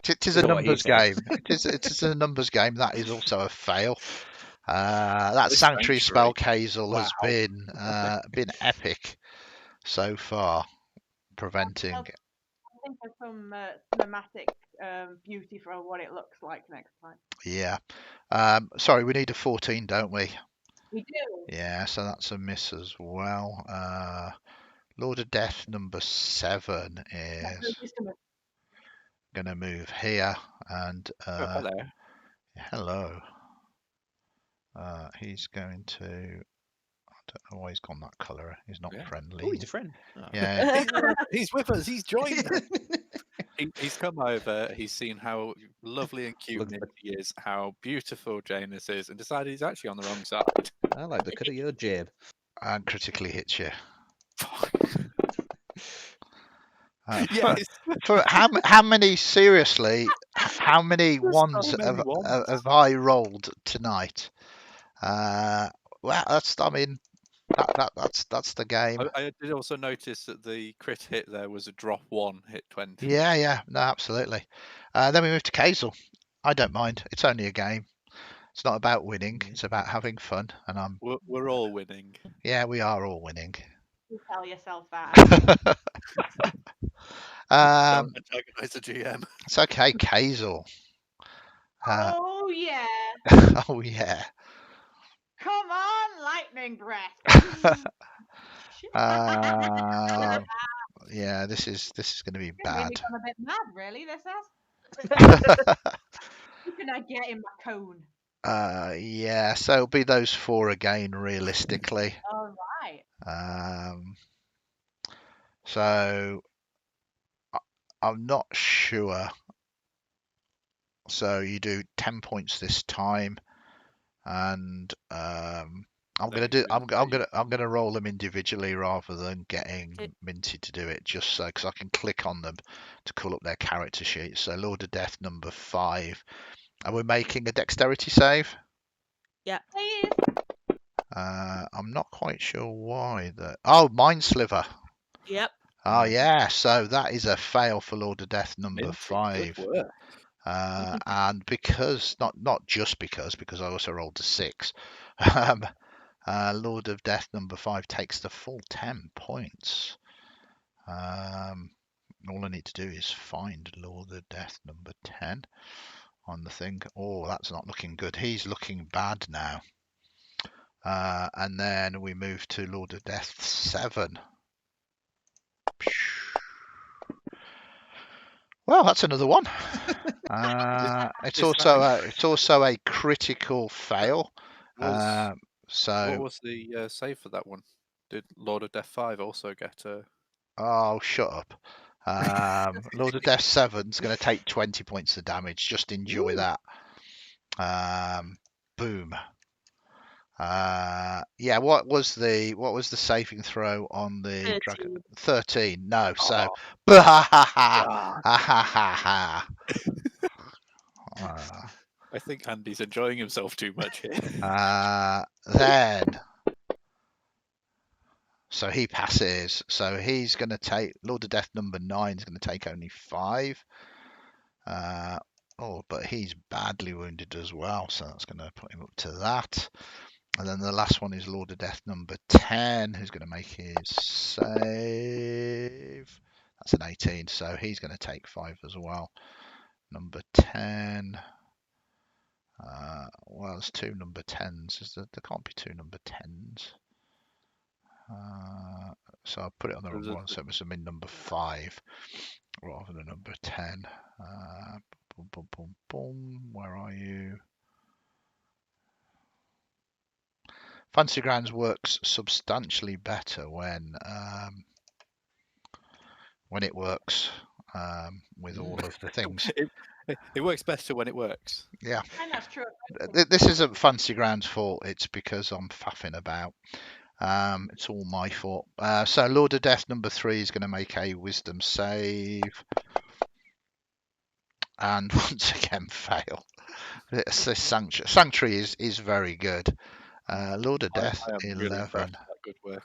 It is a What he numbers said. game. It is a numbers game. That is also a fail. That This sanctuary spell sanctuary. Cayxl has Wow. been epic so far, preventing. I'll think of some cinematic beauty for what it looks like next time. Yeah. Sorry, we need a 14, don't we? We do. Yeah, so that's a miss as well. Lord of Death number 7 is going to move here, and Oh, hello. hello. He's going to. I don't know why he's gone that colour. He's not Yeah. friendly. Oh, he's a friend. Oh. Yeah. He's with us. He's joined us. He's come over, he's seen how lovely and cute Look- Minty is, how beautiful Janus is, and decided he's actually on the wrong side. I like the cut of your jib. And critically hits you. Yeah, For how many? Seriously, how many There's ones so many ones. have I rolled tonight? Well, that's the game. I did also notice that the crit hit there was a drop 1, hit 20. Yeah, no, absolutely. Then we move to Cayxl. I don't mind. It's only a game. It's not about winning. It's about having fun. And We're all winning. yeah, we are all winning. You tell yourself that. Don't antagonize the GM. It's okay, Cayxl. Oh yeah. Oh yeah. Come on, lightning breath. Yeah, this is going to be It's bad. become a bit mad, really. This has. Who can I get in my cone? Yeah, so it'll be those 4 again, realistically. All right. So I'm not sure. So you do 10 points this time, and I'm gonna roll them individually rather than getting Minty to do it, just so because I can click on them to call up their character sheet. So Lord of Death number 5. Are we making a dexterity save? Yeah. Please. I'm not quite sure why that. Oh, Mind Sliver. Yep. Oh yeah, so that is a fail for Lord of Death number Minty, 5. good work. And because not just because I also rolled a 6. Lord of Death number 5 takes the full 10 points. All I need to do is find Lord of Death number 10 on the thing. Oh, that's not looking good. He's looking bad now. And then we move to Lord of Death 7. Well, that's another one. It's also a critical fail. What So was the save for that one? Did Lord of Death 5 also get a... oh, shut up. Lord of Death 7 is going to take 20 points of damage. Just enjoy that. Boom. Yeah. What was the saving throw on the dragon? 13. No. So. I think Andy's enjoying himself too much here. Then. So he passes. So he's going to take Lord of Death number 9 is going to take only 5. But he's badly wounded as well, so that's going to put him up to that. And then the last one is Lord of Death number 10, who's going to make his save. That's an 18, so he's going to take 5 as well. Number 10. Well, there's 2 number 10s. There can't be 2 number 10s. So I'll put it on the wrong one, so it must have been number 5 rather than number 10. Boom, boom, boom, boom. Where are you? Fantasy Grounds works substantially better when it works with all of the things. It works better when it works. Yeah. And that's true. This isn't Fantasy Grounds' fault. It's because I'm faffing about. It's all my fault. So Lord of Death number 3 is going to make a Wisdom save. and once again fail. This Sanctuary is very good. Lord of Death, I am really 11. impressed with that good work.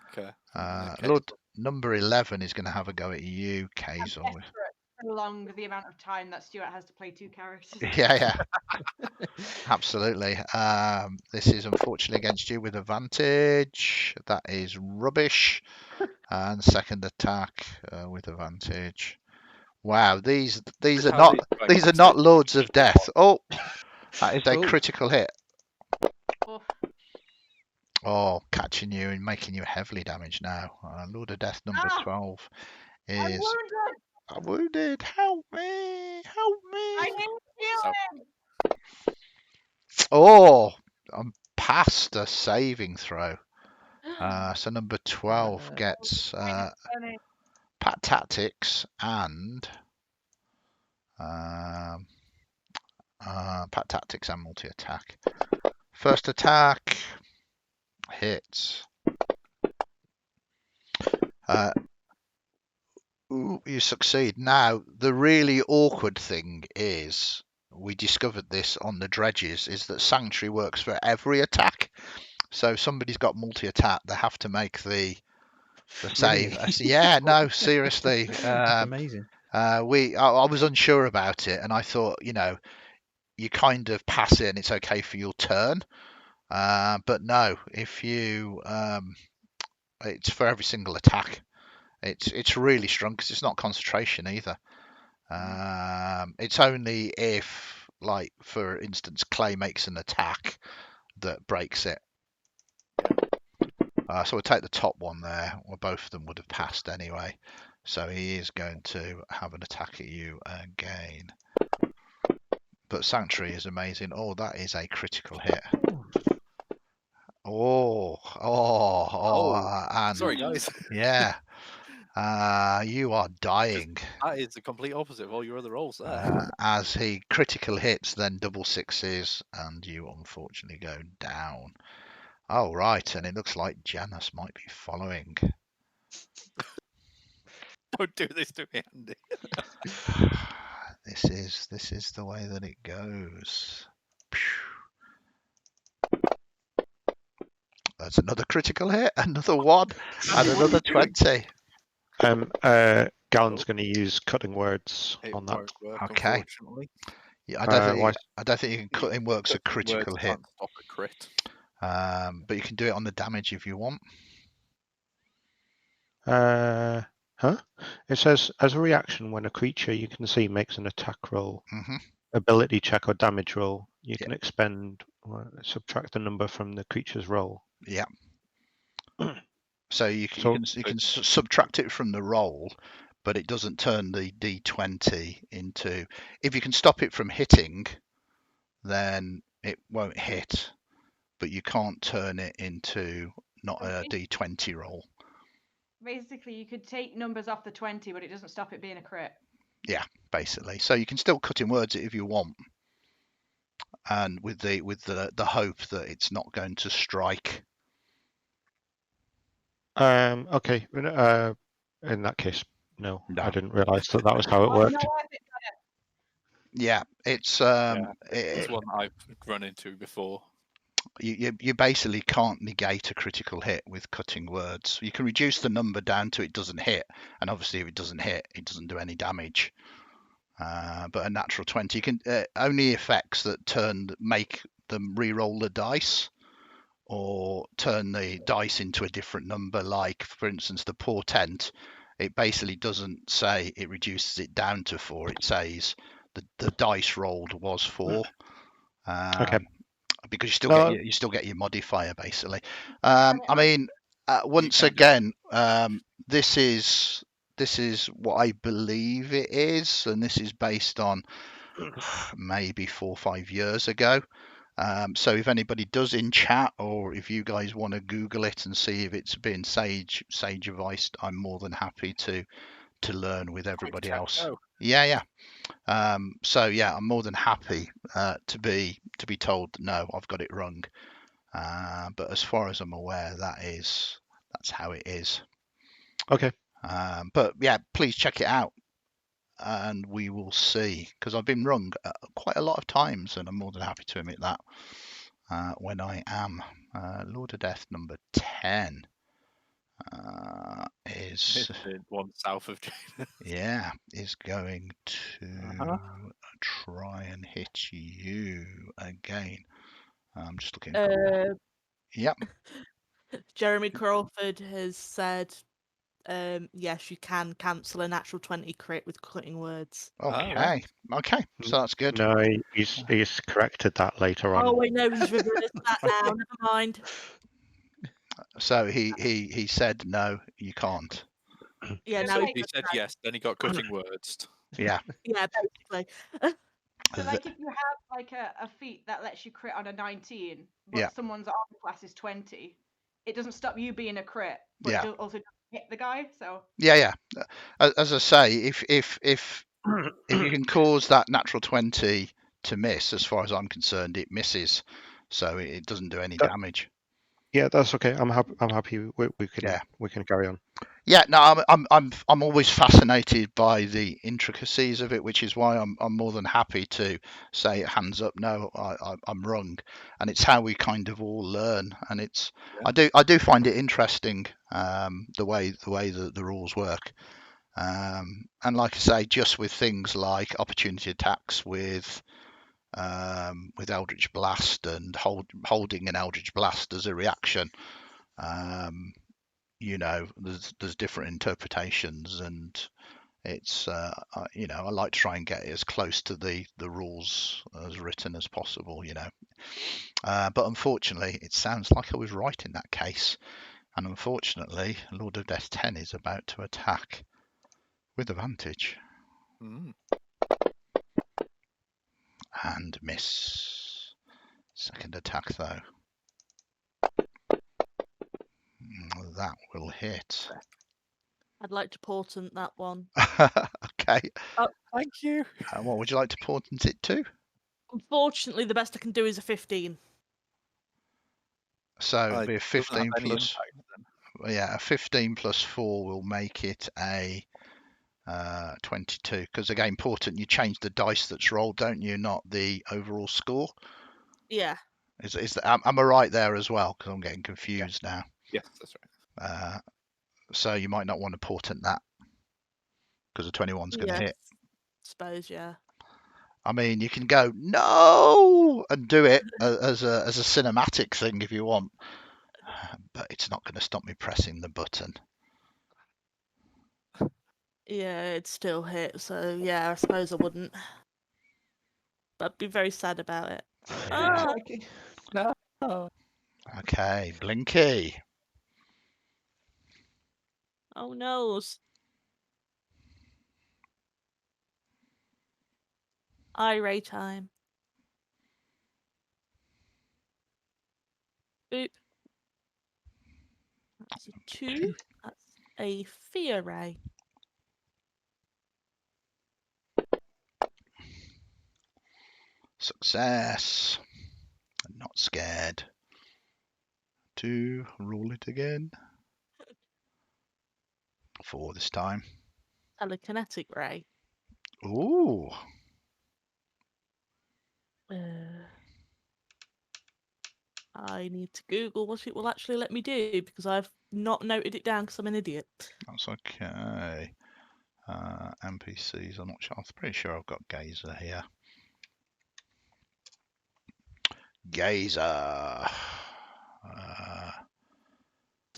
Cayxl. Lord number 11 is going to have a go at you, I'm Cayxl. desperate to prolong the amount of time that Stuart has to play 2 characters. Yeah, absolutely. This is unfortunately against you with advantage. That is rubbish. And second attack with advantage. Wow, these are how not Lords of Death. Oh, that is a Ooh. critical hit. Oof. Oh, catching you and making you heavily damaged now. Lord of Death number Ah! 12 I'm is wounded. wounded. Help me! Help I me! need So- healing. Oh, I'm past a saving throw. So number 12 gets Funny. Pat Tactics and Pat Tactics and multi attack. First attack hits. Ooh, you succeed. Now, the really awkward thing is, we discovered this on the dredges, is that Sanctuary works for every attack. So if somebody's got multi-attack, they have to make the save. Really? Yeah, no, seriously. That's amazing. I was unsure about it, and I thought, you kind of pass it and it's okay for your turn. But no, if you, it's for every single attack. It's really strong because it's not concentration either. It's only if, like, for instance, Clay makes an attack that breaks it. So we'll take the top one there. Well, both of them would have passed anyway. So he is going to have an attack at you again. But Sanctuary is amazing. Oh, that is a critical hit. And Sorry, guys. yeah. You are dying. That is the complete opposite of all your other rolls there. As he critical hits, then double sixes, and you unfortunately go down. Oh, right, and it looks like Janus might be following. Don't do this to me, Andy. This is the way that it goes. That's another critical hit, another one, and another 20. Gallen's going to use cutting words It on that. won't work, Okay. unfortunately. Yeah, I don't think you can cut in works a critical hit. Can't stop a crit. But you can do it on the damage if you want. It says, as a reaction, when a creature you can see makes an attack roll, Mm-hmm. ability check, or damage roll, you can subtract the number from the creature's roll. Yeah. So you can subtract it from the roll, but it doesn't turn the D20 into. If you can stop it from hitting, then it won't hit, but you can't turn it into not a D20 roll. Basically, you could take numbers off the 20, but it doesn't stop it being a crit. Yeah, basically. So you can still cut in words if you want, and with the hope that it's not going to strike. Okay. In that case, no. I didn't realise that was how it Oh, worked. no, I think Yeah, it's It's one I've run into before. you basically can't negate a critical hit with cutting words. You can reduce the number down to it doesn't hit, and obviously if it doesn't hit, it doesn't do any damage. But a natural 20, you can only effects that make them re-roll the dice or turn the dice into a different number. Like, for instance, the portent, it basically doesn't say it reduces it down to 4. It says the dice rolled was 4. Okay. Because you still get your modifier basically. I mean, once again, this is what I believe it is, and this is based on maybe 4 or 5 years ago. So if anybody does in chat, or if you guys want to Google it and see if it's been sage advised, I'm more than happy to learn with everybody else. Yeah. So yeah, I'm more than happy to be told no, I've got it wrong. But as far as I'm aware, that's how it is. Okay. But yeah, please check it out. and we will see. Because I've been wrong quite a lot of times, and I'm more than happy to admit that when I am. Lord of Death number 10 is The one south of Janus. yeah, is going to Uh-huh. try and hit you again. I'm just looking. Yep. Jeremy Crawford has said, yes, you can cancel a natural 20 crit with cutting words. Okay. right. Okay. So that's good. No, he's corrected that later on. Oh, wait, no, he's reversed that now. Never mind. So he said no, you can't. Yeah, Just now like- he He does said know. yes, then he got cutting words. Yeah. Yeah, basically. So like if you have like a feat that lets you crit on a 19, but Yeah. someone's armor class is 20, it doesn't stop you being a crit, but Yeah. it also doesn't hit the guy. So Yeah. As I say, if you can cause that natural 20 to miss, as far as I'm concerned, it misses, so it doesn't do any That- damage. Yeah, that's okay. I'm happy. We can Yeah. we can carry on. Yeah, no, I'm always fascinated by the intricacies of it, which is why I'm more than happy to say hands up, no, I'm wrong, and it's how we kind of all learn, and it's Yeah. I do find it interesting the way the rules work, and like I say, just with things like opportunity attacks with Eldritch Blast and holding an Eldritch Blast as a reaction. There's different interpretations, and it's I like to try and get it as close to the rules as written as possible, but unfortunately it sounds like I was right in that case, and unfortunately Lord of Death 10 is about to attack with advantage Mm. and miss. Second attack though, that will hit. I'd like to portent that one. Okay. Thank you. What would you like to portent it to? Unfortunately, the best I can do is a 15. So it'll It be a doesn't have 15 any plus. impact then. Yeah, a 15 plus 4 will make it a 22. Because again, portent, you change the dice that's rolled, don't you? Not the overall score. Yeah. Am I right there as well? Because I'm getting confused now. Yes, that's right. So you might not want to portent that because the 21's going to hit. Suppose, yeah. I mean, you can go no and do it as a cinematic thing if you want, but it's not going to stop me pressing the button. Yeah, it'd still hit, so yeah, I suppose I wouldn't. But I'd be very sad about it. Ah, No. Oh. Okay, Blinky. oh no. Eye time. Boop. That's a 2. That's a fear ray. Success. Not scared. 2, roll it again. 4 this time. Telekinetic ray. Ooh. I need to Google what it will actually let me do because I've not noted it down because I'm an idiot. That's okay. NPCs, I'm not sure. I'm pretty sure I've got Gazer here. Gazer.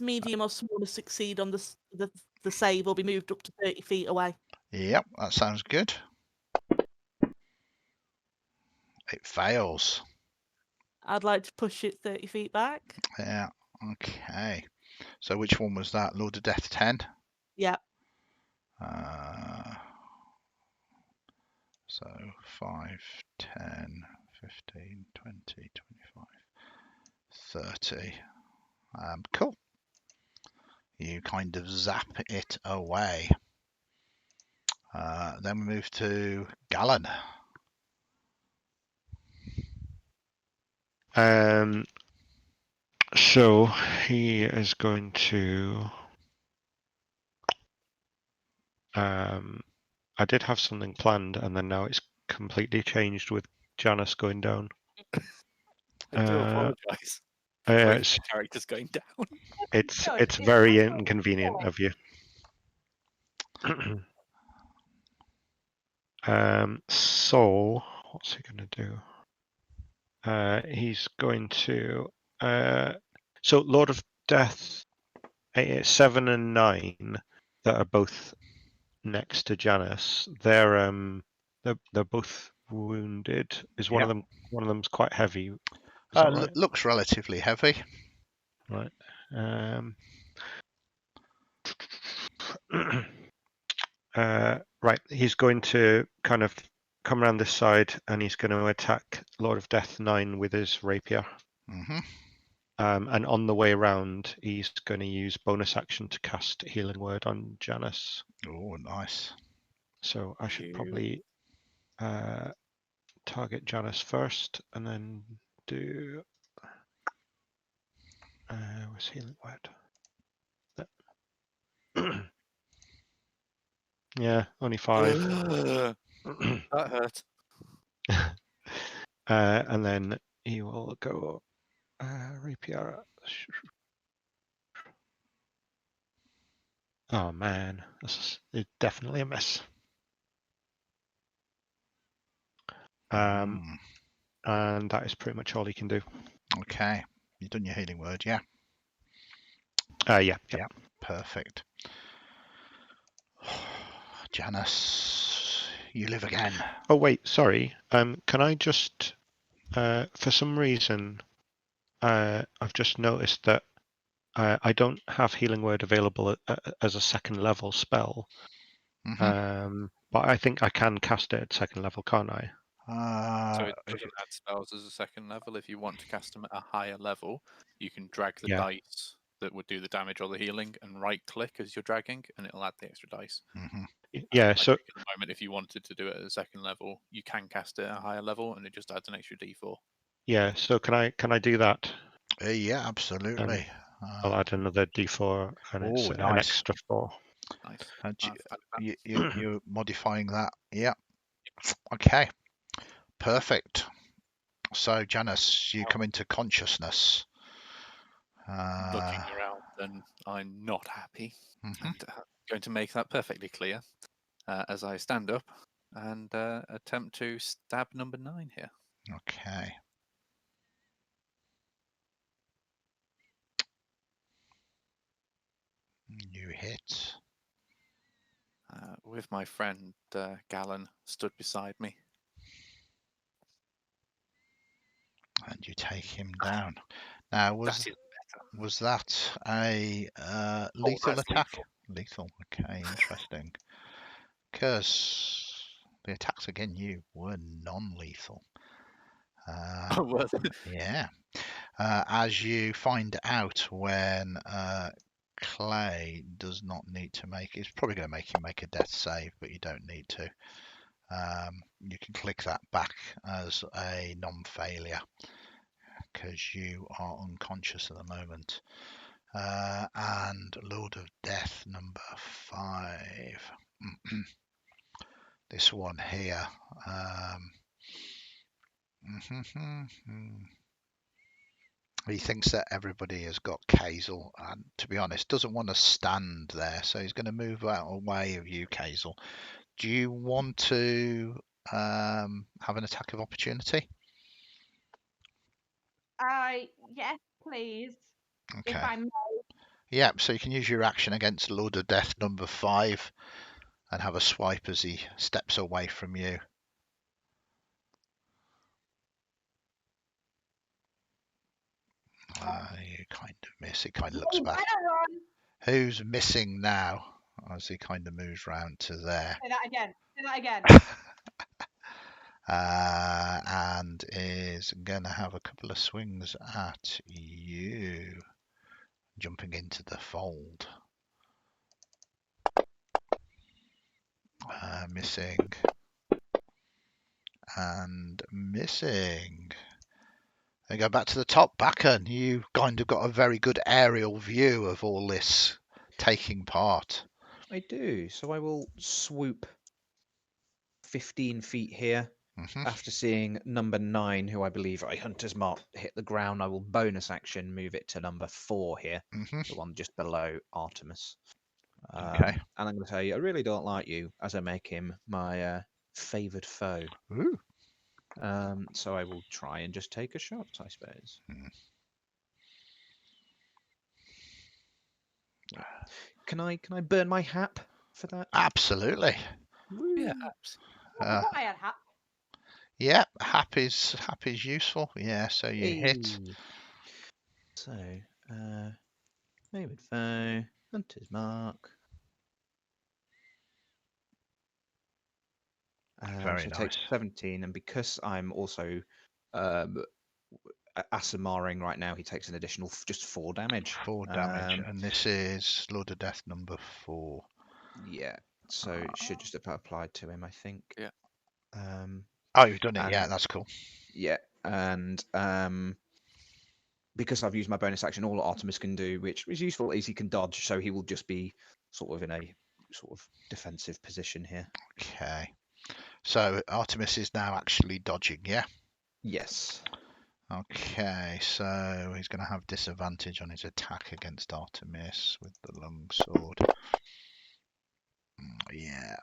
Medium or smaller succeed on the save will be moved up to 30 feet away. Yep, that sounds good. It fails. I'd like to push it 30 feet back. Yeah, okay. So which one was that? Lord of Death 10? Yep. So 5, 10, 15, 20, 25, 30. Cool. You kind of zap it away. Then we move to Gallen. So he is going to I did have something planned, and then now it's completely changed with Janus going down. I do Uh, apologise. it's Characters going down. it's very inconvenient of you. So what's he gonna do? He's going to so Lord of Death 7 and 9 that are both next to Janus. They're both wounded. Is one of them's quite heavy? Is that right? Looks relatively heavy. Right. Right. He's going to kind of come around this side, and he's going to attack Lord of Death 9 with his rapier. Mm-hmm. And on the way around, he's going to use bonus action to cast Healing Word on Janus. Oh, nice. So I should probably target Janus first, and then do where's Healing Word? Yeah, only 5. That hurt. And then he will go rapier. Oh man, this is definitely a miss. And that is pretty much all he can do. Okay, you've done your Healing Word, yeah? Yeah. Perfect. Janus, you live again. Oh wait, sorry. Can I just, for some reason, I've just noticed that I don't have Healing Word available as a second level spell. Mm-hmm. But I think I can cast it at second level, can't I? So it doesn't add spells as a second level. If you want to cast them at a higher level, you can drag the dice that would do the damage or the healing and right click as you're dragging, and it'll add the extra dice. Mm-hmm. Yeah, like so at the moment, if you wanted to do it at a second level, you can cast it at a higher level, and it just adds an extra d4. yeah, so can I do that? Yeah, absolutely. I'll add another d4, and it's nice. an extra 4. Nice. You're modifying that. Yeah. Okay. Perfect. So, Janus, you come into consciousness. Looking around, and I'm not happy. Mm-hmm. And going to make that perfectly clear as I stand up and attempt to stab number 9 here. Okay. You hit. With my friend Gallen stood beside me. And you take him down. Now, was that a lethal attack? Lethal. Okay, interesting. Because the attacks against you were non-lethal. Yeah. As you find out when Clay does not need to make, it's probably going to make him make a death save, but you don't need to. You can click that back as a non-failure because you are unconscious at the moment. And Lord of Death number 5. This one here. He thinks that everybody has got Cayxl, and to be honest, doesn't want to stand there, so he's going to move out away of you, Cayxl. Do you want to have an attack of opportunity? Yes, please. Okay. If I may. Yeah, so you can use your action against Lord of Death number 5 and have a swipe as he steps away from you. You kind of miss. It kind of looks back. Who's missing now? As he kind of moves round to there. Say that again. And is going to have a couple of swings at you, jumping into the fold. Missing. And missing. And go back to the top, Baccan. You kind of got a very good aerial view of all this taking part. I do. So I will swoop 15 feet here. After seeing number 9, who I believe a hunter's mark, hit the ground, I will bonus action move it to number 4 here, the one just below Artemis. Okay. And I'm going to tell you, I really don't like you, as I make him my favoured foe. Ooh. So I will try and just take a shot, I suppose. Can I burn my hap for that? Absolutely. Yeah, apps. I thought I had hat. Yeah, hap is useful. Yeah, so you hit. Hey. So, favoured foe, hunter's mark. Very so nice. take 17, and because I'm also Asamaring right now, he takes an additional just 4 damage. 4 damage, and this is Lord of Death number 4. Yeah, so it should just have applied to him, I think. Yeah. Oh, you've done it. Yeah, and- that's cool. Yeah, and because I've used my bonus action, all Artemis can do, which is useful, is he can dodge, so he will just be sort of in a sort of defensive position here. Okay. So Artemis is now actually dodging, yeah? Yes. Okay, so he's going to have disadvantage on his attack against Artemis with the longsword. Yeah,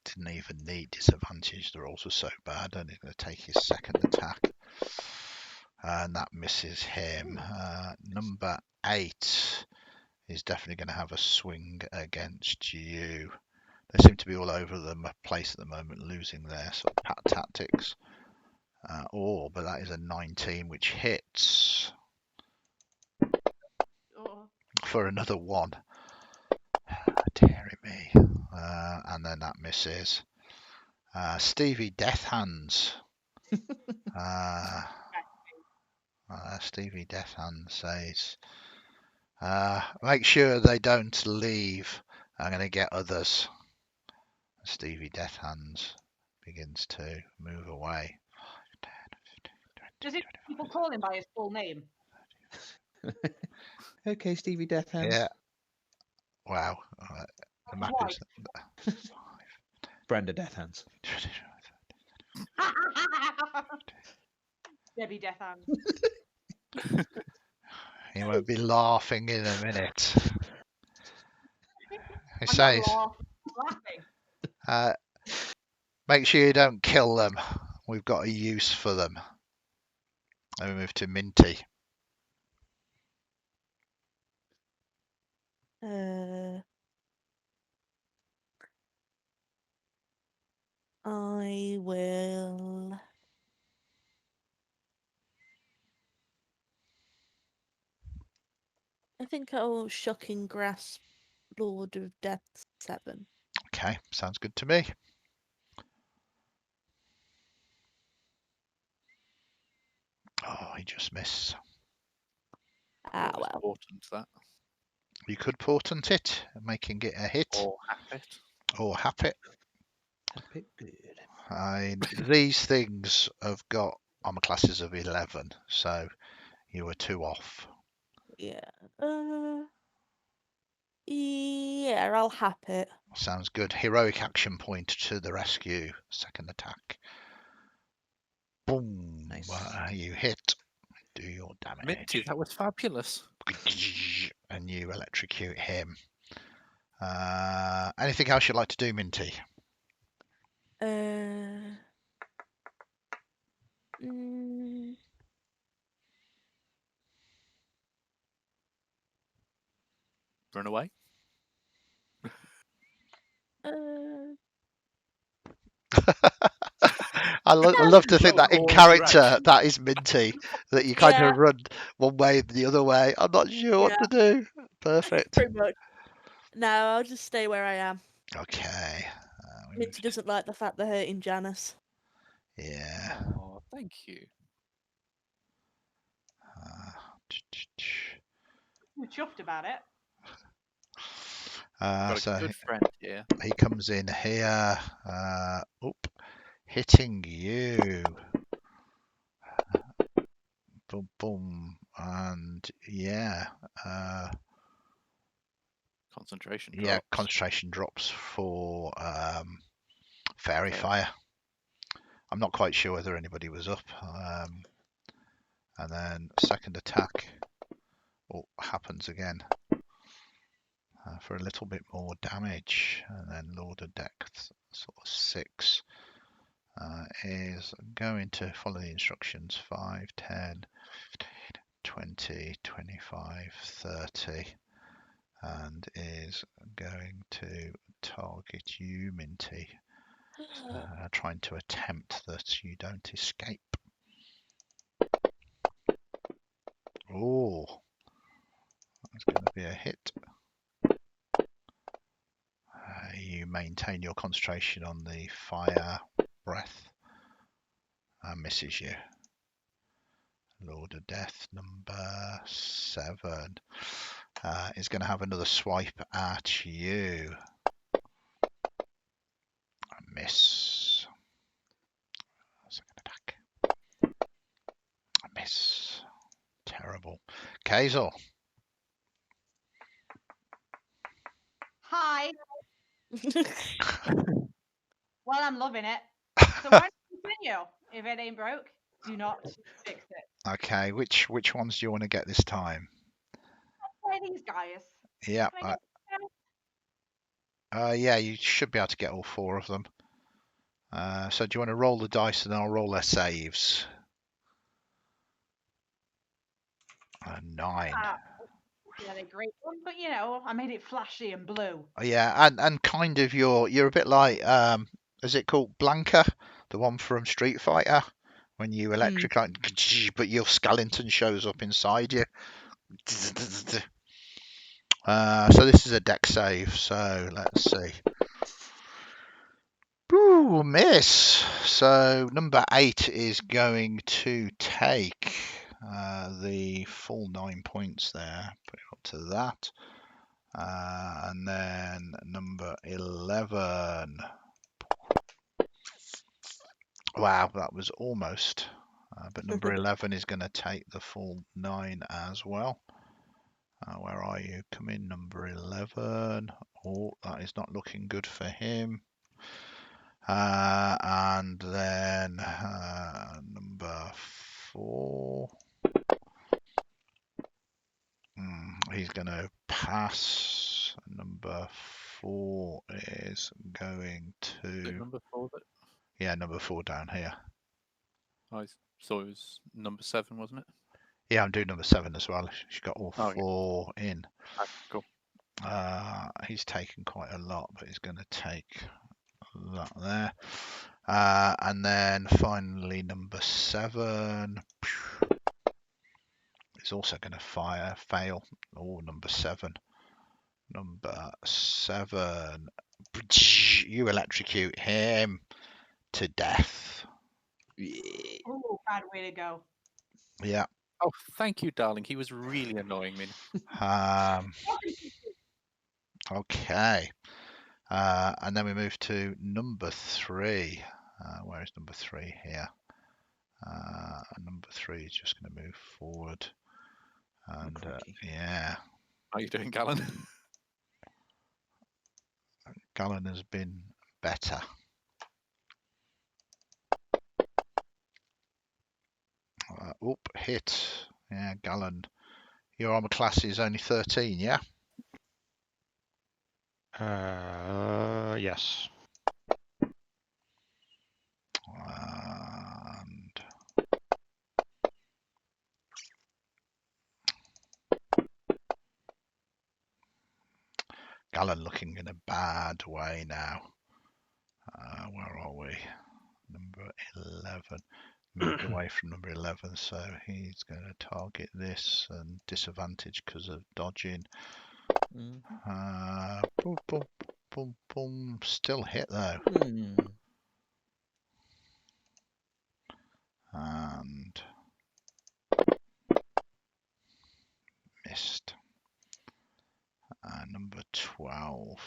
didn't even need disadvantage. They're also so bad, and he's going to take his second attack. And that misses him. Number 8 is definitely going to have a swing against you. They seem to be all over the place at the moment, losing their sort of pat tactics. But that is a 19, which hits for another 1. Dearie me. And then that misses. Stevie Death Hands. Stevie Death Hands says, make sure they don't leave. I'm going to get others. Stevie Death Hands begins to move away. Does it people call him by his full name? Okay, Stevie Death Hands. Yeah. Wow. The map is Brenda Death Hands. Debbie Death Hands. He won't be laughing in a minute. He I'm says, not laughing. make sure you don't kill them. We've got a use for them. And we move to Minty. I will. I think I'll Shocking Grasp Lord of Death 7. Okay, sounds good to me. Oh, he just missed. What was Well. portent that? You could portent it, making it a hit. Or hap it. Or hap it. Epic good. These things have got armor classes of 11, so you were 2 off. Yeah. Yeah, I'll hap it. Sounds good. Heroic action point to the rescue. Second attack. Boom. Nice. You hit. Do your damage. Minty, that was fabulous. And you electrocute him. Anything else you'd like to do, Minty? Run away. I love to think that in Or character direction. that is Minty, that you kind of run one way and the other way. I'm not sure what to do. Perfect. Pretty much. No, I'll just stay where I am. Okay. Minty doesn't like the fact they're hurting Janus. Yeah. Oh, thank you. You're chuffed about it. Got a So good friend here. he comes in here, hitting you. Boom, boom, and yeah. Concentration Yeah, drops. concentration drops for fairy fire. I'm not quite sure whether anybody was up. And then second attack happens again for a little bit more damage. And then Lord of Depth, sort of 6, is going to follow the instructions. 5, 10, 15, 20, 25, 30. And is going to target you, Minty, trying to attempt that you don't escape. Oh, that's going to be a hit. You maintain your concentration on the fire breath. Misses you. Lord of Death, number 7, is going to have another swipe at you. A miss. Second attack. A miss. Terrible. Cayxl. Hi. Well, I'm loving it. So why not continue? If it ain't broke, do not fix it. Okay, which ones do you want to get this time? Play these guys. Yeah, Can I get yeah, you should be able to get all 4 of them. So do you want to roll the dice and I'll roll their saves? 9. yeah, they're great one, but you know, I made it flashy and blue. Yeah, and kind of you're a bit like is it called Blanca, the one from Street Fighter, when you electrocute, but your skeleton shows up inside you. So this is a deck save. So let's see. Ooh, miss. So number 8 is going to take the full 9 points there. Put it up to that. And then number 11. Wow, that was almost. But number 11 is going to take the full 9 as well. Where are you? Come in, number 11. Oh, that is not looking good for him. And then number 4. He's going to pass. Number 4 is going to. Number 4. Yeah, number 4 down here. I thought it was number 7, wasn't it? Yeah, I'm doing number 7 as well. She's got all 4 in. Ah, cool. He's taken quite a lot, but he's going to take that there. And then finally, number 7 is also going to fail. Oh, number 7. Number 7. You electrocute him to death. Oh, bad way to go. Yeah. Oh, thank you, darling. He was really annoying me. Okay. And then we move to number 3. Where is number 3? Here. Number 3 is just going to move forward. And yeah. How are you doing, Gallen? Gallen has been better. Hit. Yeah, Gallen. Your armor class is only 13, yeah? Yes. And Gallen looking in a bad way now. Where are we? Number 11. Moved away from number 11, so he's going to target this and disadvantage because of dodging. Boom, boom, boom, boom. Still hit though. And missed. Number 12.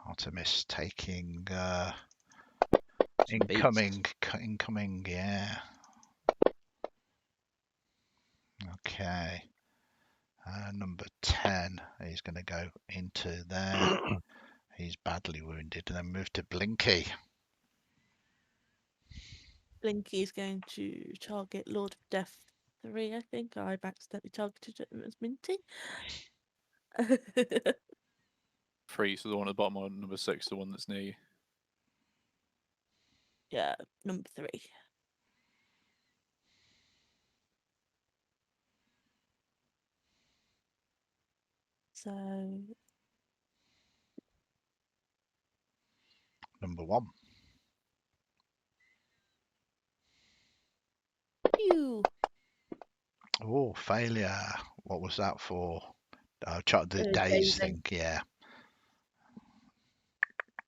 Artemis taking Some beats. Incoming, yeah. Okay. Number 10, he's going to go into there. He's badly wounded, and then move to Blinky. Blinky is going to target Lord of Death 3, I think. I've accidentally targeted it as Minty. 3, so the one at the bottom, or number 6, the one that's near you. Yeah, number 3. So Number 1. you. Oh, failure. What was that for? The days Dazing. thing, yeah.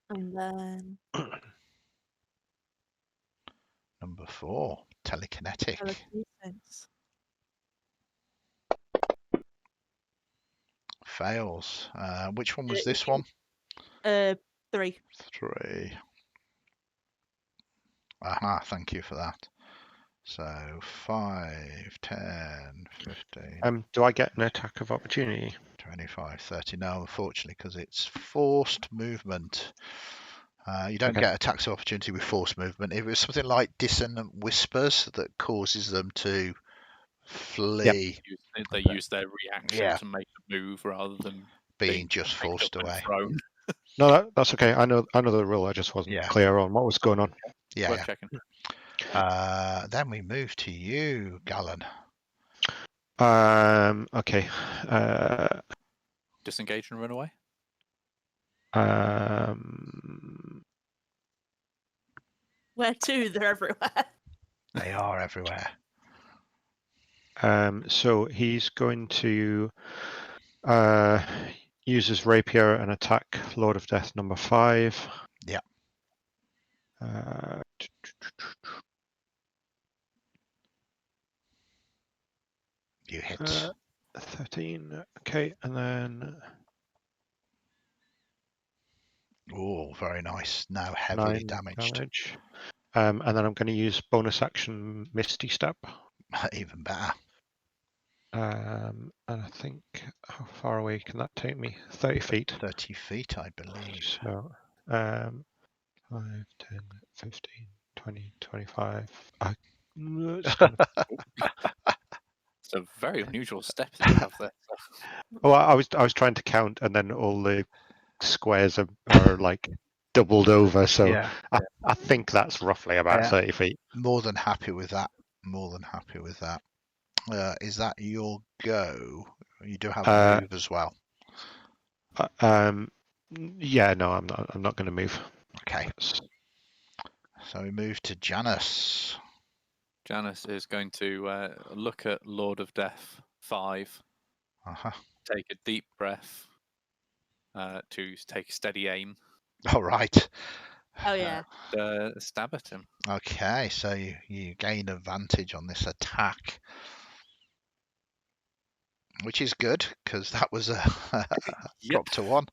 And then Number 4, telekinetic. telekinesis. Fails. Which one was this one? 3. 3. Aha, thank you for that. So 5, 10, 15, Do I get an attack of opportunity? 25, 30. No, unfortunately, because it's forced movement. You don't Okay. get attacks of opportunity with forced movement. If it was something like dissonant whispers that causes them to flee, They use their reaction Yeah. to make a move rather than being just picked forced up and away. thrown. No, that's okay. I know the rule. I just wasn't Yeah. clear on what was going on. Yeah. Worth checking. Then we move to you, Gallen. Okay. Disengage and run away. Where to? They're everywhere. They are everywhere. So he's going to use his rapier and attack Lord of Death number 5. Yeah. You hit. 13. Okay, and then Oh, very nice. Now heavily 9 damaged. damage. And then I'm going to use bonus action Misty Step. Even better. And I think, how far away can that take me? 30 feet. 30 feet, I believe. So 5, 10, 15, 20, 25. It's kind of... It's a very unusual step that you have there. Well, I was trying to count, and then all the squares are like doubled over. So Yeah. I think that's roughly about Yeah. 30 feet. More than happy with that. More than happy with that. Is that your go? You do have a move as well. Yeah, no, I'm not going to move. Okay. So we move to Janus. Janus is going to look at Lord of Death 5, take a deep breath to take a steady aim. All right. Oh yeah. Stab at him. Okay, so you gain advantage on this attack, which is good because that was a drop to 1.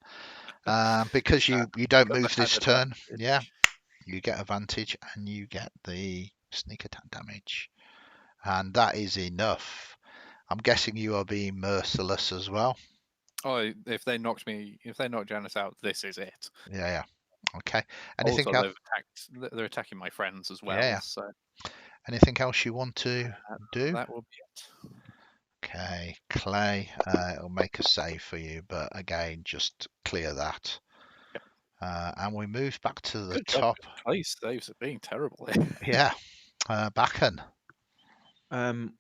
Because you don't move this turn, yeah, you get advantage and you get the sneak attack damage, and that is enough. I'm guessing you are being merciless as well. Oh, if they knock Janus out, this is it. Yeah. Okay. Anything also, else? They're attacking my friends as well. Yeah. So. Anything else you want to do? That will be it. Okay, Clay, it'll make a save for you, but again, just clear that. Yep. And we move back to the Good top. Clay's saves are being terrible. Yeah, Baccan.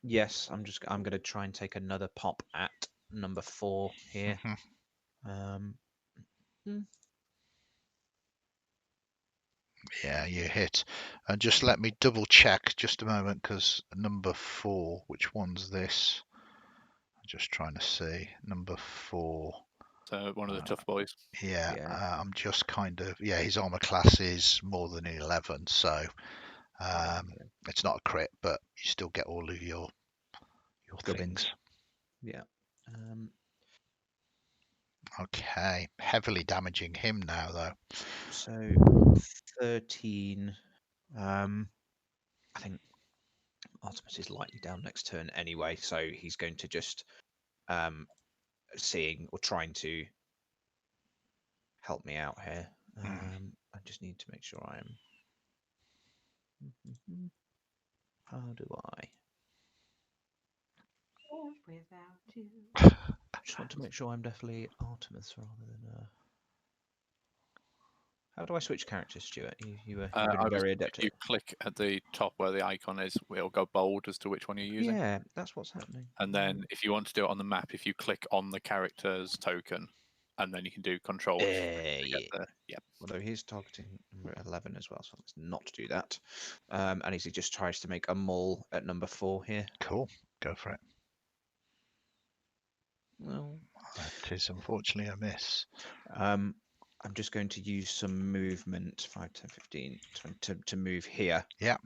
Yes, I'm going to try and take another pop at number 4 here. Yeah, you hit. And just let me double check just a moment, because number 4, which one's this? I'm just trying to see. Number 4. So one of the tough boys. Yeah. I'm just kind of, his armor class is more than 11, so it's not a crit, but you still get all of your things. Yeah. Okay, heavily damaging him now though. So 13 I think Artemis is likely down next turn anyway, so he's going to just seeing or trying to help me out here. I just need to make sure I am. How do I? Without you. Just want to make sure I'm definitely Artemis rather than. How do I switch characters, Stuart? You've been very adept at You it. click at the top where the icon is, it'll go bold as to which one you're using. Yeah, that's what's happening. And then if you want to do it on the map, if you click on the character's token, and then you can do controls. Yeah. Although he's targeting number 11 as well, so let's not do that. And he just tries to make a mole at number 4 here. Cool. Go for it. Well, It is unfortunately a miss. I'm just going to use some movement, 5, 10, 15, 20, to move here. Yeah.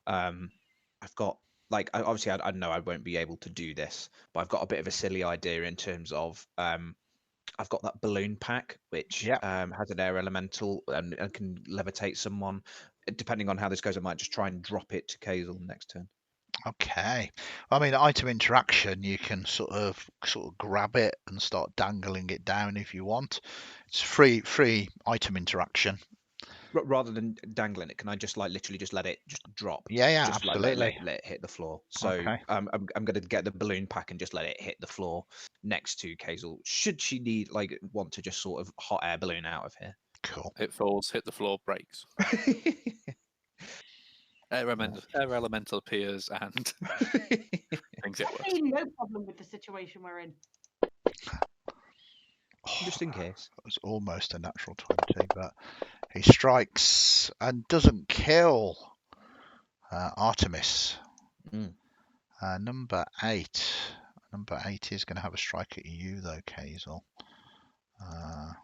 I've got, like, obviously I know I won't be able to do this, but I've got a bit of a silly idea in terms of I've got that balloon pack, which has an air elemental and can levitate someone. Depending on how this goes, I might just try and drop it to Cayxl next turn. Okay. I mean, item interaction, you can sort of grab it and start dangling it down if you want. It's free item interaction. Rather than dangling it, can I just literally just let it just drop? Yeah, just absolutely. Let it hit the floor. So Okay. I'm going to get the balloon pack and just let it hit the floor next to Cayxl. Should she want to just sort of hot air balloon out of here? Cool. It falls, hit the floor, breaks. Air elemental appears and things it I see no problem with the situation we're in. Just in case. It was almost a natural 20, but he strikes and doesn't kill Artemis. Number 8. Number 8 is going to have a strike at you, though, Cayxl. A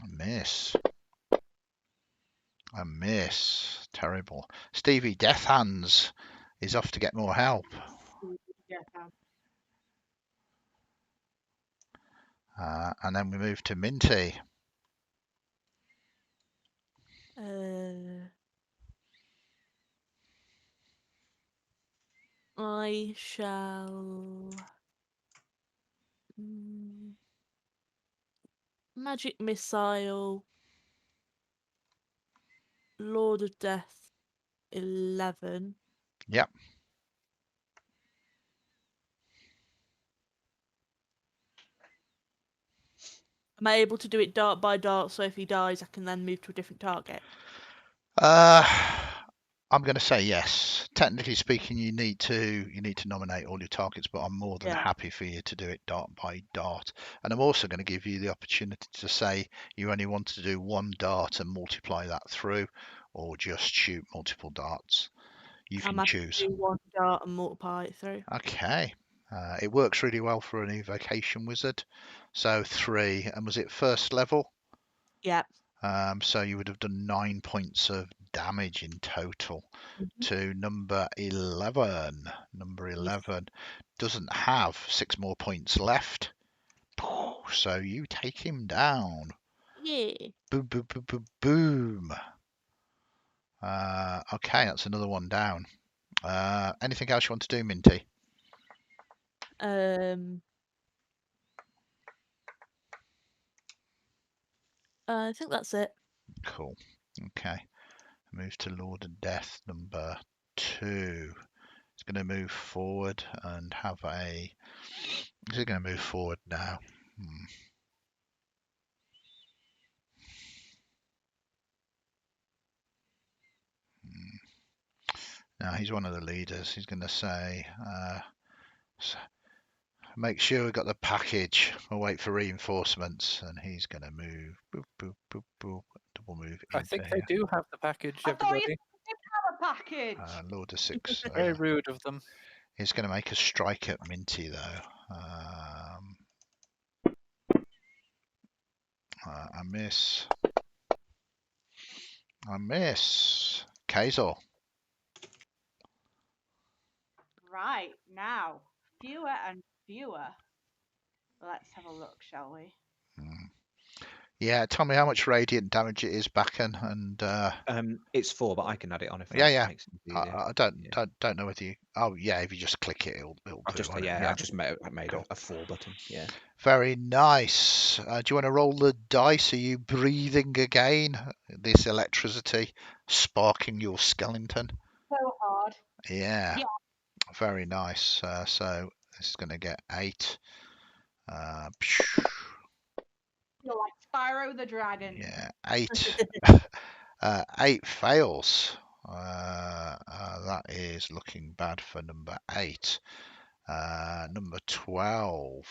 miss. Terrible. Stevie Death Hands is off to get more help. And then we move to Minty. I shall magic missile, Lord of Death, 11. Yep. Am I able to do it dart by dart, so if he dies, I can then move to a different target? I'm going to say yes. Technically speaking, you need to nominate all your targets, but I'm more than happy for you to do it dart by dart. And I'm also going to give you the opportunity to say you only want to do one dart and multiply that through, or just shoot multiple darts. You can choose. Do one dart and multiply it through. Okay. It works really well for an evocation wizard. So 3, and was it first level? Yeah. So you would have done 9 points of damage in total to number 11. Number 11 doesn't have 6 more points left. So you take him down. Yeah. Boom, boom, boom, boom, boom. Okay, that's another one down. Anything else you want to do, Minty? I think that's it. Cool. Okay. Move to Lord of Death, number 2. It's going to move forward and have a... Is it going to move forward now? Now he's one of the leaders. He's going to say, make sure we've got the package. We'll wait for reinforcements. And he's going to move. Boop, boop, boop, boop. Double move. I think they do have the package, everybody. I thought you did have a package. Lord of 6. Very rude of them. He's going to make a strike at Minty, though. I miss. Cayxl. Right, now, fewer and fewer. Let's have a look, shall we? Yeah, tell me how much radiant damage it is, Baccan, and It's 4, but I can add it on if yeah, that yeah. makes it easier. I Yeah. don't know whether you. Oh, yeah. If you just click it, it'll I've do it. just Won't it? I just made Cool. a 4 button. Yeah. Very nice. Do you want to roll the dice? Are you breathing again? This electricity sparking your skeleton. So hard. Yeah. Yeah. Very nice. So this is going to get 8. You're like Spyro the Dragon. Yeah, 8. 8 fails. That is looking bad for number 8. Number 12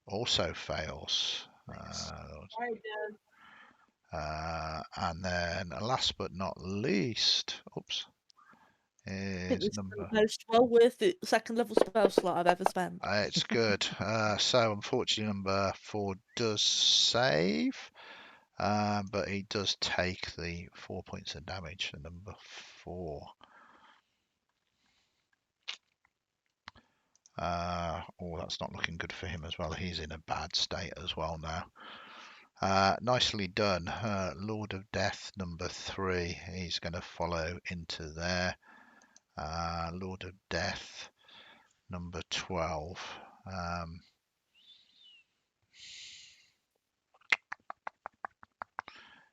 also fails. Very good. And then last but not least, oops, think is this is number. the most well worth it second level spell slot I've ever spent. It's good. So unfortunately, number 4 does save, but he does take the 4 points of damage. So number 4. Oh, that's not looking good for him as well. He's in a bad state as well now. Nicely done. Lord of Death, number 3. He's going to follow into there. Lord of Death, number 12.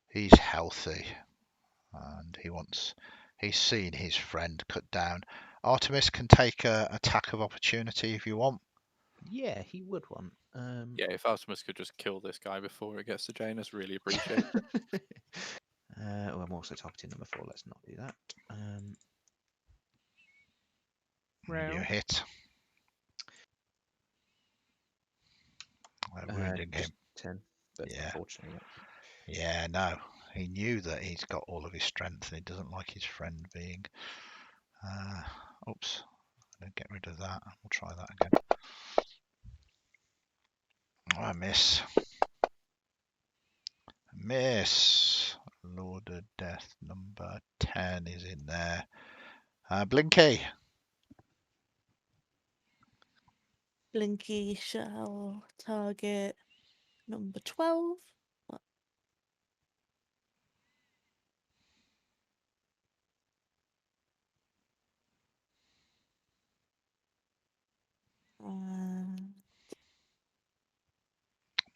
He's healthy, and he's seen his friend cut down. Artemis can take a attack of opportunity if you want. Yeah, he would want. Yeah, if Artemis could just kill this guy before it gets to Janus, really appreciate it. Oh, I'm also targeting number 4. Let's not do that. You hit. Wounding him. 10. But Yeah. unfortunately, Yeah, no. He knew that he's got all of his strength and he doesn't like his friend being. Oops. I'll get rid of that. We'll try that again. I miss. Miss. Lord of Death number 10 is in there. Blinky. Blinky shall target number 12.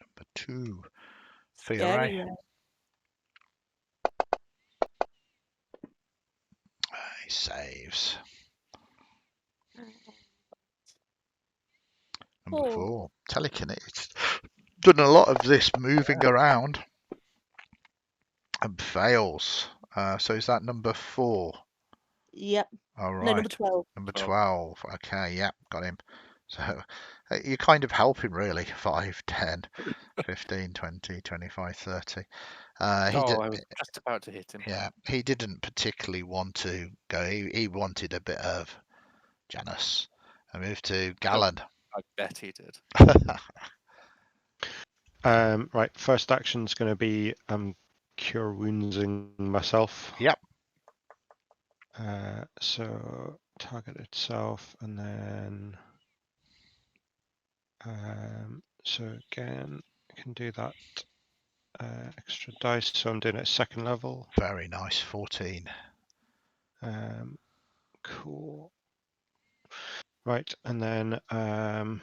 Number 2. Scary Fiore. Ray. He saves. Number 4. Telekinetic. Done a lot of this moving around and fails. So is that number 4? Yep. All right. No, number 12. Number 12. Okay, yep, got him. So you're kind of helping really. 5, 10, 15, 20, 25, 30. I was just about to hit him. Yeah, he didn't particularly want to go. He wanted a bit of Janus. I moved to Gallen. I bet he did. Right, first action's going to be cure woundsing myself. Yep. So target itself, and then so again I can do that extra dice. So I'm doing it at 2nd level. Very nice. 14. Cool. Right, and then I'll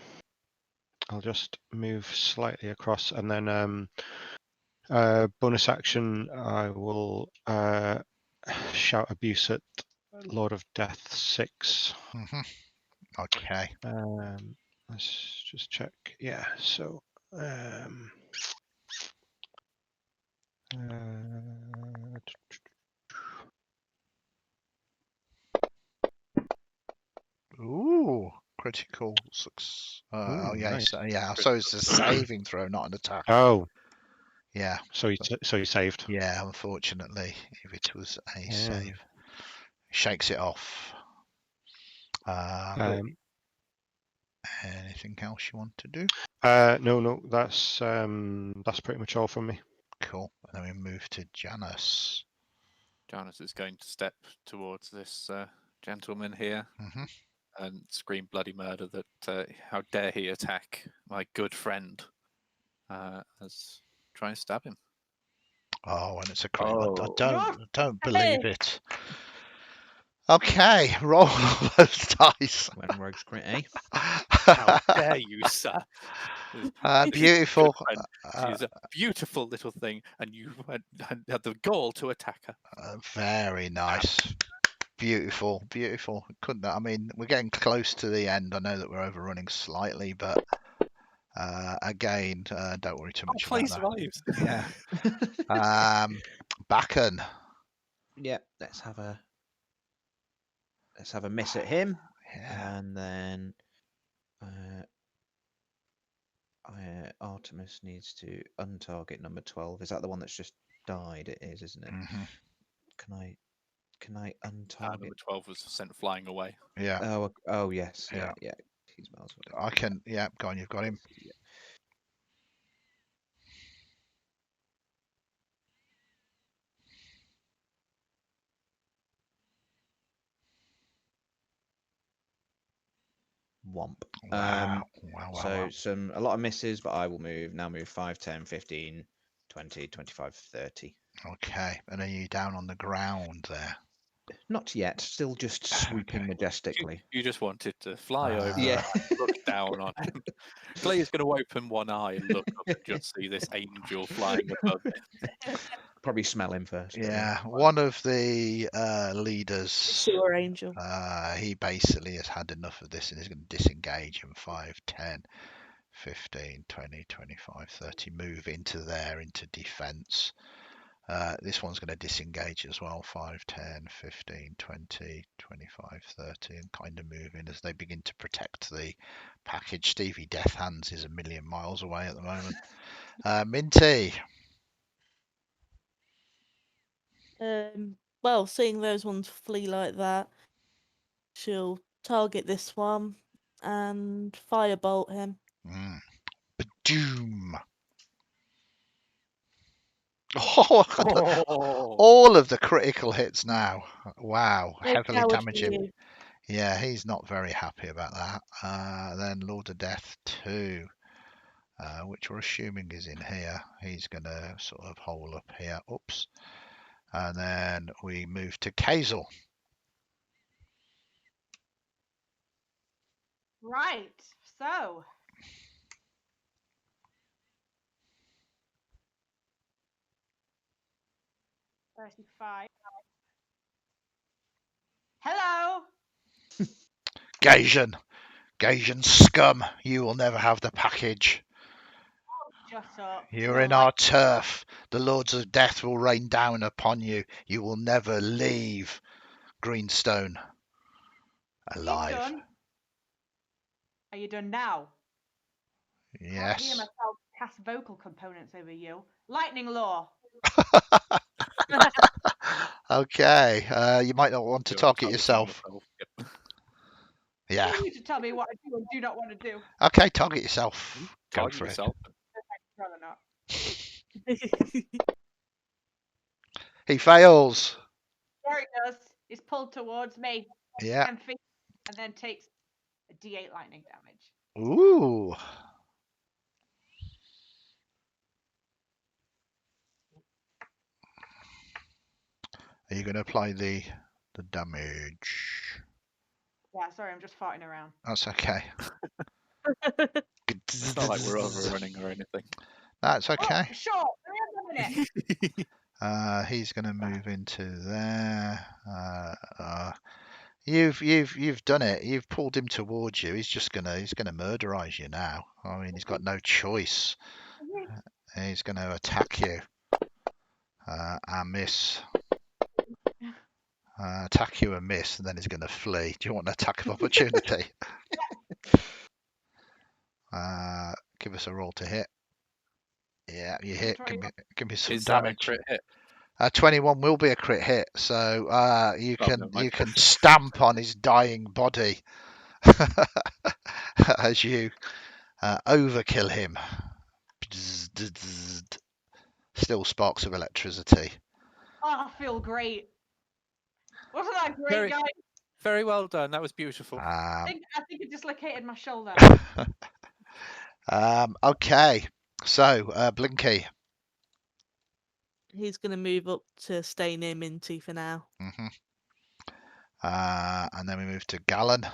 just move slightly across, and then bonus action, I will shout abuse at Lord of Death 6. Okay. Let's just check. Yeah, so Ooh, critical success. Oh yeah, nice. yeah. So it's a saving throw, not an attack. Oh, yeah. So you saved. Yeah, unfortunately, if it was a save, shakes it off. Anything else you want to do? No, that's pretty much all from me. Cool. And then we move to Janus. Janus is going to step towards this gentleman here and scream bloody murder that how dare he attack my good friend. as try and stab him. Oh, and it's a crit. Oh. I don't Hey. believe it. Okay, roll all those dice. When rogues crit, eh? How dare you, sir? Beautiful. She's a beautiful little thing, and you had the gall to attack her. Very nice. Beautiful, beautiful. Couldn't that? I mean, we're getting close to the end. I know that we're overrunning slightly, but again, don't worry too much Play about survives. that. Yeah. Baccan. Yeah, let's have a miss at him, Yeah. and then Artemis needs to untarget number 12. Is that the one that's just died? It is, isn't it? Mhm. Can I untarget? Number 12 was sent flying away. Yeah. Oh yes, Yeah. yeah. He's miles away. I can. Yeah. Go on. You've got him. Yeah. Womp. Wow. So a lot of misses, but I will now move 5, 10, 15, 20, 25, 30. Okay. And are you down on the ground there? Not yet. Still just swooping Okay. majestically. You just wanted to fly over Yeah. and look down on him. Clay's going to open one eye and look up and just see this angel flying above him. Probably smell him first. but Yeah. One of the leaders. Sewer angel. He basically has had enough of this and is going to disengage in 5, 10, 15, 20, 25, 30. Move into defense. This one's going to disengage as well. 5, 10, 15, 20, 25, 30, and kind of move in as they begin to protect the package. Stevie Death Hands is a million miles away at the moment. Minty. Well, seeing those ones flee like that, she'll target this one and firebolt him. Badoom. Oh, Oh. all of the critical hits now. Wow, No heavily coward for damaging. you. Yeah, he's not very happy about that. Then Lord of Death 2, which we're assuming is in here. He's going to sort of hole up here. Oops. And then we move to Cayxl. Right. So. $35. Hello. Gasian scum, you will never have the package. Shut up. You're Don't in like our turf. The Lords of Death will rain down upon you. You will never leave Greenstone alive. Are you done? Are you done now? I can't hear Yes. myself cast vocal components over you. Lightning law. Okay. You might not want to target yourself. Yep. Yeah. You need to tell me what I do and do not want to do. Okay, target yourself. Go Target for yourself. Rather not. He fails. There he does. He's pulled towards me. Yeah. 10 feet, and then takes a D8 lightning damage. Ooh. Are you going to apply the damage? Yeah, sorry, I'm just farting around. That's okay. It's not like we're overrunning or anything. That's okay. Oh, sure. Hang on a minute. He's going to move into there. You've done it. You've pulled him towards you. He's gonna murderize you now. I mean, he's got no choice. He's going to attack you. And miss. Attack you and miss, and then he's going to flee. Do you want an attack of opportunity? Give us a roll to hit. Yeah, you hit. Give me some Is that a damage. crit hit? 21 will be a crit hit, so you can stamp on his dying body as you overkill him. Still sparks of electricity. Oh, I feel great. Wasn't that great, guys? Very well done. That was beautiful. I think I dislocated my shoulder. Okay. So, Blinky. He's going to move up to stay near Minty for now. hmm and then we move to Gallen.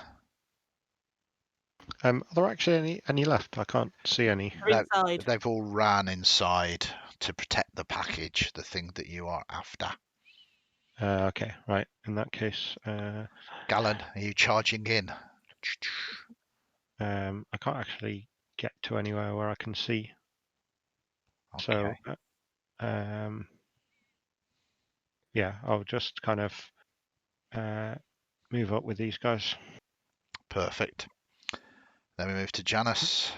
Are there actually any left? I can't see any. They're inside. They've all ran inside to protect the package, the thing that you are after. Okay, right. In that case, Gallen, are you charging in? I can't actually get to anywhere where I can see. Okay. So, yeah, I'll just kind of move up with these guys. Perfect. Then we move to Janus.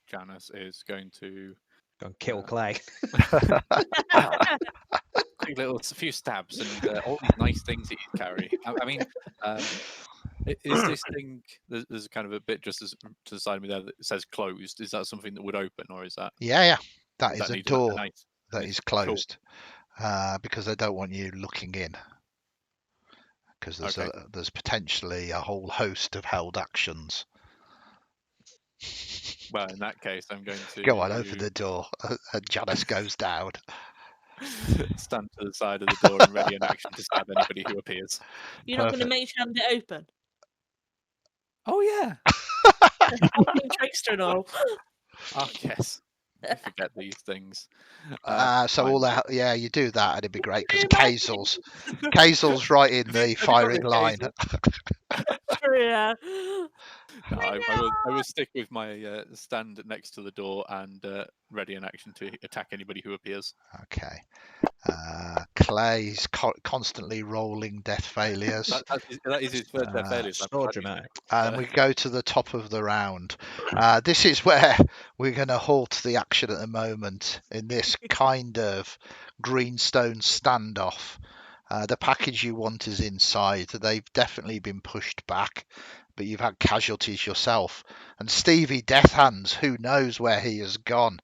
Janus is going to Go and kill Clay. quick little few stabs and all these nice things that you carry. I mean, is this thing? There's kind of a bit just to the side of me there that says closed. Is that something that would open, or is that? Yeah. That does is a need door nice- that is closed because they don't want you looking in. Because there's potentially a whole host of held actions. Well, in that case, I'm going to Go on, open the door. And Janus goes down. stand to the side of the door and ready in action to stab anybody who appears. You're not going to Perfect. make hand it open? Oh yeah. Trickster and all. Oh yes. I forget these things. So fine. all that, yeah, you do that, and it'd be great because Cayxl's right in the firing line. Yeah. No, I will stick with my stand next to the door and ready in action to attack anybody who appears. Okay. Clay's constantly rolling death failures. That is his first death failure. So dramatic. And we go to the top of the round. This is where we're going to halt the action at the moment in this kind of Greenstone standoff. The package you want is inside. They've definitely been pushed back, but you've had casualties yourself. And Stevie Death Hands, who knows where he has gone?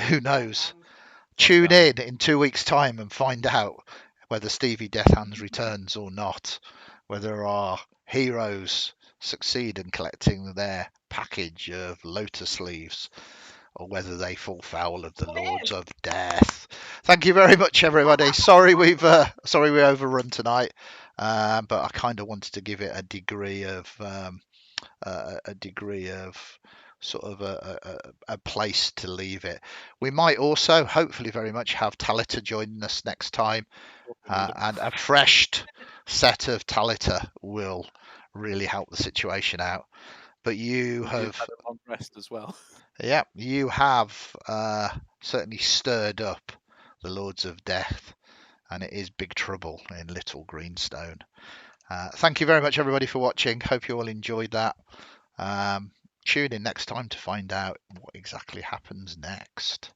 Who knows? Tune in 2 weeks' time and find out whether Stevie Death Hands returns or not. Whether our heroes succeed in collecting their package of lotus leaves, or whether they fall foul of the Lords of Death. Thank you very much, everybody. Sorry we overrun tonight, but I kind of wanted to give it a degree of sort of a place to leave it. We might also, hopefully very much, have Talita joining us next time, and a fresh set of Talita will really help the situation out. But you have had a long rest as well. Yeah, you have certainly stirred up the Lords of Death, and it is big trouble in Little Greenstone. Thank you very much, everybody, for watching. Hope you all enjoyed that. Tune in next time to find out what exactly happens next.